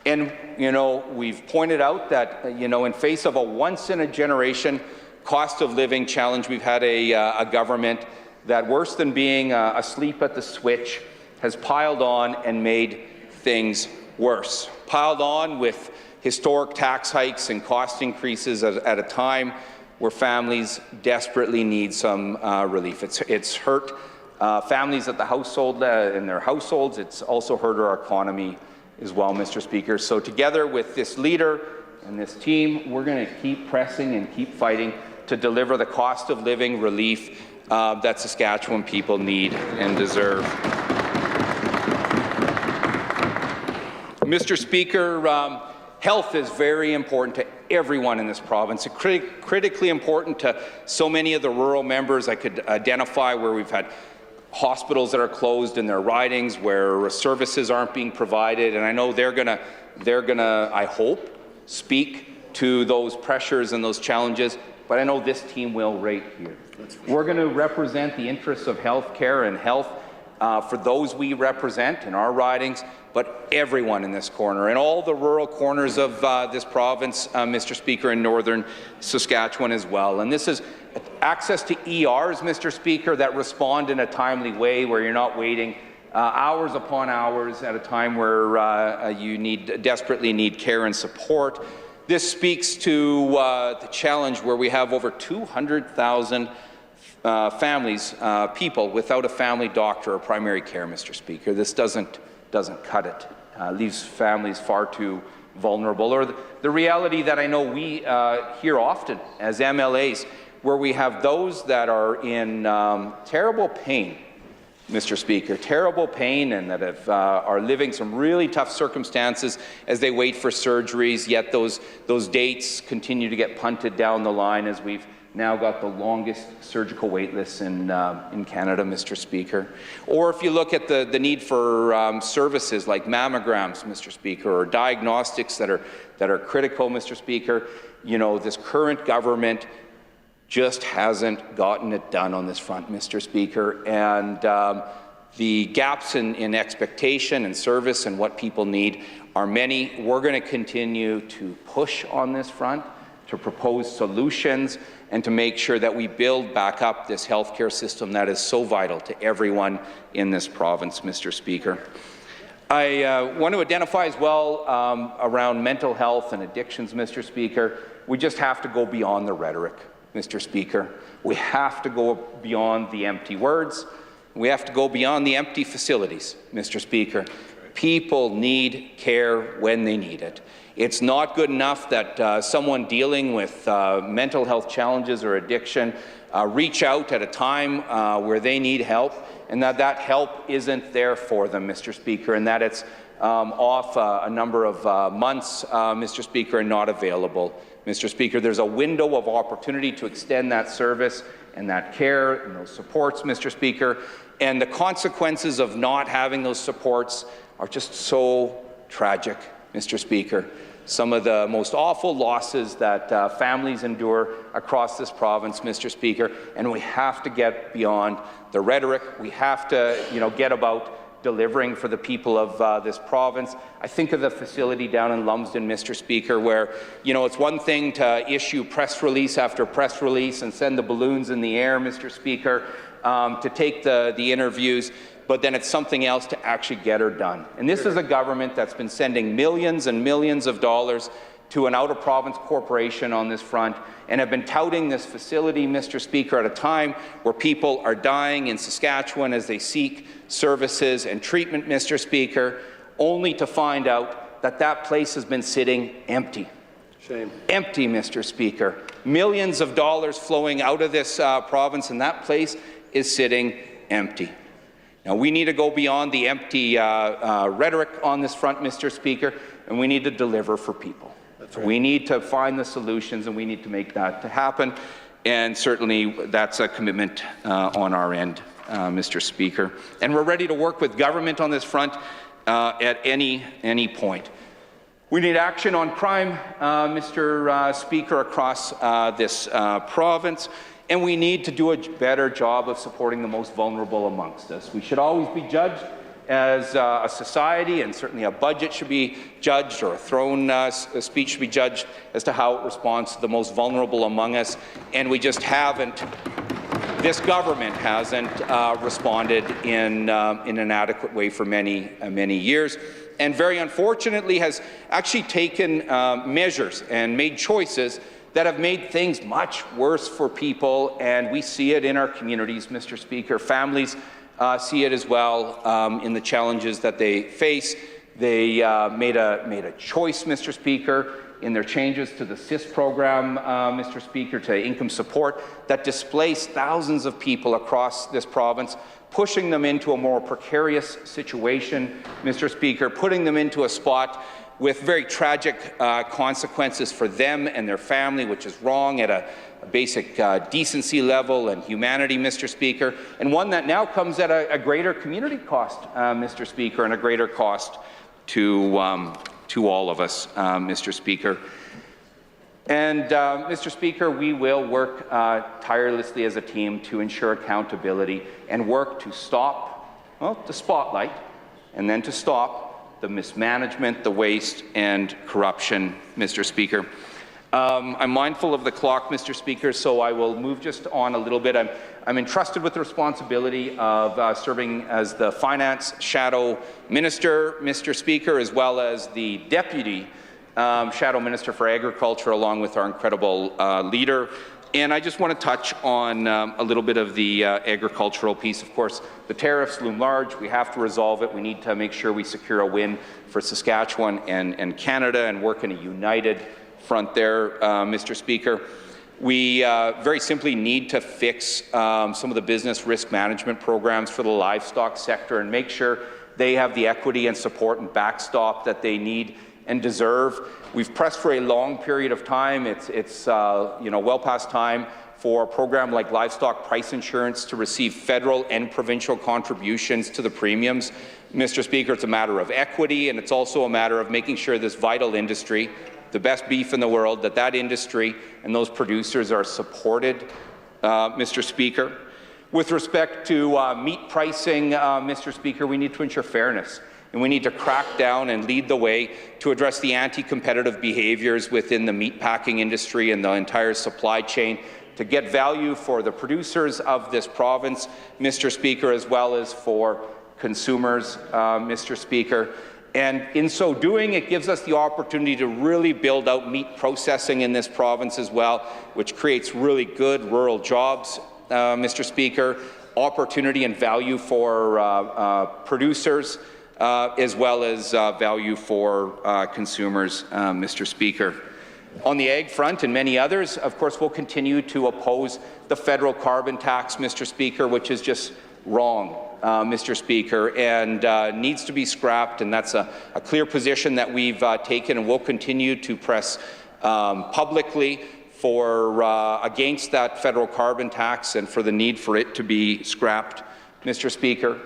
J: And, you know, we've pointed out that, you know, in face of a once-in-a-generation cost of living challenge, we've had a government that, worse than being asleep at the switch, has piled on and made things worse. Piled on with historic tax hikes and cost increases at a time where families desperately need some relief. It's hurt families at the household, in their households. It's also hurt our economy as well, Mr. Speaker. So together with this leader and this team, we're going to keep pressing and keep fighting to deliver the cost of living relief that Saskatchewan people need and deserve. Mr. Speaker, health is very important to everyone in this province. It's critically important to so many of the rural members. I could identify where we've had hospitals that are closed in their ridings, where services aren't being provided, and I know they're gonna, I hope, speak to those pressures and those challenges, but I know this team will right here. We're going to represent the interests of health care and health for those we represent in our ridings, but everyone in this corner and all the rural corners of this province, Mr. Speaker, in northern Saskatchewan as well. And this is access to ERs, Mr. Speaker, that respond in a timely way, where you're not waiting hours upon hours at a time where you desperately need care and support. This speaks to the challenge where we have over 200,000 families, people without a family doctor or primary care, Mr. Speaker. This doesn't cut it. Leaves families far too vulnerable. Or the reality that I know we hear often as MLAs, where we have those that are in terrible pain, Mr. Speaker, terrible pain, and that are living some really tough circumstances as they wait for surgeries, yet those dates continue to get punted down the line as we've now got the longest surgical wait lists in Canada, Mr. Speaker. Or if you look at the need for services like mammograms, Mr. Speaker, or diagnostics that are critical, Mr. Speaker, you know, this current government just hasn't gotten it done on this front, Mr. Speaker. And the gaps in expectation and service and what people need are many. We're going to continue to push on this front, to propose solutions, and to make sure that we build back up this healthcare system that is so vital to everyone in this province, Mr. Speaker. I want to identify as well around mental health and addictions, Mr. Speaker. We just have to go beyond the rhetoric, Mr. Speaker. We have to go beyond the empty words. We have to go beyond the empty facilities, Mr. Speaker. People need care when they need it. It's not good enough that someone dealing with mental health challenges or addiction reach out at a time where they need help, and that help isn't there for them, Mr. Speaker, and that it's off a number of months, Mr. Speaker, and not available. Mr. Speaker, there's a window of opportunity to extend that service and that care and those supports, Mr. Speaker, and the consequences of not having those supports are just so tragic, Mr. Speaker. Some of the most awful losses that families endure across this province, Mr. Speaker, and we have to get beyond the rhetoric. We have to, get about delivering for the people of this province. I think of the facility down in Lumsden, Mr. Speaker, where, it's one thing to issue press release after press release and send the balloons in the air, Mr. Speaker, to take the interviews, but then it's something else to actually get her done. And this is a government that's been sending millions and millions of dollars to an out-of-province corporation on this front and have been touting this facility, Mr. Speaker, at a time where people are dying in Saskatchewan as they seek services and treatment, Mr. Speaker, only to find out that that place has been sitting empty. Shame. Empty, Mr. Speaker. Millions of dollars flowing out of this province, and that place is sitting empty. Now, we need to go beyond the empty rhetoric on this front, Mr. Speaker, and we need to deliver for people. Right. We need to find the solutions, and we need to make that happen. And certainly, that's a commitment on our end, Mr. Speaker. And we're ready to work with government on this front at any point. We need action on crime, Mr. Speaker, across this province. And we need to do a better job of supporting the most vulnerable amongst us. We should always be judged as a society, and certainly a budget should be judged, or a throne speech should be judged as to how it responds to the most vulnerable among us. And we just haven't, this government hasn't responded in an adequate way for many years. And very unfortunately has actually taken measures and made choices that have made things much worse for people, and we see it in our communities, Mr. Speaker. Families see it as well in the challenges that they face. They made a choice, Mr. Speaker, in their changes to the SIS program, Mr. Speaker, to income support, that displaced thousands of people across this province, pushing them into a more precarious situation, Mr. Speaker, putting them into a spot with very tragic consequences for them and their family, which is wrong at a basic decency level and humanity, Mr. Speaker, and one that now comes at a greater community cost, Mr. Speaker, and a greater cost to all of us, Mr. Speaker. And, Mr. Speaker, we will work tirelessly as a team to ensure accountability and work to stop, the spotlight, and then to stop the mismanagement, the waste, and corruption, Mr. Speaker. I'm mindful of the clock, Mr. Speaker, so I will move just on a little bit. I'm entrusted with the responsibility of serving as the Finance Shadow Minister, Mr. Speaker, as well as the Deputy Shadow Minister for Agriculture, along with our incredible leader. And I just want to touch on a little bit of the agricultural piece. Of course, the tariffs loom large. We have to resolve it. We need to make sure we secure a win for Saskatchewan and Canada and work in a united front there, Mr. Speaker. We very simply need to fix some of the business risk management programs for the livestock sector and make sure they have the equity and support and backstop that they need and deserve. We've pressed for a long period of time. It's well past time for a program like livestock price insurance to receive federal and provincial contributions to the premiums. Mr. Speaker, it's a matter of equity, and it's also a matter of making sure this vital industry, the best beef in the world, that industry and those producers are supported, Mr. Speaker. With respect to meat pricing, Mr. Speaker, we need to ensure fairness, and we need to crack down and lead the way to address the anti-competitive behaviours within the meatpacking industry and the entire supply chain to get value for the producers of this province, Mr. Speaker, as well as for consumers, Mr. Speaker. And in so doing, it gives us the opportunity to really build out meat processing in this province as well, which creates really good rural jobs, Mr. Speaker, opportunity and value for producers, as well as value for consumers, Mr. Speaker. On the ag front and many others, of course, we'll continue to oppose the federal carbon tax, Mr. Speaker, which is just wrong, Mr. Speaker, and needs to be scrapped, and that's a clear position that we've taken, and we'll continue to press publicly for against that federal carbon tax and for the need for it to be scrapped, Mr. Speaker.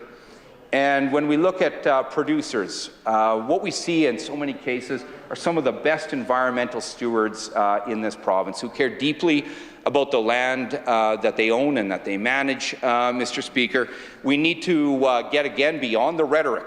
J: And when we look at producers, what we see in so many cases are some of the best environmental stewards in this province who care deeply about the land that they own and that they manage, Mr. Speaker. We need to get again beyond the rhetoric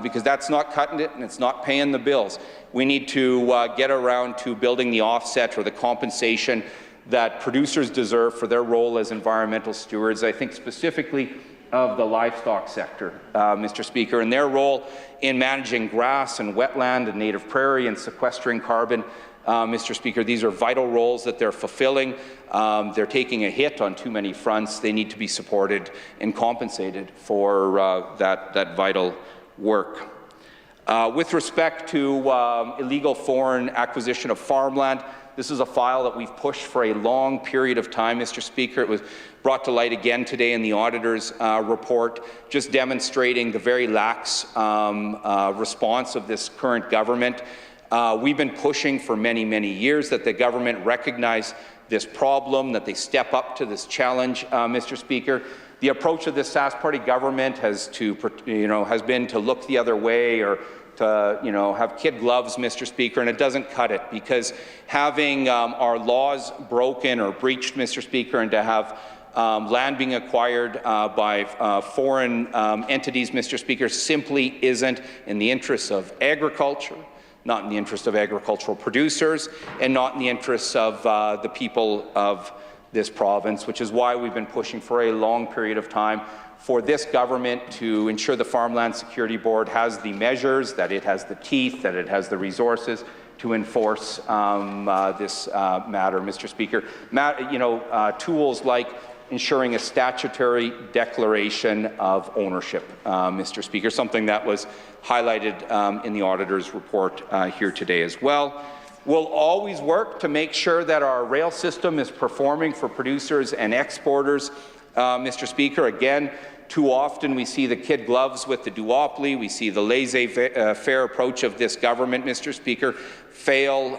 J: because that's not cutting it and it's not paying the bills. We need to get around to building the offset or the compensation that producers deserve for their role as environmental stewards. I think specifically of the livestock sector, Mr. Speaker, and their role in managing grass and wetland and native prairie and sequestering carbon. Mr. Speaker, these are vital roles that they're fulfilling. They're taking a hit on too many fronts. They need to be supported and compensated for that vital work. With respect to illegal foreign acquisition of farmland, this is a file that we've pushed for a long period of time, Mr. Speaker. It was brought to light again today in the auditor's report, just demonstrating the very lax response of this current government. We've been pushing for many, many years that the government recognize this problem, that they step up to this challenge, Mr. Speaker. The approach of this Sask Party government has been to look the other way or to have kid gloves, Mr. Speaker, and it doesn't cut it because having our laws broken or breached, Mr. Speaker, and to have land being acquired by foreign entities, Mr. Speaker, simply isn't in the interests of agriculture, not in the interest of agricultural producers, and not in the interests of the people of this province, which is why we've been pushing for a long period of time for this government to ensure the Farmland Security Board has the measures, that it has the teeth, that it has the resources to enforce this matter, Mr. Speaker. Tools like ensuring a statutory declaration of ownership, Mr. Speaker, something that was highlighted in the auditor's report here today as well. We'll always work to make sure that our rail system is performing for producers and exporters, Mr. Speaker. Again, too often we see the kid gloves with the duopoly. We see the laissez-faire approach of this government, Mr. Speaker, fail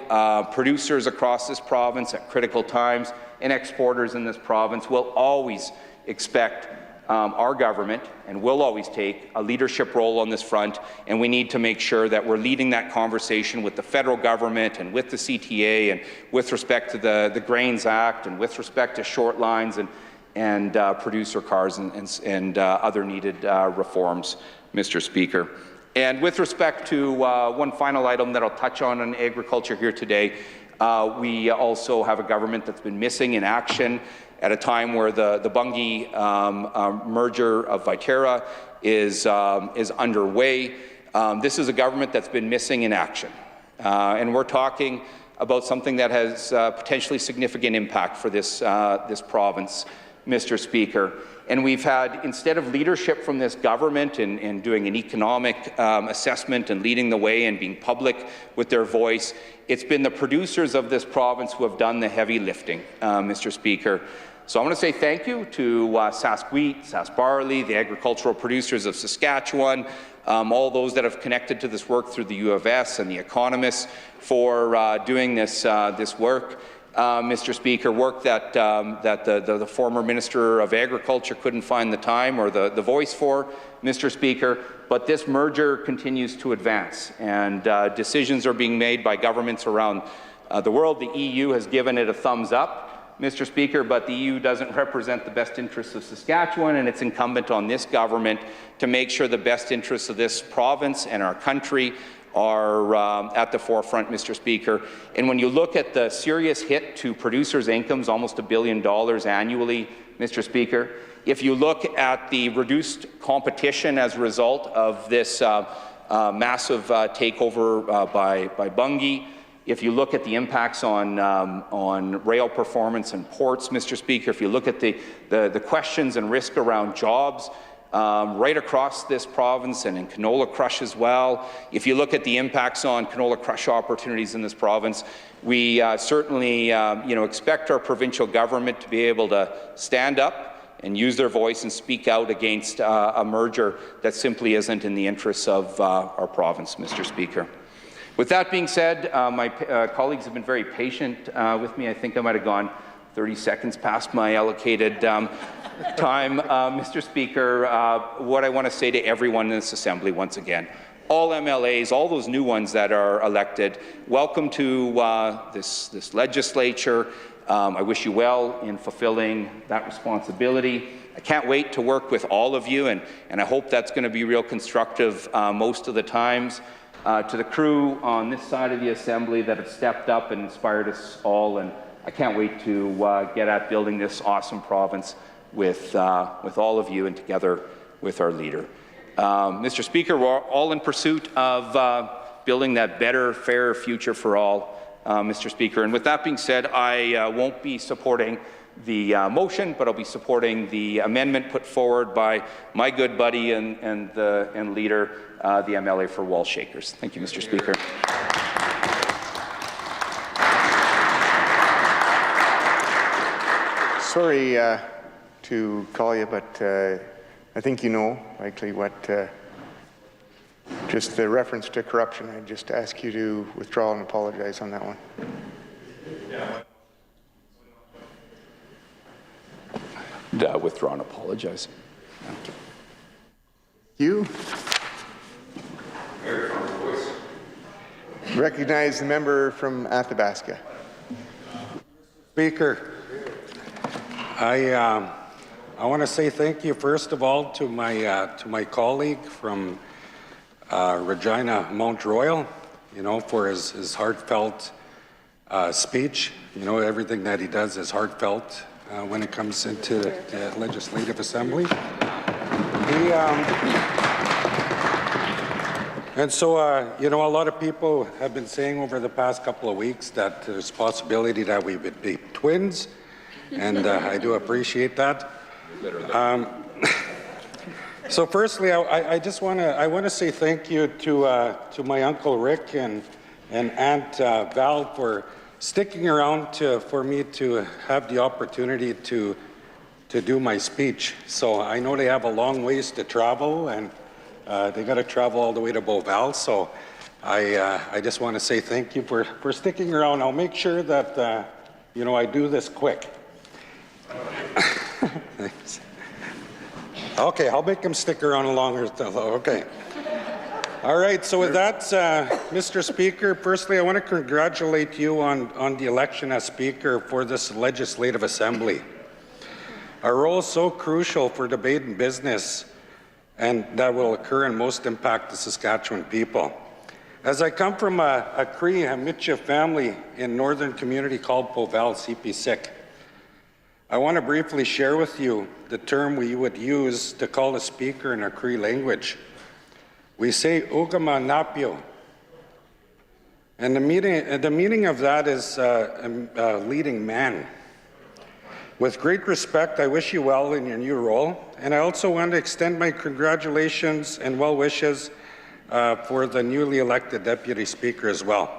J: producers across this province at critical times, and exporters in this province. Will always expect our government, and will always take a leadership role on this front, and we need to make sure that we're leading that conversation with the federal government and with the CTA and with respect to the Grains Act and with respect to short lines and producer cars and other needed reforms, Mr. Speaker. And with respect to one final item that I'll touch on agriculture here today, we also have a government that's been missing in action at a time where the Bunge merger of Viterra is underway. This is a government that's been missing in action. And we're talking about something that has potentially significant impact for this province, Mr. Speaker. And we've had, instead of leadership from this government in doing an economic assessment and leading the way and being public with their voice, it's been the producers of this province who have done the heavy lifting, Mr. Speaker. So I want to say thank you to Sask Wheat, Sask Barley, the agricultural producers of Saskatchewan, all those that have connected to this work through the U of S and the economists for doing this work. Mr. Speaker, work that the former Minister of Agriculture couldn't find the time or the voice for, Mr. Speaker, but this merger continues to advance, and decisions are being made by governments around the world. The EU has given it a thumbs up, Mr. Speaker, but the EU doesn't represent the best interests of Saskatchewan, and it's incumbent on this government to make sure the best interests of this province and our country are at the forefront, Mr. Speaker. And when you look at the serious hit to producers' incomes, almost $1 billion annually, Mr. Speaker, if you look at the reduced competition as a result of this massive takeover by Bunge, if you look at the impacts on rail performance and ports, Mr. Speaker, if you look at the questions and risk around jobs, right across this province and in canola crush as well. If you look at the impacts on canola crush opportunities in this province, we certainly expect our provincial government to be able to stand up and use their voice and speak out against a merger that simply isn't in the interests of our province, Mr. Speaker. With that being said, my colleagues have been very patient with me. I think I might have gone 30 seconds past my allocated time. Mr. Speaker, what I want to say to everyone in this Assembly once again, all MLAs, all those new ones that are elected, welcome to this legislature. I wish you well in fulfilling that responsibility. I can't wait to work with all of you, and I hope that's going to be real constructive most of the times. To the crew on this side of the Assembly that have stepped up and inspired us all, and I can't wait to get at building this awesome province with all of you and together with our leader. Mr. Speaker, we're all in pursuit of building that better, fairer future for all, Mr. Speaker. And with that being said, I won't be supporting the motion, but I'll be supporting the amendment put forward by my good buddy and leader, the MLA for Wall Shakers. Thank you, Mr. Speaker.
A: Sorry to call you, but I think you know likely what, just the reference to corruption. I just ask you to withdraw and apologize on that one.
J: Withdraw and apologize.
A: You recognize the member from Athabasca.
H: Speaker, I want to say thank you first of all to my colleague from Regina Mount Royal, for his heartfelt speech. Everything that he does is heartfelt when it comes into the Legislative Assembly. And so, a lot of people have been saying over the past couple of weeks that there's a possibility that we would be twins, and I do appreciate that. So firstly, I just want to say thank you to my Uncle Rick and Aunt Val for sticking around for me to have the opportunity to do my speech. So I know they have a long ways to travel, and they got to travel all the way to Beauval. So I just want to say thank you for sticking around. I'll make sure that I do this quick. Thanks. Okay, I'll make them stick around longer. Okay. All right, so with that, Mr. Speaker, firstly, I want to congratulate you on the election as Speaker for this Legislative Assembly. Our role is so crucial for debate and business, and that will occur and most impact the Saskatchewan people. As I come from a Cree Michif family in northern community called Beauval, CP6, I want to briefly share with you the term we would use to call a speaker in our Cree language. We say Ugama Napio. And the meaning of that is a leading man. With great respect, I wish you well in your new role, and I also want to extend my congratulations and well wishes for the newly elected Deputy Speaker as well.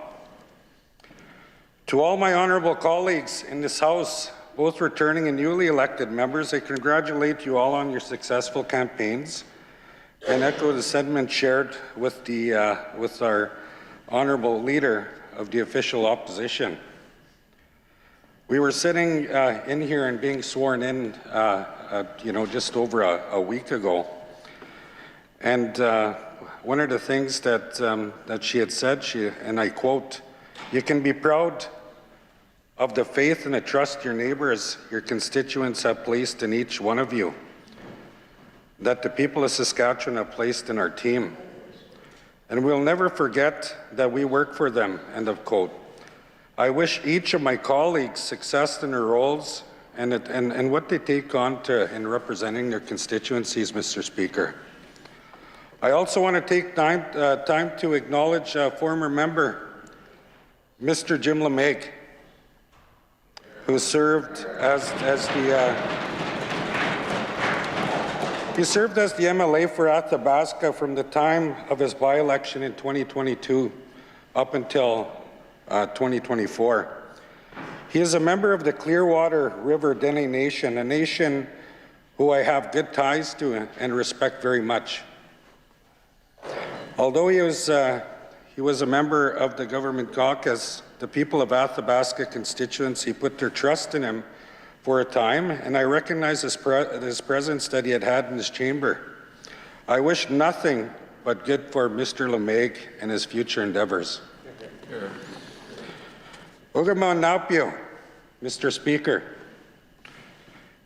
H: To all my honourable colleagues in this House, both returning and newly elected members, I congratulate you all on your successful campaigns and echo the sentiment shared with our honourable leader of the official opposition. We were sitting in here and being sworn in, just over a week ago, and one of the things that she had said, and I quote, "You can be proud of the faith and the trust your neighbours, your constituents have placed in each one of you, that the people of Saskatchewan have placed in our team. And we'll never forget that we work for them," end of quote. I wish each of my colleagues success in their roles and what they take on in representing their constituencies, Mr. Speaker. I also want to take time to acknowledge a former member, Mr. Jim LeMaig, who served as the MLA for Athabasca from the time of his by-election in 2022 up until 2024. He is a member of the Clearwater River Dene Nation, a nation who I have good ties to and respect very much. Although he was a member of the government caucus, the people of Athabasca constituency put their trust in him for a time, and I recognize his presence that he had in his chamber. I wish nothing but good for Mr. LeMaig and his future endeavours. Ugama Napio, Mr. Speaker.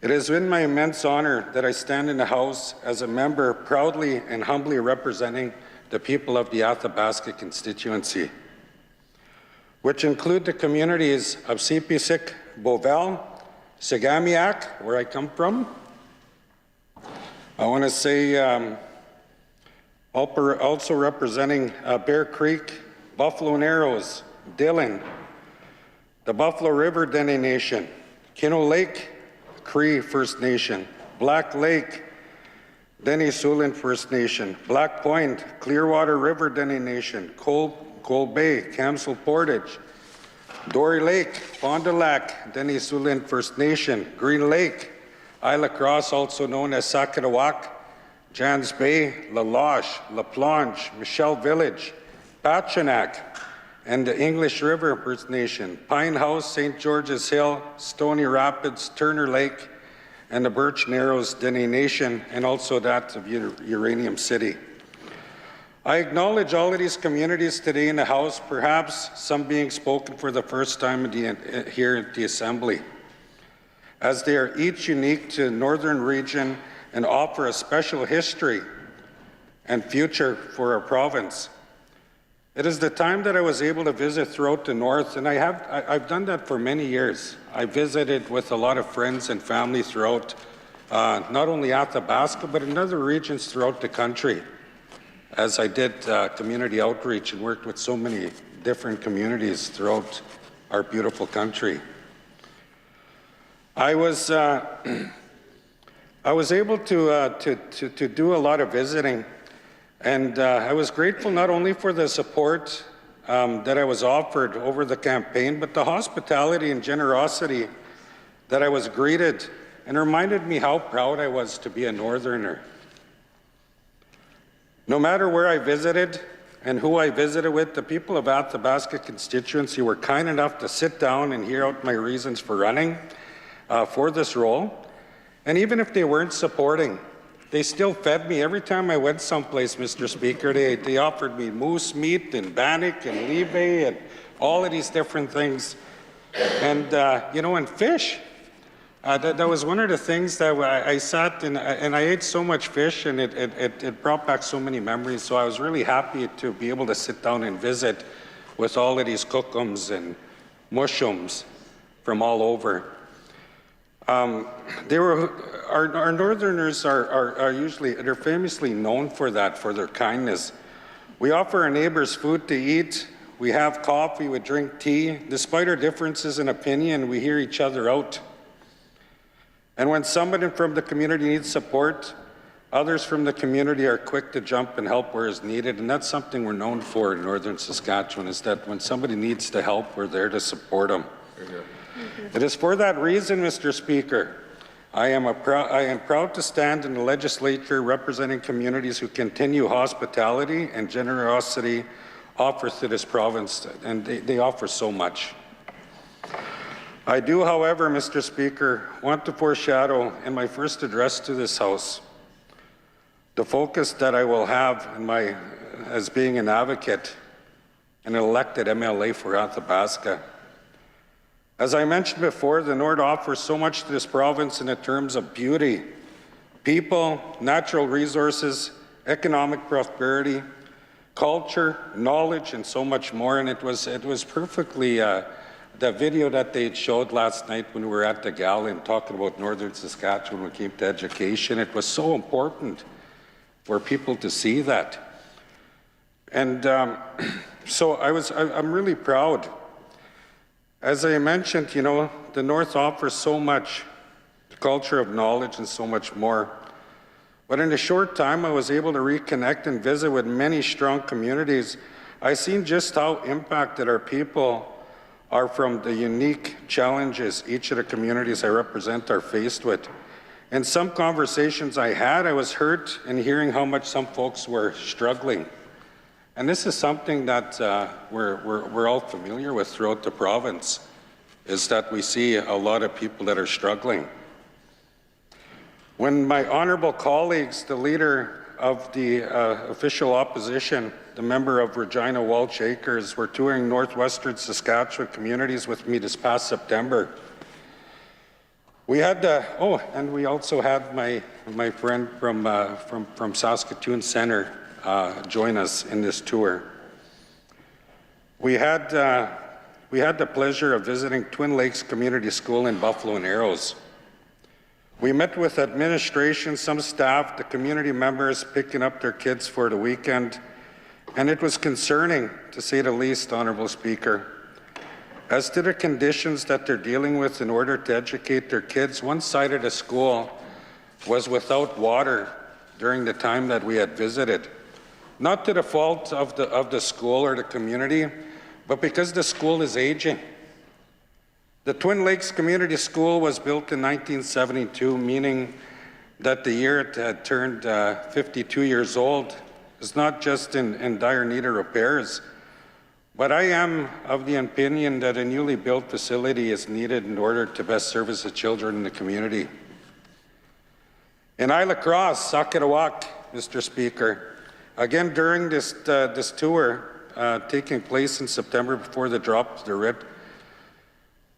H: It has been my immense honour that I stand in the House as a member proudly and humbly representing the people of the Athabasca constituency, which include the communities of Sipisik, Beauval, Sagamiak, where I come from. I want to say also representing Bear Creek, Buffalo Narrows, Dillon, the Buffalo River Dene Nation, Kino Lake, Cree First Nation, Black Lake, Dene Sulin First Nation, Black Point, Clearwater River Dene Nation, Coal Bay, Camsell Portage, Dory Lake, Fond du Lac, Dene Sulin First Nation, Green Lake, Isla Cross, also known as Sakatawak, Jans Bay, La Loche, La Plonge, Michelle Village, Pachinak, and the English River First Nation, Pine House, St. George's Hill, Stony Rapids, Turner Lake, and the Birch Narrows Dene Nation, and also that of Uranium City. I acknowledge all of these communities today in the House, perhaps some being spoken for the first time here at the Assembly, as they are each unique to the Northern region and offer a special history and future for our province. It is the time that I was able to visit throughout the North, and I've done that for many years. I visited with a lot of friends and family throughout not only Athabasca, but in other regions throughout the country, as I did community outreach and worked with so many different communities throughout our beautiful country. I was able to do a lot of visiting, and I was grateful not only for the support that I was offered over the campaign, but the hospitality and generosity that I was greeted, and reminded me how proud I was to be a Northerner. No matter where I visited and who I visited with, the people of Athabasca constituency were kind enough to sit down and hear out my reasons for running for this role. And even if they weren't supporting, they still fed me. Every time I went someplace, Mr. Speaker, they offered me moose meat and bannock and libe and all of these different things. And, and fish. That was one of the things that I sat and I ate so much fish, and it brought back so many memories. So I was really happy to be able to sit down and visit with all of these cookums and mushums from all over. Our Northerners they're famously known for that, for their kindness. We offer our neighbors food to eat. We have coffee, we drink tea. Despite our differences in opinion, we hear each other out. And when somebody from the community needs support, others from the community are quick to jump and help where is needed, and that's something we're known for in northern Saskatchewan, is that when somebody needs to help, we're there to support them. It is for that reason, Mr. Speaker, I am proud to stand in the legislature representing communities who continue hospitality and generosity offers to this province, and they offer so much. I do, however, Mr. Speaker, want to foreshadow in my first address to this House the focus that I will have in as being an advocate and an elected MLA for Athabasca. As I mentioned before, the North offers so much to this province in terms of beauty, people, natural resources, economic prosperity, culture, knowledge, and so much more. And it was perfectly the video that they showed last night when we were at the gala and talking about northern Saskatchewan when it came to education. It was so important for people to see that. And so I'm really proud. As I mentioned, you know, the North offers so much, the culture of knowledge and so much more. But in a short time, I was able to reconnect and visit with many strong communities. I've seen just how impacted our people are from the unique challenges each of the communities I represent are faced with. In some conversations I had, I was hurt in hearing how much some folks were struggling. And this is something that we're all familiar with throughout the province, is that we see a lot of people that are struggling. When my honourable colleagues, the leader of the official opposition, the member of Regina Welch Acres, were touring northwestern Saskatchewan communities with me this past September, we had, and we also had my friend from Saskatoon Centre join us in this tour. We had the pleasure of visiting Twin Lakes Community School in Buffalo and Arrows. We met with administration, some staff, the community members picking up their kids for the weekend, and it was concerning, to say the least, Honourable Speaker. As to the conditions that they're dealing with in order to educate their kids, one side of the school was without water during the time that we had visited. Not to the fault of the school or the community, but because the school is aging. The Twin Lakes Community School was built in 1972, meaning that the year it had turned 52 years old is not just in dire need of repairs, but I am of the opinion that a newly built facility is needed in order to best service the children in the community. In Isla Cross, Saskatchewan, Mr. Speaker, again during this tour taking place in September before the drop of the writ,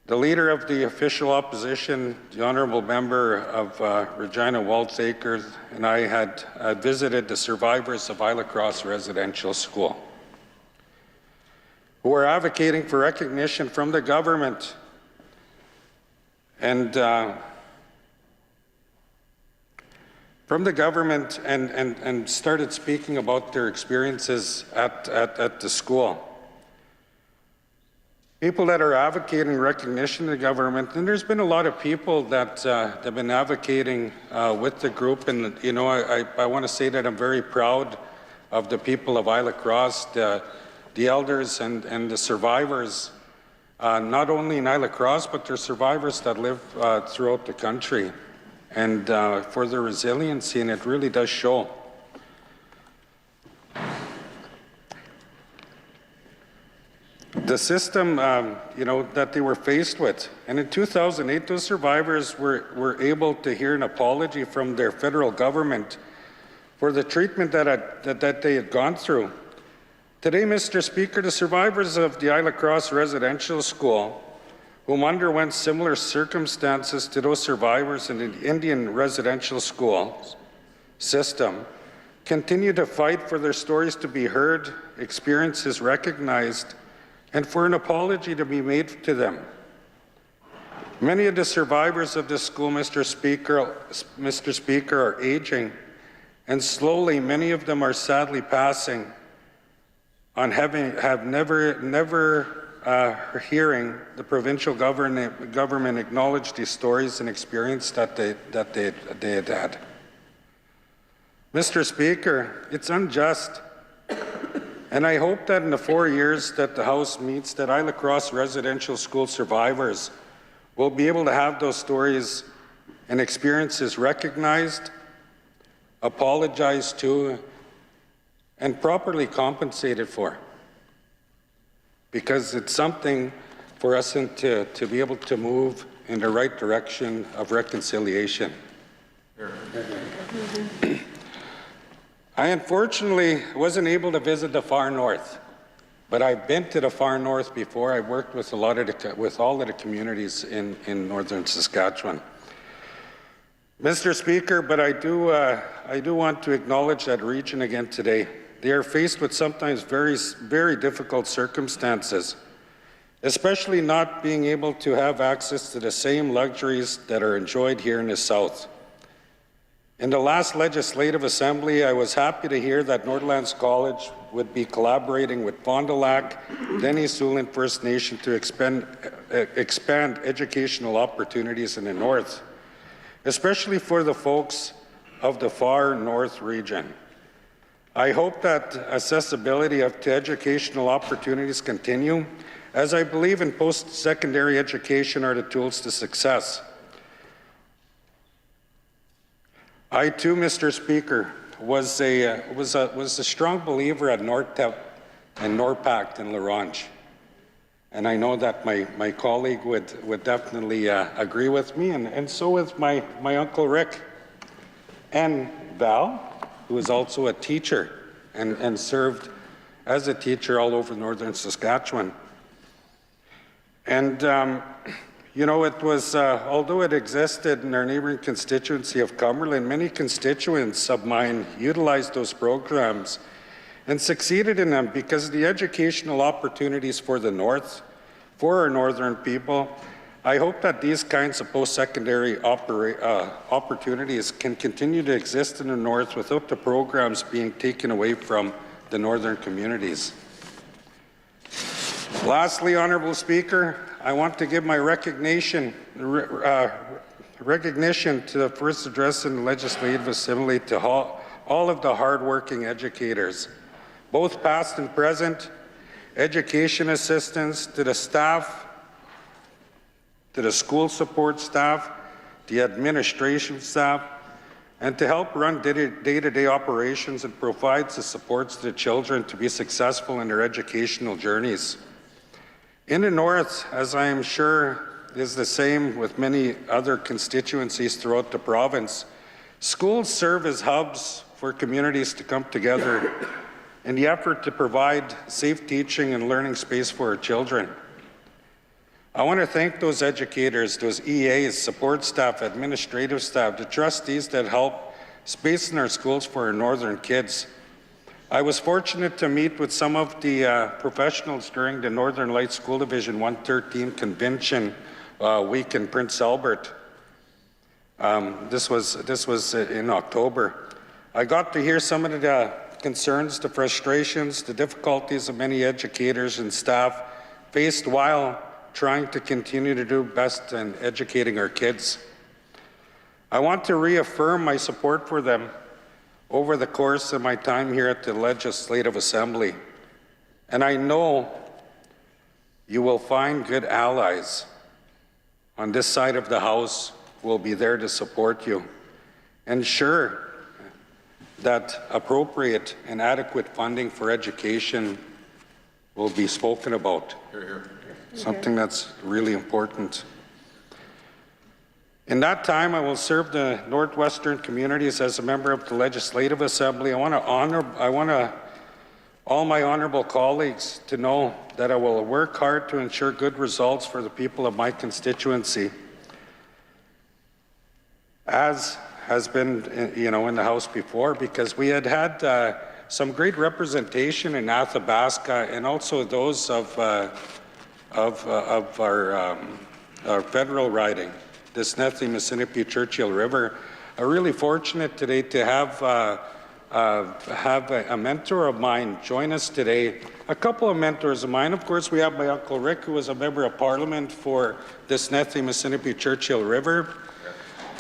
H: the leader of the official opposition, the honourable member of Regina Welch Acres, and I had visited the survivors of Isla Cross Residential School, who are advocating for recognition from the government and started speaking about their experiences at the school. People that are advocating recognition of the government, and there's been a lot of people that have been advocating with the group, and you know, I want to say that I'm very proud of the people of Isla Cross, the elders and the survivors, not only in Isla Cross, but they're survivors that live throughout the country, and for their resiliency, and it really does show. The system, you know, that they were faced with. And in 2008, those survivors were able to hear an apology from their federal government for the treatment that they had gone through. Today, Mr. Speaker, the survivors of the Isla Cross Residential School, whom underwent similar circumstances to those survivors in the Indian residential school system, continue to fight for their stories to be heard, experiences recognized, and for an apology to be made to them. Many of the survivors of this school, Mr. Speaker, are aging, and slowly many of them are sadly passing on have never her hearing, the provincial government acknowledged the stories and experience that they had had. Mr. Speaker, it's unjust, and I hope that in the 4 years that the House meets, that Isla Cross residential school survivors will be able to have those stories and experiences recognized, apologized to, and properly compensated for. Because it's something for us to be able to move in the right direction of reconciliation. I unfortunately wasn't able to visit the far north, but I've been to the far north before. I worked with all of the communities in northern Saskatchewan. Mr. Speaker, but I do want to acknowledge that region again today. They are faced with sometimes very difficult circumstances, especially not being able to have access to the same luxuries that are enjoyed here in the South. In the last Legislative Assembly, I was happy to hear that Northlands College would be collaborating with Fond du Lac, Denny Siouxland First Nation to expand educational opportunities in the North, especially for the folks of the far North region. I hope that accessibility to educational opportunities continue, as I believe in post-secondary education are the tools to success. I too, Mr. Speaker, was a strong believer at NorTep and NORPACT in La Ronge. And I know that my colleague would definitely agree with me, and so with my Uncle Rick. And Val, who is also a teacher and served as a teacher all over northern Saskatchewan. And, you know, it was, although it existed in our neighboring constituency of Cumberland, many constituents of mine utilized those programs and succeeded in them because of the educational opportunities for the North, for our northern people. I hope that these kinds of post-secondary opportunities can continue to exist in the North without the programs being taken away from the northern communities. Lastly, Honourable Speaker, I want to give my recognition to the first address in the Legislative Assembly to all of the hard-working educators, both past and present, education assistants, to the staff, to the school support staff, the administration staff, and to help run day-to-day operations and provides the supports to the children to be successful in their educational journeys. In the North, as I am sure is the same with many other constituencies throughout the province, schools serve as hubs for communities to come together in the effort to provide safe teaching and learning space for our children. I want to thank those educators, those EAs, support staff, administrative staff, the trustees that help space in our schools for our northern kids. I was fortunate to meet with some of the professionals during the Northern Lights School Division 113 convention week in Prince Albert. This was in October. I got to hear some of the concerns, the frustrations, the difficulties of many educators and staff faced while trying to continue to do best in educating our kids. I want to reaffirm my support for them over the course of my time here at the Legislative Assembly. And I know you will find good allies on this side of the House who will be there to support you. Ensure that appropriate and adequate funding for education will be spoken about. Hear, hear. Something that's really important. In that time, I will serve the Northwestern communities as a member of the Legislative Assembly. I want all my honourable colleagues to know that I will work hard to ensure good results for the people of my constituency, as has been, in the House before, because we had some great representation in Athabasca and also those of our federal riding, the Snethi, Massinipi, Churchill River. I'm really fortunate today to have have a mentor of mine join us today. A couple of mentors of mine. Of course, we have my Uncle Rick, who was a member of Parliament for the Snethi-Massinipi-Churchill River.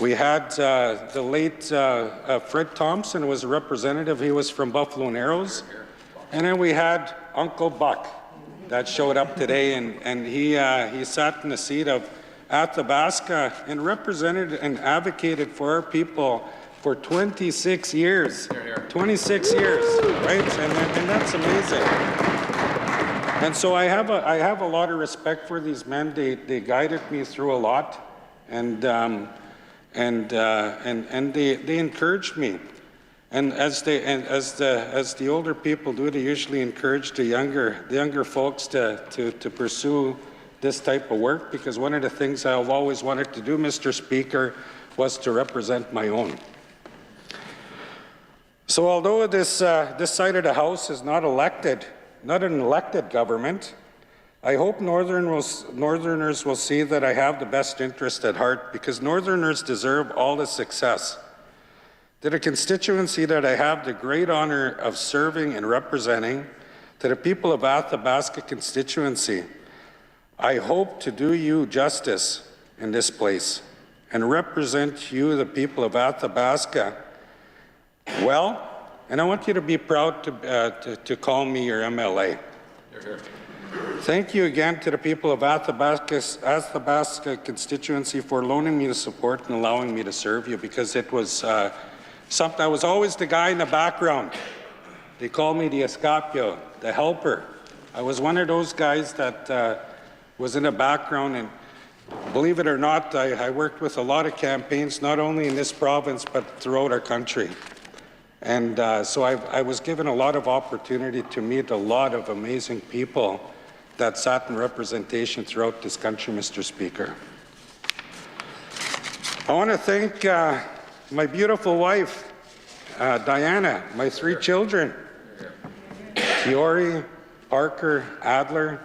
H: We had the late Fred Thompson, who was a representative. He was from Buffalo Narrows. And then we had Uncle Buck that showed up today, and he sat in the seat of Athabasca and represented and advocated for our people for 26 years. 26 years, right? And that's amazing. And so I have a lot of respect for these men. They guided me through a lot, and they encouraged me. And as the older people do, they usually encourage the younger folks to pursue this type of work, because one of the things I've always wanted to do, Mr. Speaker, was to represent my own. So although this side of the House is not an elected government, I hope Northerners will see that I have the best interest at heart, because Northerners deserve all the success. To the constituency that I have the great honour of serving and representing, to the people of Athabasca constituency, I hope to do you justice in this place and represent you, the people of Athabasca, well, and I want you to be proud to call me your MLA. Thank you again to the people of Athabasca constituency for loaning me the support and allowing me to serve you, because it was something. I was always the guy in the background. They called me the Escapio, the helper. I was one of those guys that was in the background, and believe it or not, I worked with a lot of campaigns, not only in this province, but throughout our country. And so I was given a lot of opportunity to meet a lot of amazing people that sat in representation throughout this country, Mr. Speaker. I want to thank my beautiful wife, Diana, my 3 children, Tiori, Parker, Adler.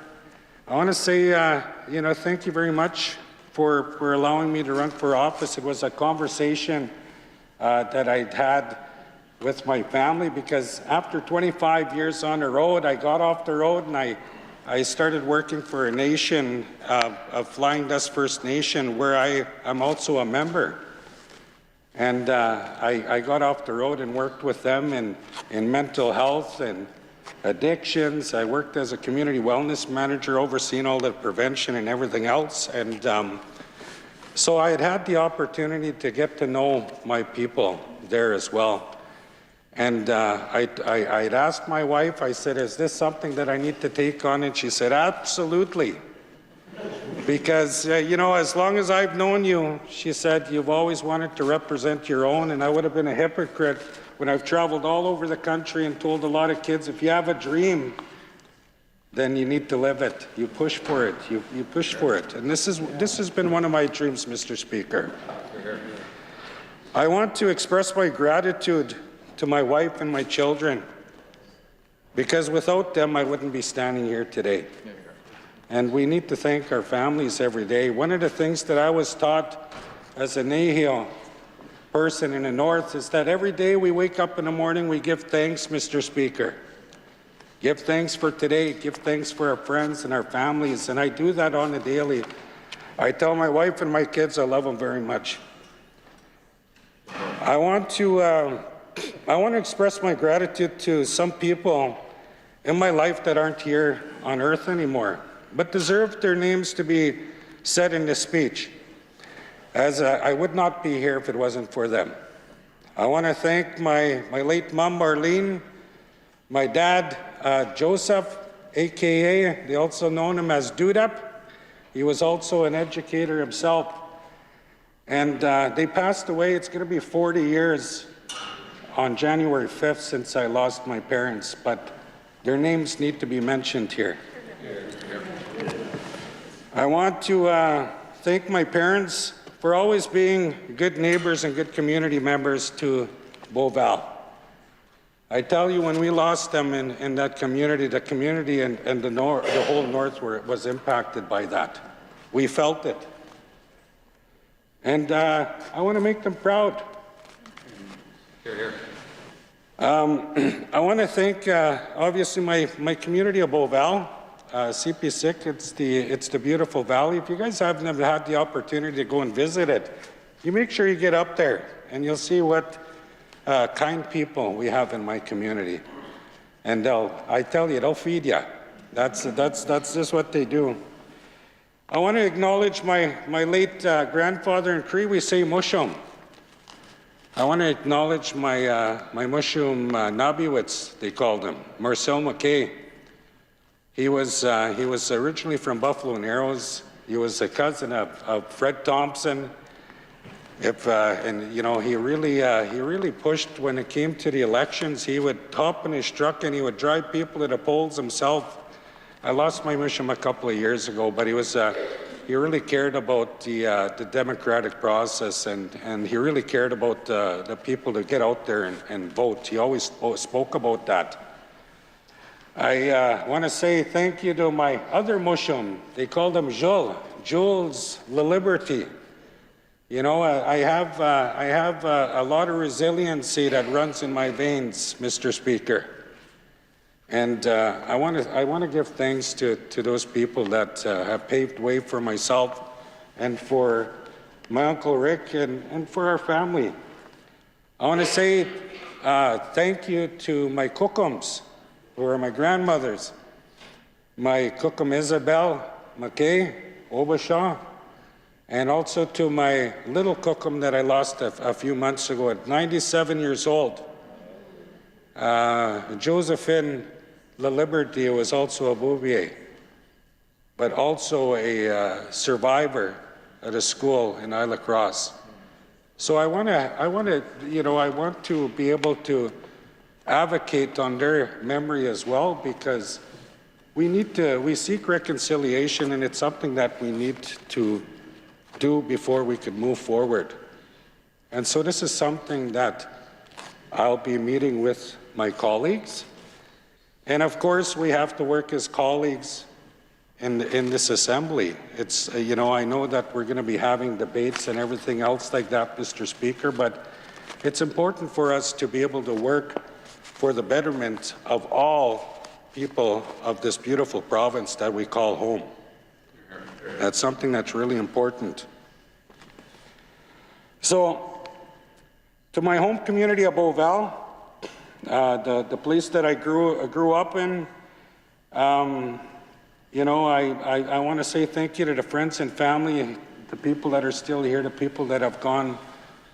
H: I want to say, thank you very much for allowing me to run for office. It was a conversation that I'd had with my family, because after 25 years on the road, I got off the road and I started working for a nation of Flying Dust First Nation, where I'm also a member. And I got off the road and worked with them in mental health and addictions. I worked as a community wellness manager, overseeing all the prevention and everything else. And so I had the opportunity to get to know my people there as well. And I'd asked my wife, I said, is this something that I need to take on? And she said, absolutely. Because, as long as I've known you, she said, you've always wanted to represent your own, and I would have been a hypocrite when I've traveled all over the country and told a lot of kids, if you have a dream, then you need to live it. You push for it. You push for it. And this has been one of my dreams, Mr. Speaker. I want to express my gratitude to my wife and my children, because without them, I wouldn't be standing here today. And we need to thank our families every day. One of the things that I was taught as a Nahil person in the North is that every day we wake up in the morning, we give thanks, Mr. Speaker. Give thanks for today, give thanks for our friends and our families, and I do that on a daily. I tell my wife and my kids I love them very much. I want to express my gratitude to some people in my life that aren't here on earth anymore, but deserve their names to be said in this speech, as I would not be here if it wasn't for them. I want to thank my late mom, Marlene, my dad, Joseph, a.k.a. they also known him as Dudap. He was also an educator himself. And they passed away. It's going to be 40 years on January 5th since I lost my parents, but their names need to be mentioned here. I want to thank my parents for always being good neighbors and good community members to Beauval. I tell you, when we lost them in that community, the community and the whole North was impacted by that. We felt it. And I want to make them proud. I want to thank, obviously, my community of Beauval, CP6. It's the beautiful valley. If you guys haven't had the opportunity to go and visit it, you make sure you get up there, and you'll see what kind people we have in my community. And I tell you, they'll feed you. That's just what they do. I want to acknowledge my late grandfather in Cree. We say Mushum. I want to acknowledge my Mushum Nabiwitz, they called him, Marcel McKay. He was originally from Buffalo Narrows. He was a cousin of Fred Thompson. And you know, he really pushed when it came to the elections. He would hop in his truck and he would drive people to the polls himself. I lost my Mushum a couple of years ago, but he really cared about the democratic process, and he really cared about the people to get out there and vote. He always spoke about that. I want to say thank you to my other Mushum. They called him Jules La Liberty. You know, I have a lot of resiliency that runs in my veins, Mr. Speaker. And I want to give thanks to those people that have paved way for myself and for my Uncle Rick and for our family. I want to say thank you to my Cookums, who are my grandmothers, my Cookum Isabel McKay, Obashaw, and also to my little Cookum that I lost a few months ago at 97 years old. Josephine La Liberty was also a Bouvier, but also a survivor at a school in Isla Crosse. So I want to be able to advocate on their memory as well, because we seek reconciliation, and it's something that we need to do before we could move forward. And so this is something that I'll be meeting with my colleagues. And of course, we have to work as colleagues in this assembly. It's, you know, I know that we're going to be having debates and everything else like that, Mr. Speaker, but it's important for us to be able to work for the betterment of all people of this beautiful province that we call home. That's something that's really important. So, to my home community of Beauval, the place that I grew up in, you know, I want to say thank you to the friends and family, the people that are still here, the people that have gone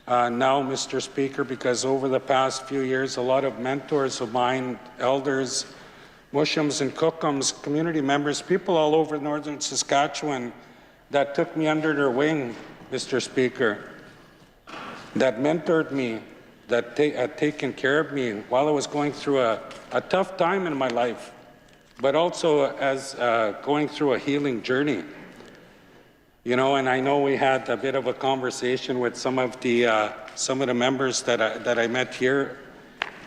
H: now, Mr. Speaker, because over the past few years, a lot of mentors of mine, elders, Mushums and Cookums, community members, people all over northern Saskatchewan that took me under their wing, Mr. Speaker, that mentored me, that had taken care of me while I was going through a tough time in my life, but also as going through a healing journey. You know, and I know we had a bit of a conversation with some of the members that I met here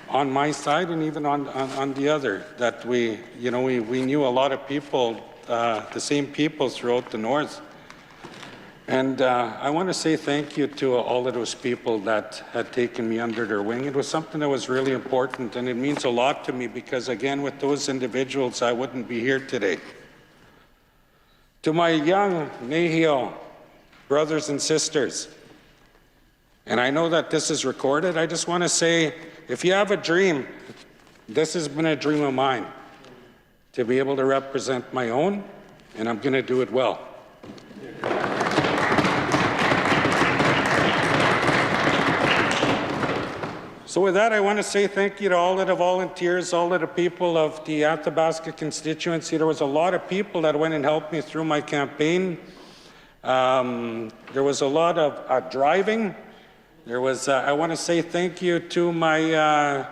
H: on my side and even on the other, that we knew a lot of people, the same people throughout the north. And I want to say thank you to all of those people that had taken me under their wing. It was something that was really important, and it means a lot to me because, again, with those individuals, I wouldn't be here today. To my young Nahio brothers and sisters, and I know that this is recorded, I just want to say, if you have a dream, this has been a dream of mine, to be able to represent my own, and I'm going to do it well. So with that, I want to say thank you to all of the volunteers, all of the people of the Athabasca constituency. There was a lot of people that went and helped me through my campaign. There was a lot of driving. There was, I want to say thank you to my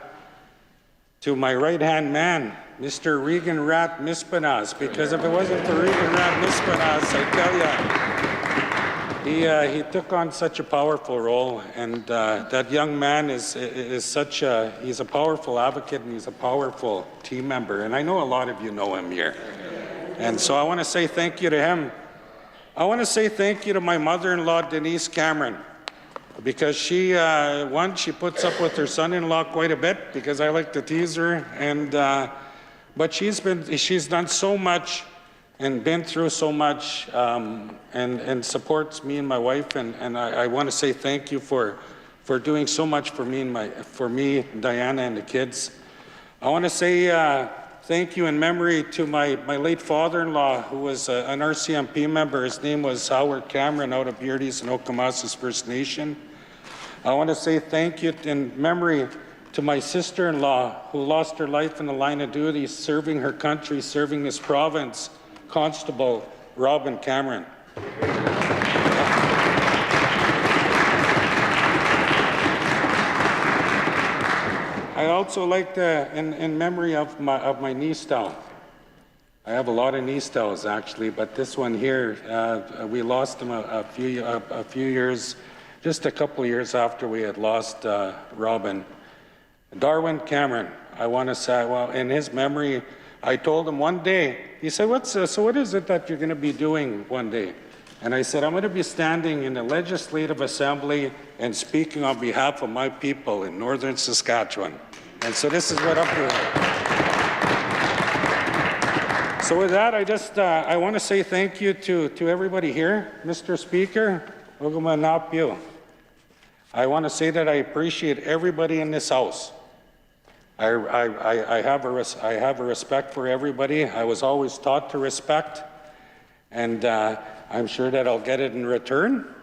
H: right-hand man, Mr. Regan Rat Mispanas, because if it wasn't for Regan Rat Mispanas, I tell you, he took on such a powerful role, and that young man is he's a powerful advocate and he's a powerful team member, and I know a lot of you know him here. And so I want to say thank you to him. I want to say thank you to my mother-in-law, Denise Cameron. because she, she puts up with her son-in-law quite a bit because I like to tease her, and but she's done so much and been through so much, and supports me and my wife, and I want to say thank you for doing so much for me, Diana, and the kids. I want to say thank you in memory to my late father-in-law, who was an RCMP member. His name was Howard Cameron, out of Beardy's and Okamasas First Nation. I want to say thank you in memory to my sister-in-law, who lost her life in the line of duty, serving her country, serving this province, Constable Robin Cameron. I also like to, in memory of my niece Stel. I have a lot of niece Stels actually, but this one here, we lost him a few years, just a couple of years after we had lost Robin. Darwin Cameron, I want to say, well, in his memory, I told him one day, he said, so what is it that you're going to be doing one day? And I said, I'm going to be standing in the Legislative Assembly and speaking on behalf of my people in northern Saskatchewan. And so this is what I'm doing. So with that, I want to say thank you to everybody here. Mr. Speaker, I want to say that I appreciate everybody in this House. I have a respect for everybody. I was always taught to respect, and I'm sure that I'll get it in return.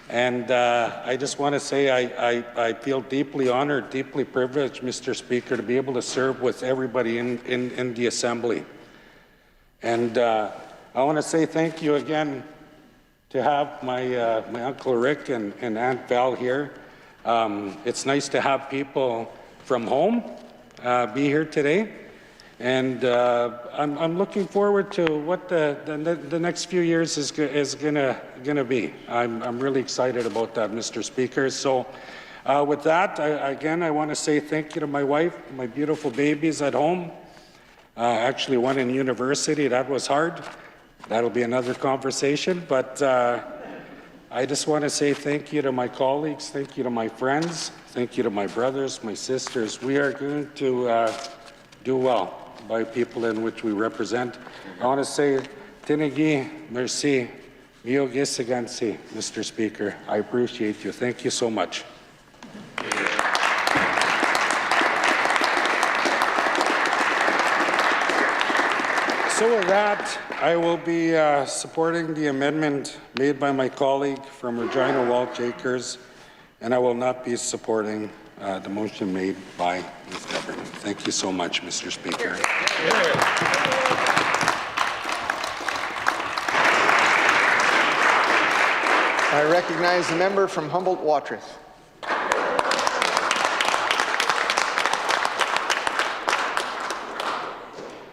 H: And I just want to say I feel deeply honored, deeply privileged, Mr. Speaker, to be able to serve with everybody in the Assembly. And I want to say thank you again to have my Uncle Rick and Aunt Val here. It's nice to have people from home be here today, and I'm looking forward to what the next few years is gonna be. I'm really excited about that, Mr. Speaker. So with that, I want to say thank you to my wife, my beautiful babies at home. Actually, one in university. That was hard. That'll be another conversation. But I just want to say thank you to my colleagues, thank you to my friends, thank you to my brothers, my sisters. We are going to do well by people in which we represent. I want to say, Tinigi, merci, mio gisigansi, Mr. Speaker. I appreciate you. Thank you so much. So with that, I will be supporting the amendment made by my colleague from Regina Walsh Acres, and I will not be supporting the motion made by this government. Thank you so much, Mr. Speaker.
A: I recognize the member from Humboldt-Watrous.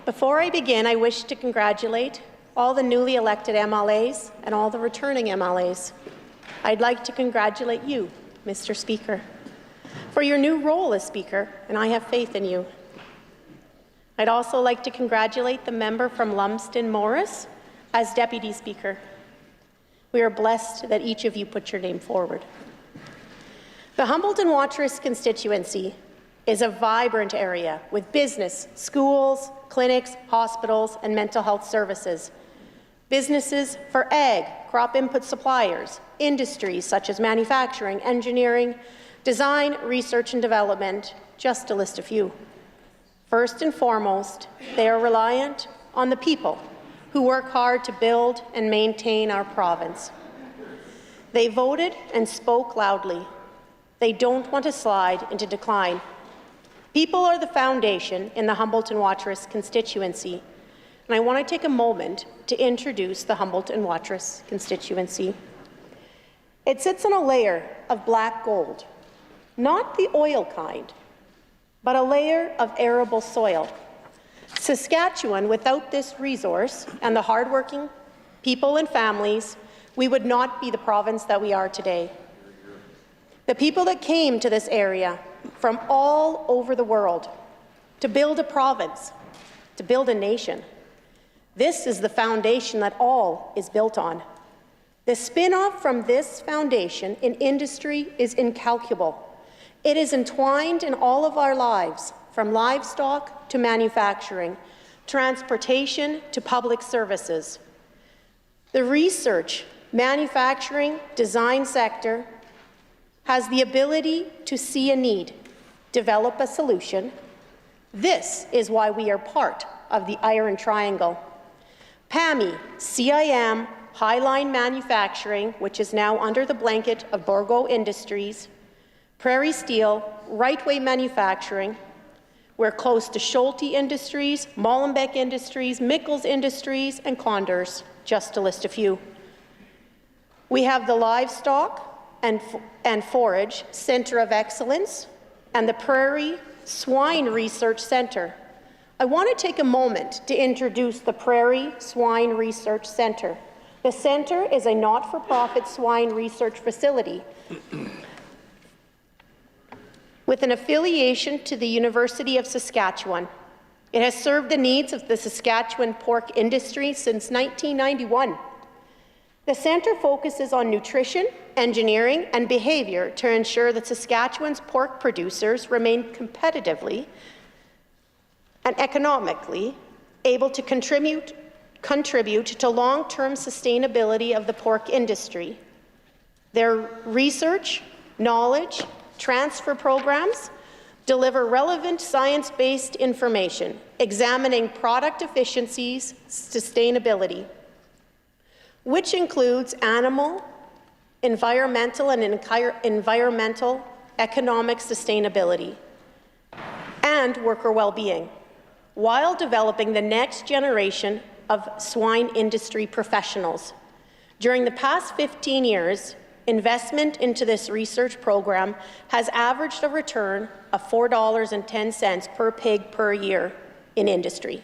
Q: Before I begin, I wish to congratulate all the newly elected MLAs and all the returning MLAs. I'd like to congratulate you, Mr. Speaker, for your new role as Speaker, and I have faith in you. I'd also like to congratulate the member from Lumsden Morris as Deputy Speaker. We are blessed that each of you put your name forward. The Humboldt-Watrous constituency is a vibrant area with business, schools, clinics, hospitals, and mental health services. Businesses for ag, crop input suppliers, industries such as manufacturing, engineering, design, research and development, just to list a few. First and foremost, they are reliant on the people who work hard to build and maintain our province. They voted and spoke loudly. They don't want to slide into decline. People are the foundation in the Humboldt-Watrous constituency, and I want to take a moment to introduce the Humboldt-Watrous constituency. It sits on a layer of black gold, not the oil kind, but a layer of arable soil. Saskatchewan, without this resource and the hardworking people and families, we would not be the province that we are today. The people that came to this area from all over the world to build a province, to build a nation. This is the foundation that all is built on. The spin-off from this foundation in industry is incalculable. It is entwined in all of our lives, from livestock to manufacturing, transportation to public services. The research, manufacturing, design sector has the ability to see a need, develop a solution. This is why we are part of the Iron Triangle. PAMI, CIM, Highline Manufacturing, which is now under the blanket of Borgo Industries, Prairie Steel, Rightway Manufacturing. We're close to Schulte Industries, Molenbeek Industries, Mickles Industries, and Condors, just to list a few. We have the Livestock and Forage Centre of Excellence and the Prairie Swine Research Centre. I want to take a moment to introduce the Prairie Swine Research Centre. The centre is a not-for-profit swine research facility with an affiliation to the University of Saskatchewan. It has served the needs of the Saskatchewan pork industry since 1991. The centre focuses on nutrition, engineering, and behaviour to ensure that Saskatchewan's pork producers remain competitively and economically able to contribute to long-term sustainability of the pork industry. Their research, knowledge, transfer programs deliver relevant science-based information, examining product efficiencies, sustainability, which includes animal, environmental, and environmental economic sustainability, and worker well-being, while developing the next generation of swine industry professionals. During the past 15 years, investment into this research program has averaged a return of $4.10 per pig per year in industry,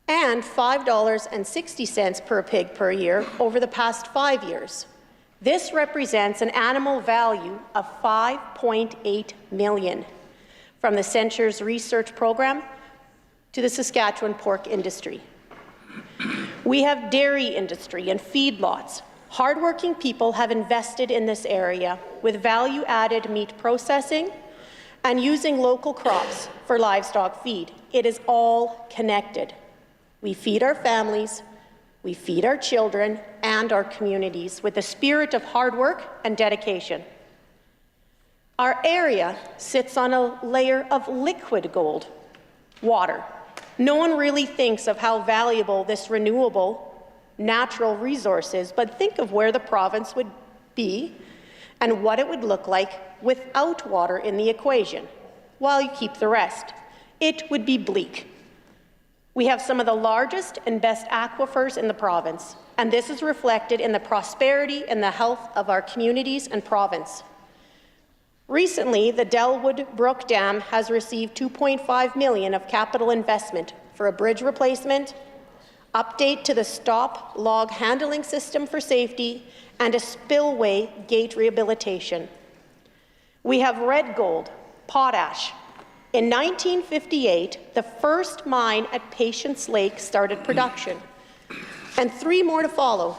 Q: and $5.60 per pig per year over the past 5 years. This represents an animal value of $5.8 million from the Centre's research program to the Saskatchewan pork industry. We have dairy industry and feedlots. Hardworking people have invested in this area with value-added meat processing and using local crops for livestock feed. It is all connected. We feed our families, we feed our children and our communities with a spirit of hard work and dedication. Our area sits on a layer of liquid gold, water. No one really thinks of how valuable this renewable natural resource is, but think of where the province would be and what it would look like without water in the equation, while you keep the rest. It would be bleak. We have some of the largest and best aquifers in the province, and this is reflected in the prosperity and the health of our communities and province. Recently, the Delwood Brook Dam has received $2.5 million of capital investment for a bridge replacement, update to the stop log handling system for safety, and a spillway gate rehabilitation. We have red gold, potash. In 1958, the first mine at Patience Lake started production, and 3 more to follow.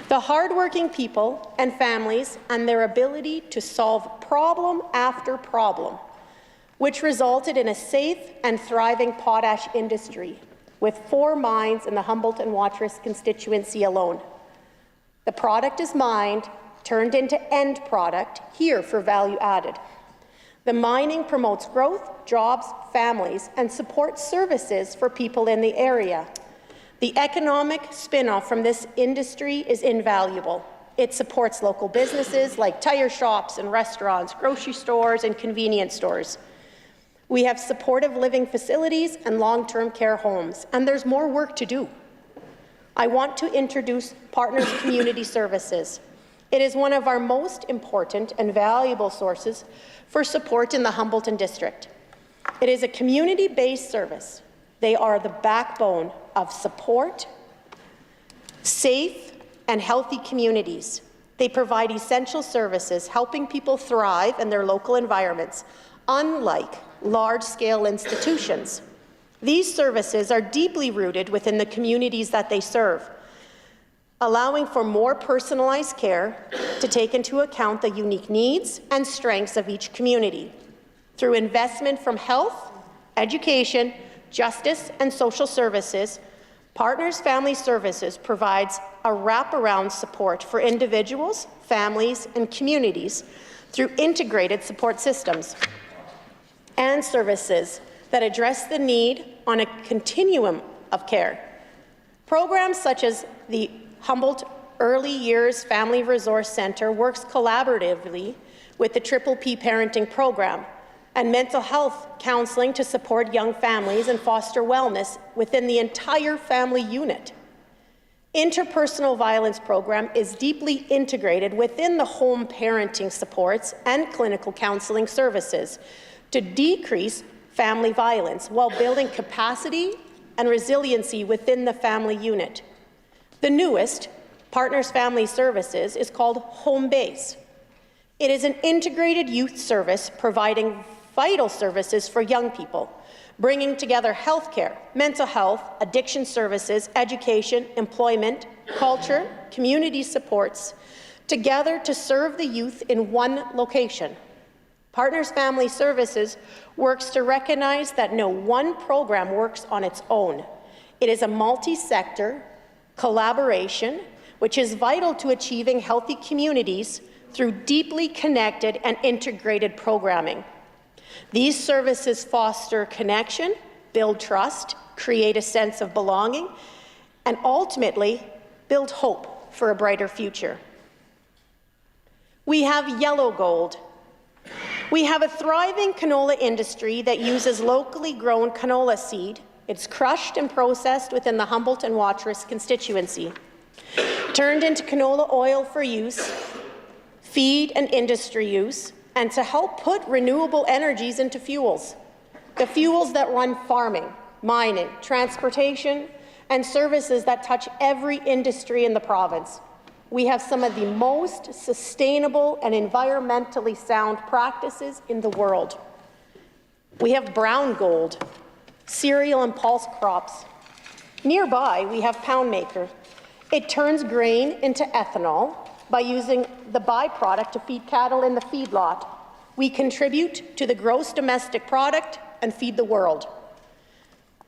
Q: The hardworking people and families and their ability to solve problem after problem, which resulted in a safe and thriving potash industry, with 4 mines in the Humboldt and Watrous constituency alone. The product is mined, turned into end product, here for value added. The mining promotes growth, jobs, families, and supports services for people in the area. The economic spin-off from this industry is invaluable. It supports local businesses like tire shops and restaurants, grocery stores, and convenience stores. We have supportive living facilities and long-term care homes, and there's more work to do. I want to introduce Partners Community Services. It is one of our most important and valuable sources for support in the Humboldton District. It is a community-based service. They are the backbone of support, safe and healthy communities. They provide essential services, helping people thrive in their local environments, unlike large-scale institutions. These services are deeply rooted within the communities that they serve. allowing for more personalized care to take into account the unique needs and strengths of each community. Through investment from health, education, justice, and social services, Partners Family Services provides a wraparound support for individuals, families, and communities through integrated support systems and services that address the need on a continuum of care. Programs such as the Humboldt Early Years Family Resource Centre works collaboratively with the Triple P Parenting Program and mental health counseling to support young families and foster wellness within the entire family unit. Interpersonal Violence Program is deeply integrated within the home parenting supports and clinical counseling services to decrease family violence while building capacity and resiliency within the family unit. The newest, Partners Family Services, is called Home Base. It is an integrated youth service providing vital services for young people, bringing together healthcare, mental health, addiction services, education, employment, culture, community supports, together to serve the youth in one location. Partners Family Services works to recognize that no one program works on its own. It is a multi-sector collaboration which is vital to achieving healthy communities through deeply connected and integrated programming. These services foster connection, build trust, create a sense of belonging, and ultimately build hope for a brighter future. We have yellow gold. We have a thriving canola industry that uses locally grown canola seed. It's crushed and processed within the Humboldt and Watrous constituency, turned into canola oil for use, feed and industry use, and to help put renewable energies into fuels. The fuels that run farming, mining, transportation, and services that touch every industry in the province. We have some of the most sustainable and environmentally sound practices in the world. We have brown gold, cereal and pulse crops. Nearby, we have Poundmaker. It turns grain into ethanol by using the byproduct to feed cattle in the feedlot. We contribute to the gross domestic product and feed the world.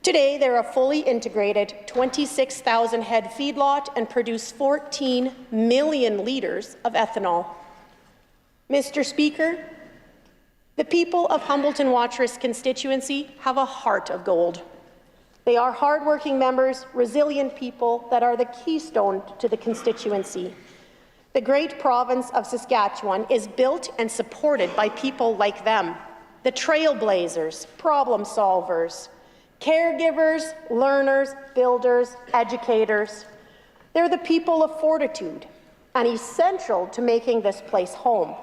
Q: Today, they're a fully integrated 26,000 head feedlot and produce 14 million litres of ethanol. Mr. Speaker, the people of Humboldt and Watrous constituency have a heart of gold. They are hardworking members, resilient people that are the keystone to the constituency. The great province of Saskatchewan is built and supported by people like them, the trailblazers, problem solvers, caregivers, learners, builders, educators. They're the people of fortitude and essential to making this place home.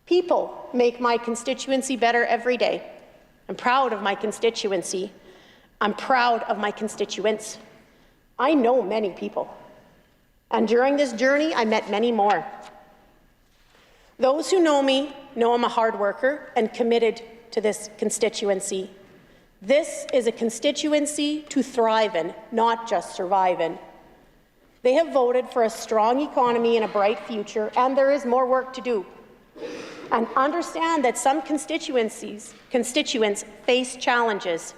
Q: People make my constituency better every day. I'm proud of my constituency. I'm proud of my constituents. I know many people. And during this journey, I met many more. Those who know me know I'm a hard worker and committed to this constituency. This is a constituency to thrive in, not just survive in. They have voted for a strong economy and a bright future, and there is more work to do. And understand that some constituents face challenges.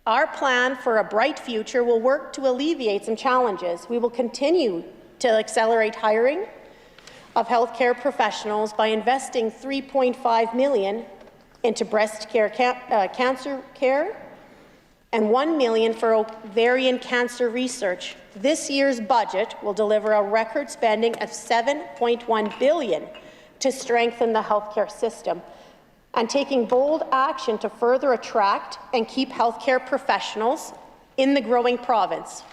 Q: Our plan for a bright future will work to alleviate some challenges. We will continue to accelerate hiring of healthcare professionals by investing $3.5 million into breast care, cancer care and $1 million for ovarian cancer research. This year's budget will deliver a record spending of $7.1 billion to strengthen the healthcare system, and taking bold action to further attract and keep healthcare professionals in the growing province.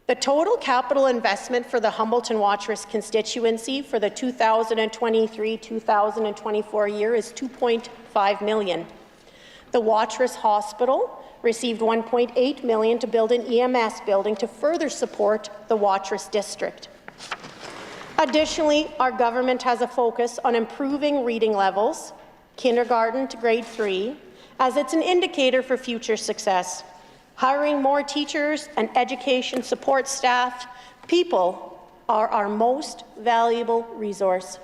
Q: The total capital investment for the Humboldt and Watrous constituency for the 2023-2024 year is $2.5 million. The Watrous Hospital received $1.8 million to build an EMS building to further support the Watrous district. Additionally, our government has a focus on improving reading levels, kindergarten to grade 3, as it's an indicator for future success. hiring more teachers and education support staff. People are our most valuable resource.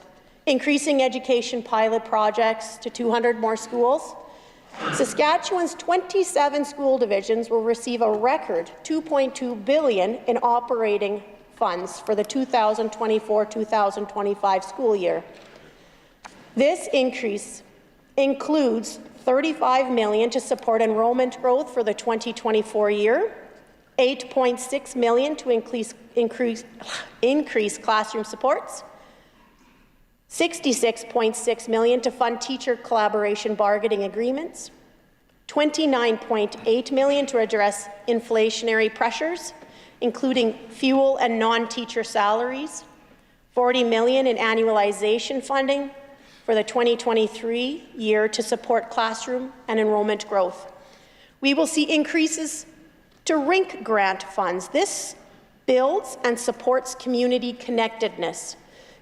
Q: Increasing education pilot projects to 200 more schools. Saskatchewan's 27 school divisions will receive a record $2.2 billion in operating funds for the 2024-2025 school year. This increase includes $35 million to support enrollment growth for the 2024 year, $8.6 million to increase classroom supports, $66.6 million to fund teacher collaboration bargaining agreements, $29.8 million to address inflationary pressures, including fuel and non-teacher salaries, $40 million in annualization funding for the 2023 year to support classroom and enrollment growth. We will see increases to RINC grant funds. This builds and supports community connectedness,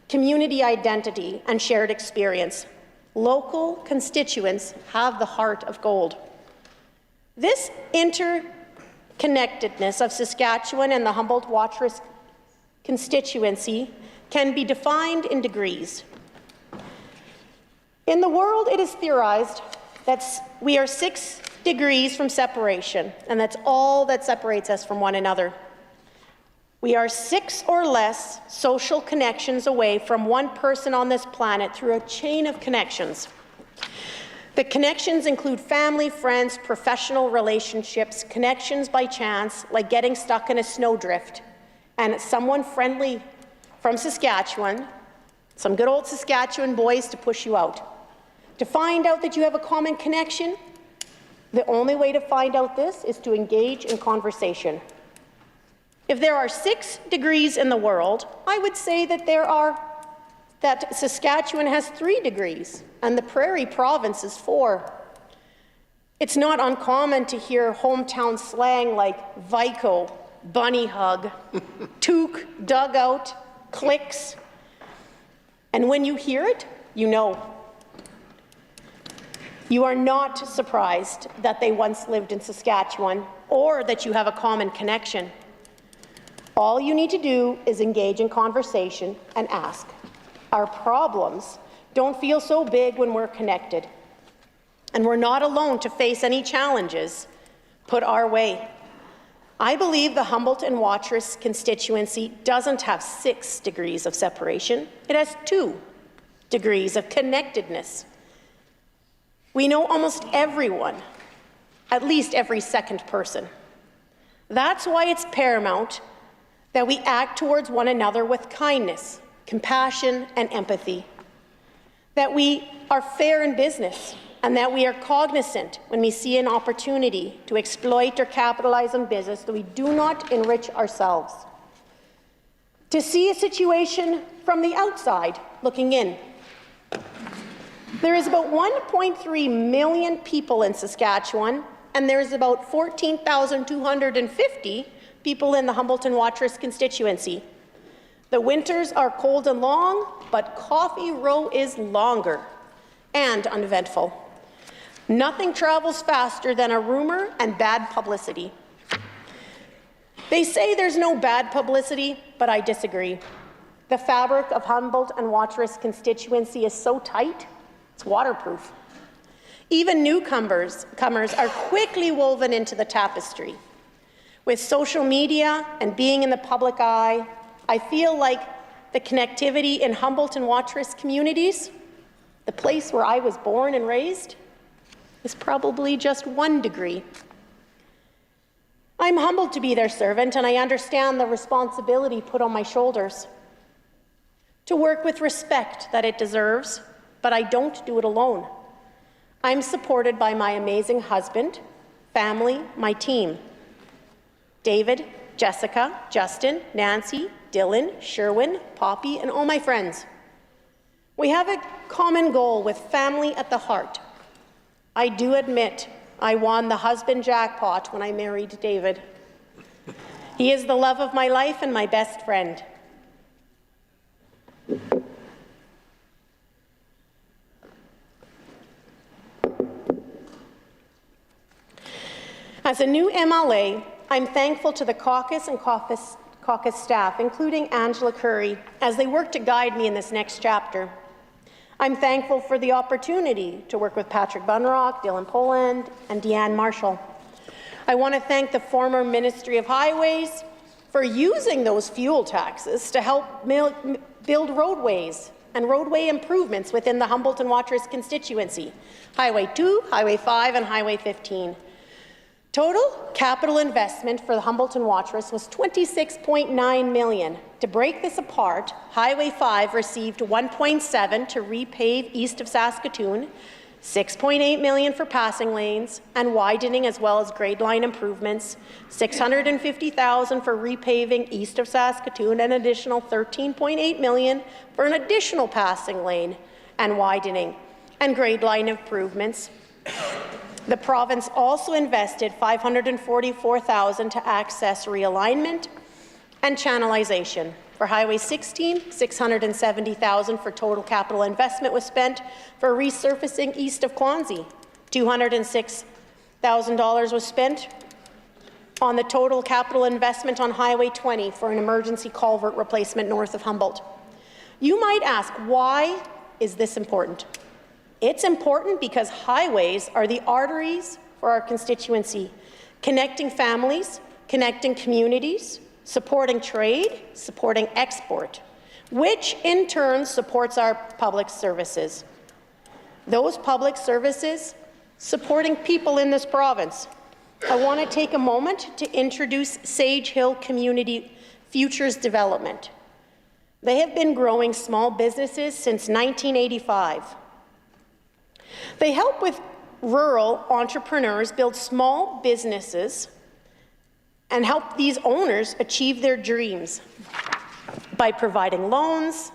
Q: community identity, and shared experience. Local constituents have the heart of gold. This interconnectedness of Saskatchewan and the Humboldt-Watrous constituency can be defined in degrees. In the world, it is theorized that we are 6 degrees from separation, and that's all that separates us from one another. We are 6 or less social connections away from one person on this planet through a chain of connections. The connections include family, friends, professional relationships, connections by chance, like getting stuck in a snowdrift, and someone friendly from Saskatchewan, some good old Saskatchewan boys to push you out. To find out that you have a common connection, the only way to find out this is to engage in conversation. If there are 6 degrees in the world, I would say that that Saskatchewan has 3 degrees, and the Prairie Province is 4. It's not uncommon to hear hometown slang like Vico, bunny hug, toque, dugout, clicks, and when you hear it, you know. You are not surprised that they once lived in Saskatchewan or that you have a common connection. All you need to do is engage in conversation and ask. Our problems don't feel so big when we're connected, and we're not alone to face any challenges put our way. I believe the Humboldt and Watrous constituency doesn't have 6 degrees of separation. It has 2 degrees of connectedness. We know almost everyone, at least every second person. That's why it's paramount that we act towards one another with kindness, compassion, and empathy, that we are fair in business, and that we are cognizant when we see an opportunity to exploit or capitalize on business, that we do not enrich ourselves. To see a situation from the outside looking in. There is about 1.3 million people in Saskatchewan, and there's about 14,250 people in the Humboldt and Watrous constituency. The winters are cold and long, but Coffee Row is longer and uneventful. Nothing travels faster than a rumor and bad publicity. They say there's no bad publicity, but I disagree. The fabric of Humboldt and Watrous constituency is so tight, it's waterproof. Even newcomers are quickly woven into the tapestry. With social media and being in the public eye, I feel like the connectivity in Humboldt and Watrous communities, the place where I was born and raised, is probably just 1 degree. I'm humbled to be their servant, and I understand the responsibility put on my shoulders to work with respect that it deserves, but I don't do it alone. I'm supported by my amazing husband, family, my team. David, Jessica, Justin, Nancy, Dylan, Sherwin, Poppy, and all my friends. We have a common goal with family at the heart. I do admit I won the husband jackpot when I married David. He is the love of my life and my best friend. As a new MLA, I'm thankful to the caucus and caucus staff, including Angela Curry, as they work to guide me in this next chapter. I'm thankful for the opportunity to work with Patrick Bunrock, Dylan Poland, and Deanne Marshall. I want to thank the former Ministry of Highways for using those fuel taxes to help build roadways and roadway improvements within the Humboldt and Watrous constituency, Highway 2, Highway 5, and Highway 15. Total capital investment for the Humboldt and Watrous was $26.9 million. To break this apart, Highway 5 received $1.7 to repave east of Saskatoon, $6.8 million for passing lanes and widening as well as grade line improvements, $650,000 for repaving east of Saskatoon, and an additional $13.8 million for an additional passing lane and widening and grade line improvements. The province also invested $544,000 to access realignment and channelization. For Highway 16, $670,000 for total capital investment was spent for resurfacing east of Quanzi. $206,000 was spent on the total capital investment on Highway 20 for an emergency culvert replacement north of Humboldt. You might ask, why is this important? It's important because highways are the arteries for our constituency, connecting families, connecting communities, supporting trade, supporting export, which in turn supports our public services. Those public services supporting people in this province. I want to take a moment to introduce Sage Hill Community Futures Development. They have been growing small businesses since 1985. They help with rural entrepreneurs build small businesses and help these owners achieve their dreams by providing loans,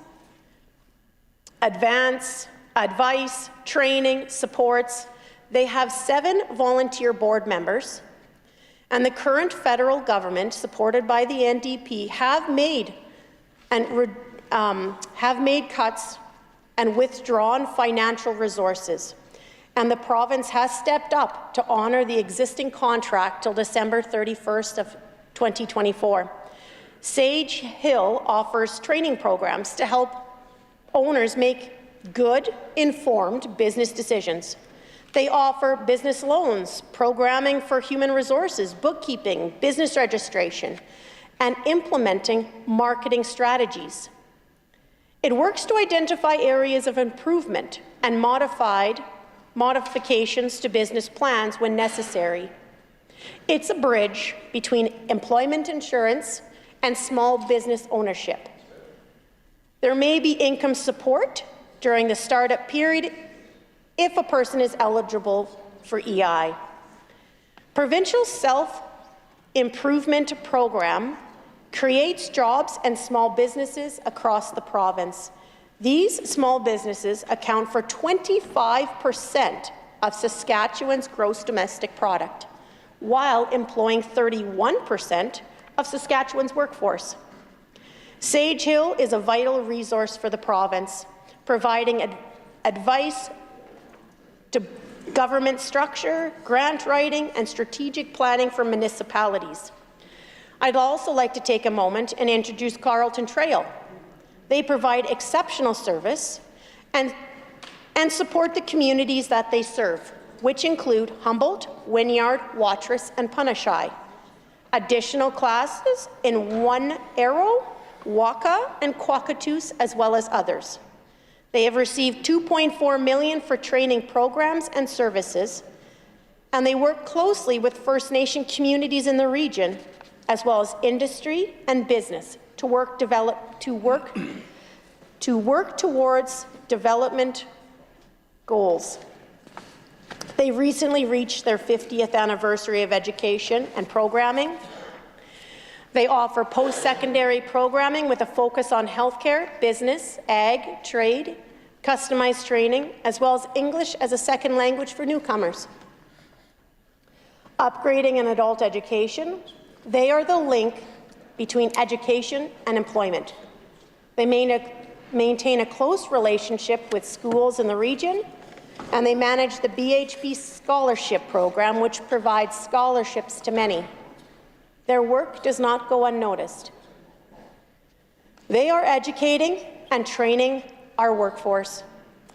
Q: advice, training, supports. They have 7 volunteer board members, and the current federal government, supported by the NDP, have made cuts and withdrawn financial resources. And the province has stepped up to honour the existing contract till December 31st of 2024. Sage Hill offers training programs to help owners make good, informed business decisions. They offer business loans, programming for human resources, bookkeeping, business registration, and implementing marketing strategies. It works to identify areas of improvement and modifications to business plans when necessary. It's a bridge between employment insurance and small business ownership. There may be income support during the startup period if a person is eligible for EI. Provincial Self-Improvement Program creates jobs and small businesses across the province. These small businesses account for 25% of Saskatchewan's gross domestic product, while employing 31% of Saskatchewan's workforce. Sage Hill is a vital resource for the province, providing advice to government structure, grant writing, and strategic planning for municipalities. I'd also like to take a moment and introduce Carleton Trail. They provide exceptional service and support the communities that they serve, which include Humboldt, Wynyard, Watrous, and Punashai. Additional classes in One Arrow, Waka, and Quakatoos, as well as others. They have received $2.4 million for training programs and services, and they work closely with First Nation communities in the region, as well as industry and business, to work towards development goals. They recently reached their 50th anniversary of education and programming. They offer post-secondary programming with a focus on healthcare, business, ag, trade, customized training, as well as English as a second language for newcomers. Upgrading an adult education, they are the link between education and employment. They maintain a close relationship with schools in the region and they manage the BHP Scholarship Program, which provides scholarships to many. Their work does not go unnoticed. They are educating and training our workforce,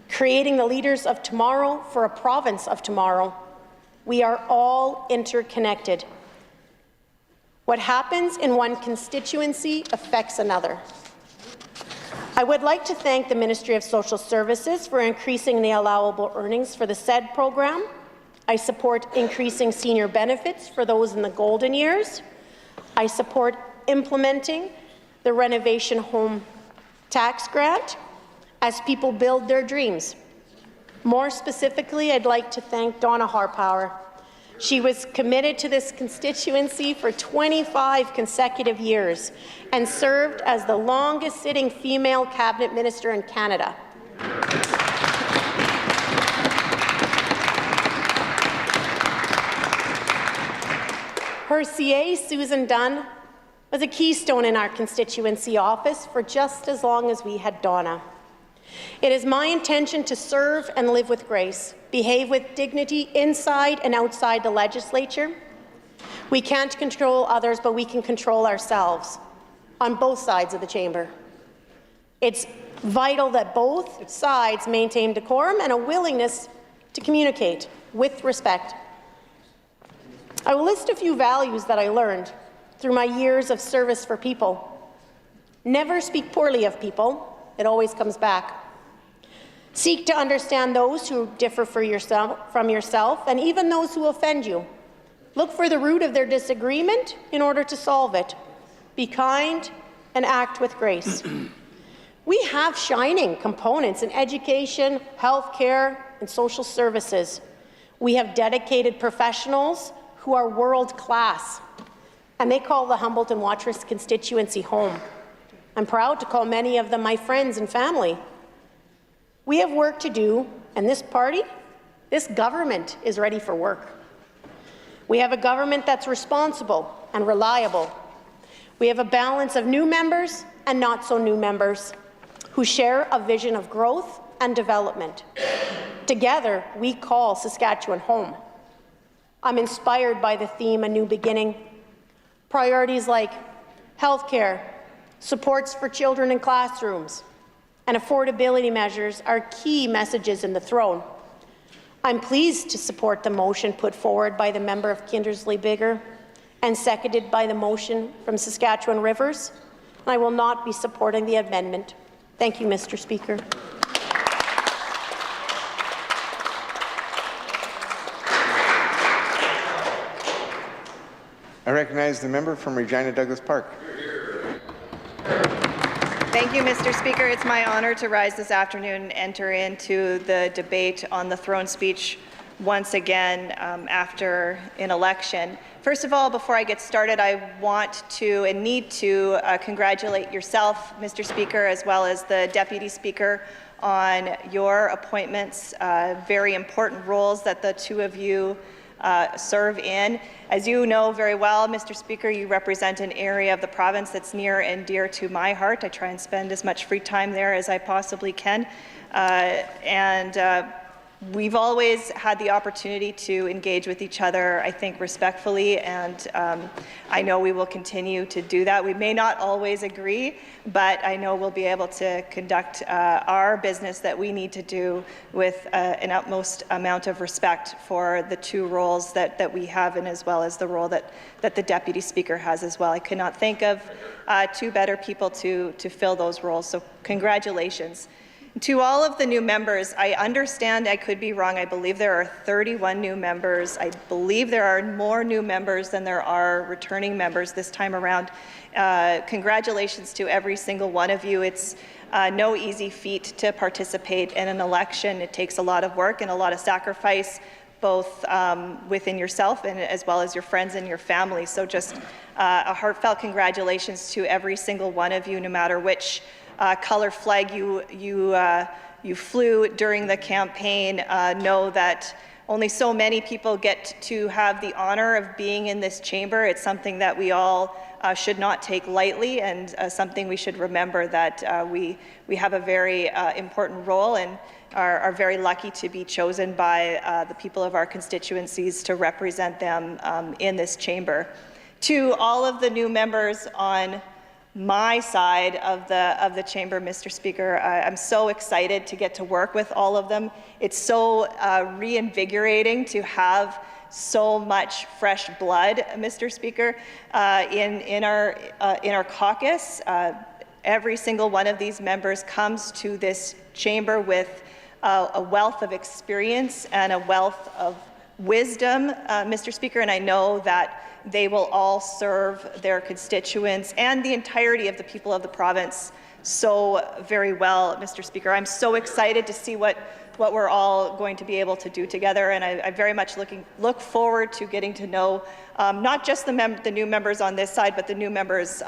Q: creating the leaders of tomorrow for a province of tomorrow. We are all interconnected. What happens in one constituency affects another. I would like to thank the Ministry of Social Services for increasing the allowable earnings for the SED program. I support increasing senior benefits for those in the golden years. I support implementing the renovation home tax grant as people build their dreams. More specifically, I'd like to thank Donna Harpower. She was committed to this constituency for 25 consecutive years and served as the longest-sitting female cabinet minister in Canada. Her CA, Susan Dunn, was a keystone in our constituency office for just as long as we had Donna. It is my intention to serve and live with grace, behave with dignity inside and outside the legislature. We can't control others, but we can control ourselves on both sides of the chamber. It's vital that both sides maintain decorum and a willingness to communicate with respect. I will list a few values that I learned through my years of service for people. Never speak poorly of people. It always comes back. Seek to understand those who differ from yourself, and even those who offend you. Look for the root of their disagreement in order to solve it. Be kind and act with grace. We have shining components in education, healthcare, and social services. We have dedicated professionals who are world-class, and they call the Hamilton Watrous constituency home. I'm proud to call many of them my friends and family. We have work to do, and this government is ready for work. We have a government that's responsible and reliable. We have a balance of new members and not so new members who share a vision of growth and development. Together, we call Saskatchewan home. I'm inspired by the theme, A New Beginning. Priorities like healthcare, supports for children in classrooms, and affordability measures are key messages in the throne. I'm pleased to support the motion put forward by the member of Kindersley-Biggar and seconded by the motion from Saskatchewan Rivers. I will not be supporting the amendment. Thank you, Mr. Speaker.
A: I recognize the member from Regina Douglas Park.
N: Thank you, Mr. Speaker. It's my honour to rise this afternoon and enter into the debate on the throne speech once again after an election. First of all, before I get started, I want to and need to congratulate yourself, Mr. Speaker, as well as the Deputy Speaker on your appointments, very important roles that the two of you serve in. As you know very well, Mr. Speaker, you represent an area of the province that's near and dear to my heart. I try and spend as much free time there as I possibly can. We've always had the opportunity to engage with each other, I think, respectfully, and I know we will continue to do that. We may not always agree, but I know we'll be able to conduct our business that we need to do with an utmost amount of respect for the two roles that we have, and as well as the role that the Deputy Speaker has as well. I could not think of two better people to fill those roles, so congratulations. To all of the new members, I understand I could be wrong. I believe there are 31 new members. I believe there are more new members than there are returning members this time around. Congratulations to every single one of you. It's no easy feat to participate in an election. It takes a lot of work and a lot of sacrifice, both within yourself and as well as your friends and your family. So just a heartfelt congratulations to every single one of you, no matter which color flag you flew during the campaign. Know that only so many people get to have the honor of being in this chamber. It's something that we all should not take lightly, and something we should remember that we have a very important role and are very lucky to be chosen by the people of our constituencies to represent them in this chamber. To all of the new members on my side of the chamber, Mr. Speaker, I'm so excited to get to work with all of them. It's so reinvigorating to have so much fresh blood, Mr. Speaker, in our caucus. Every single one of these members comes to this chamber with a wealth of experience and a wealth of wisdom, Mr. Speaker, and I know that they will all serve their constituents and the entirety of the people of the province so very well, Mr. Speaker. I'm so excited to see what we're all going to be able to do together, and I very much look forward to getting to know not just the new members on this side, but the new members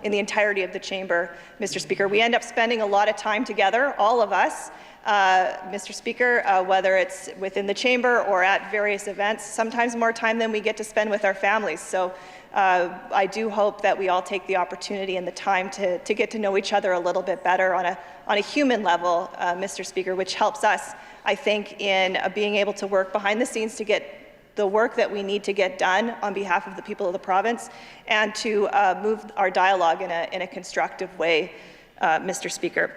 N: in the entirety of the chamber, Mr. Speaker. We end up spending a lot of time together, all of us, Mr. Speaker, whether it's within the chamber or at various events, sometimes more time than we get to spend with our families. So I do hope that we all take the opportunity and the time to get to know each other a little bit better on a human level, Mr. Speaker, which helps us, I think, in being able to work behind the scenes to get the work that we need to get done on behalf of the people of the province, and to move our dialogue in a constructive way, Mr. Speaker.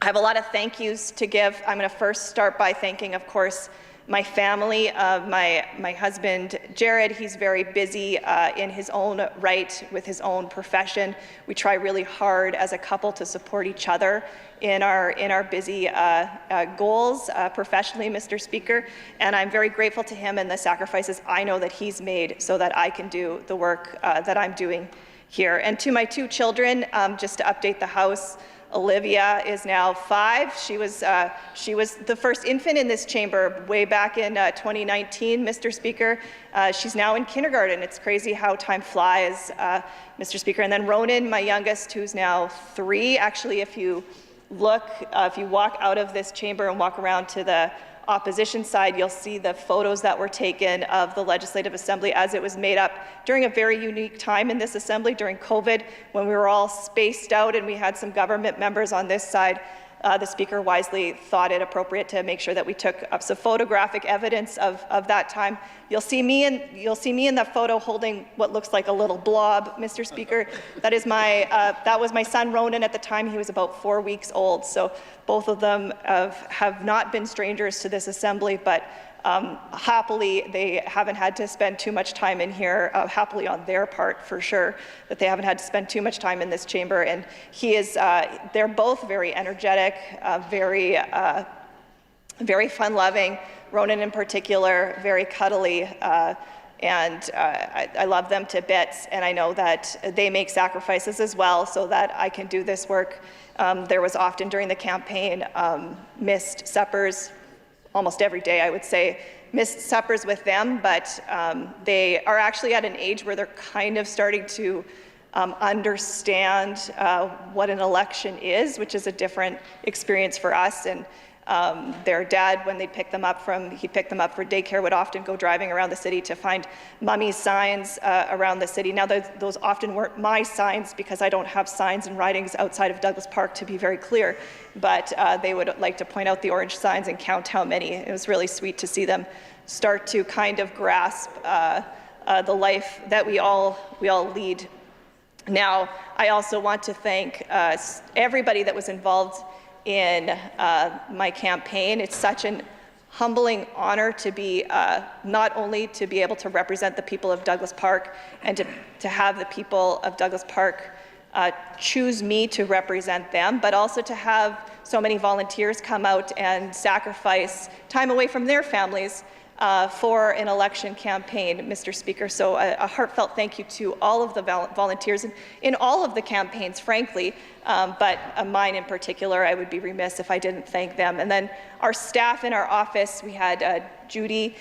N: I have a lot of thank yous to give. I'm going to first start by thanking, of course, my family, my husband, Jared. He's very busy in his own right with his own profession. We try really hard as a couple to support each other in our busy goals professionally, Mr. Speaker. And I'm very grateful to him and the sacrifices I know that he's made so that I can do the work that I'm doing here. And to my two children, just to update the House, Olivia is now 5. She was the first infant in this chamber way back in 2019, Mr. Speaker. She's now in kindergarten. It's crazy how time flies, Mr. Speaker. And then Ronan, my youngest, who's now 3. Actually, if you walk out of this chamber and walk around to the opposition side, you'll see the photos that were taken of the Legislative Assembly as it was made up during a very unique time in this Assembly, during COVID, when we were all spaced out and we had some government members on this side. The Speaker wisely thought it appropriate to make sure that we took up some photographic evidence of that time. You'll see me in that photo holding what looks like a little blob, Mr. Speaker. That was my son Ronan at the time. He was about 4 weeks old. So both of them have not been strangers to this Assembly, but happily, they haven't had to spend too much time in here, happily on their part for sure, that they haven't had to spend too much time in this chamber. And they're both very energetic, very fun-loving. Ronan in particular, very cuddly, and I love them to bits, and I know that they make sacrifices as well so that I can do this work. There was often during the campaign missed suppers, almost every day, I would say, missed suppers with them, but they are actually at an age where they're kind of starting to understand what an election is, which is a different experience for us. And their dad, when he'd pick them up for daycare, would often go driving around the city to find Mummy's signs around the city. Now, those often weren't my signs because I don't have signs and writings outside of Douglas Park, to be very clear, but they would like to point out the orange signs and count how many. It was really sweet to see them start to kind of grasp the life that we all lead. Now, I also want to thank everybody that was involved in my campaign. It's such an humbling honor to be not only to be able to represent the people of Douglas Park and to have the people of Douglas Park choose me to represent them, but also to have so many volunteers come out and sacrifice time away from their families for an election campaign, Mr. Speaker. So a heartfelt thank you to all of the volunteers in all of the campaigns, frankly, but mine in particular. I would be remiss if I didn't thank them. And then our staff in our office, we had Judy,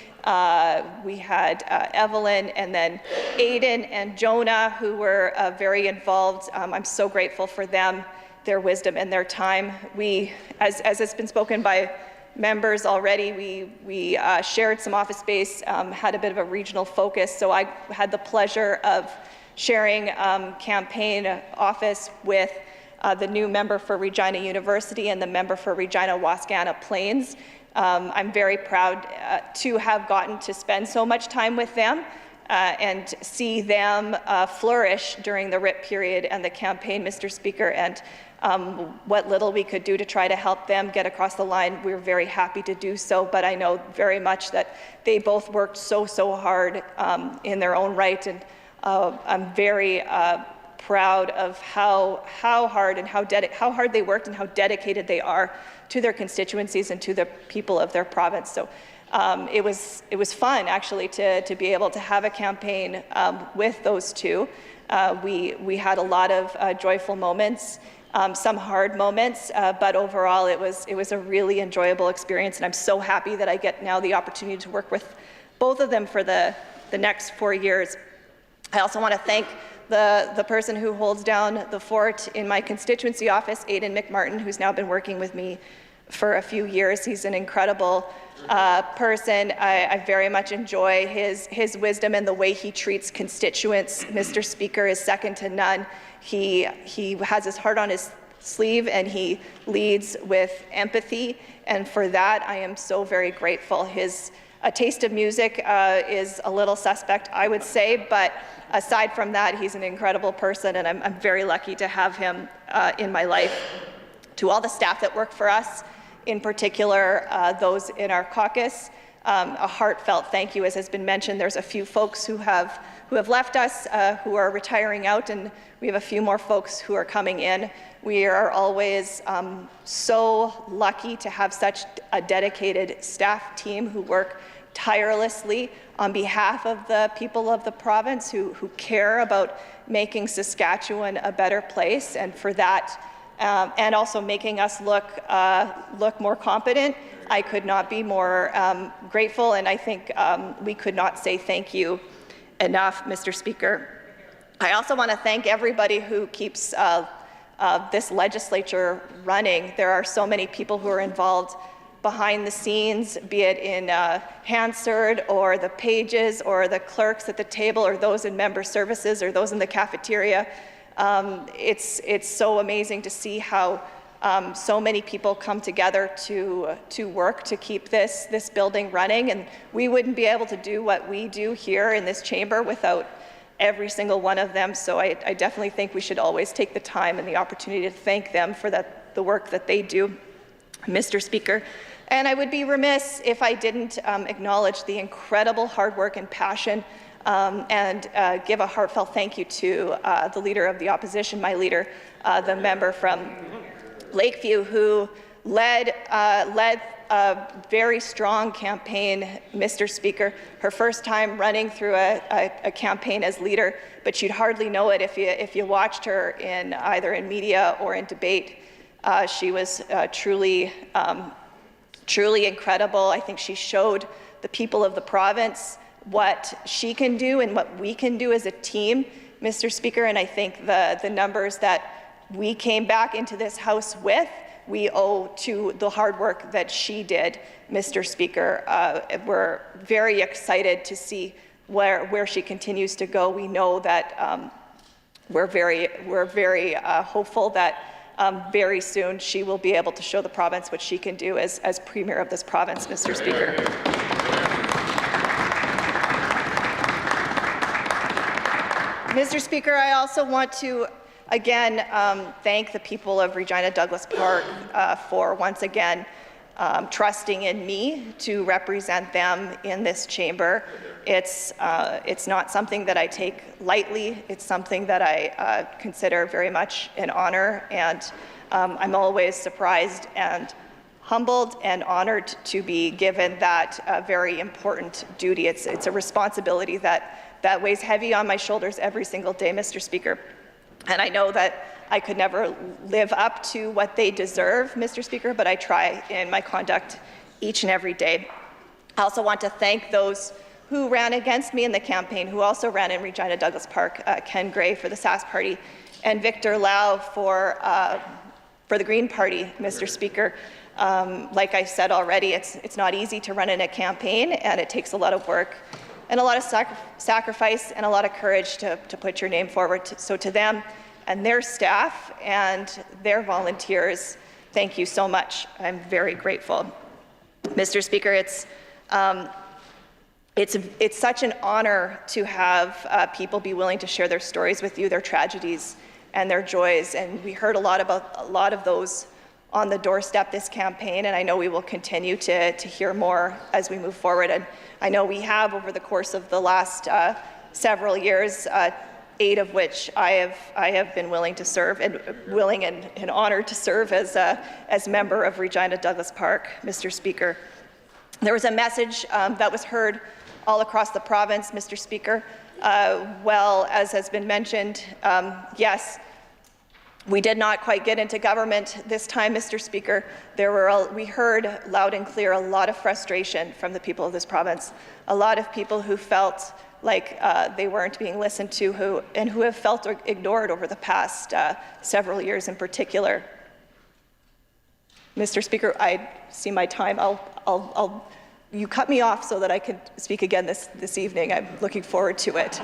N: we had Evelyn, and then Aiden and Jonah, who were very involved. I'm so grateful for them, their wisdom and their time. We, as has been spoken by members already. We shared some office space, had a bit of a regional focus, so I had the pleasure of sharing campaign office with the new member for Regina University and the member for Regina Wascana Plains. I'm very proud to have gotten to spend so much time with them and see them flourish during the RIP period and the campaign, Mr. Speaker, and what little we could do to try to help them get across the line. We're very happy to do so, but I know very much that they both worked so hard in their own right, and I'm very proud of how hard they worked and how dedicated they are to their constituencies and to the people of their province. So it was fun actually to be able to have a campaign with those two. We had a lot of joyful moments, some hard moments, but overall it was a really enjoyable experience, and I'm so happy that I get now the opportunity to work with both of them for the next 4 years. I also want to thank the person who holds down the fort in my constituency office, Aidan McMartin, who's now been working with me for a few years. He's an incredible person. I very much enjoy his wisdom, and the way he treats constituents, Mr. Speaker, is second to none. He has his heart on his sleeve, and he leads with empathy, and for that I am so very grateful. A taste of music is a little suspect, I would say, but aside from that, he's an incredible person, and I'm very lucky to have him in my life. To all the staff that work for us, in particular those in our caucus, a heartfelt thank you. As has been mentioned, there's a few folks who have left us, who are retiring out, and we have a few more folks who are coming in. We are always so lucky to have such a dedicated staff team who work tirelessly on behalf of the people of the province, who care about making Saskatchewan a better place, and for that, and also making us look more competent. I could not be more grateful, and I think we could not say thank you enough, Mr. Speaker. I also want to thank everybody who keeps this legislature running. There are so many people who are involved behind the scenes, be it in Hansard or the pages or the clerks at the table or those in member services or those in the cafeteria. It's so amazing to see how so many people come together to work to keep this building running, and we wouldn't be able to do what we do here in this chamber without every single one of them. So I definitely think we should always take the time and the opportunity to thank them for the work that they do, Mr. Speaker. And I would be remiss if I didn't acknowledge the incredible hard work and passion and give a heartfelt thank you to the Leader of the Opposition, my leader, the member from Lakeview, who led a very strong campaign, Mr. Speaker. Her first time running through a campaign as leader, but you'd hardly know it if you watched her either in media or in debate. She was truly incredible. I think she showed the people of the province what she can do and what we can do as a team, Mr. Speaker, and I think the numbers that we came back into this House with, we owe to the hard work that she did, Mr. Speaker. We're very excited to see where she continues to go. We know that we're very hopeful that very soon she will be able to show the province what she can do as Premier of this province, Mr. Speaker. Mr. Speaker, I also want to again thank the people of Regina Douglas Park for once again trusting in me to represent them in this chamber. It's not something that I take lightly. It's something that I consider very much an honor, and I'm always surprised and humbled and honored to be given that very important duty. It's a responsibility that weighs heavy on my shoulders every single day, Mr. Speaker. And I know that I could never live up to what they deserve, Mr. Speaker, but I try in my conduct each and every day. I also want to thank those who ran against me in the campaign, who also ran in Regina Douglas Park, Ken Gray for the Sask Party, and Victor Lau for the Green Party, Mr. Speaker. Like I said already, it's not easy to run in a campaign, and it takes a lot of work and a lot of sacrifice and a lot of courage to put your name forward. So to them and their staff and their volunteers, thank you so much. I'm very grateful. Mr. Speaker, it's such an honor to have people be willing to share their stories with you, their tragedies and their joys. And we heard a lot of those on the doorstep this campaign, and I know we will continue to hear more as we move forward. And I know we have over the course of the last several years, 8 of which I have been willing to serve and willing and honored to serve as member of Regina Douglas Park, Mr. Speaker. There was a message that was heard all across the province, Mr. Speaker. Well, as has been mentioned, yes, we did not quite get into government this time, Mr. Speaker. We heard loud and clear a lot of frustration from the people of this province, a lot of people who felt like they weren't being listened to, who have felt ignored over the past several years in particular. Mr. Speaker, I see my time. You cut me off so that I could speak again this evening. I'm looking forward to it.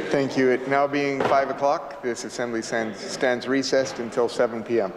A: Thank you. It now being 5 o'clock, this assembly stands recessed until 7 p.m.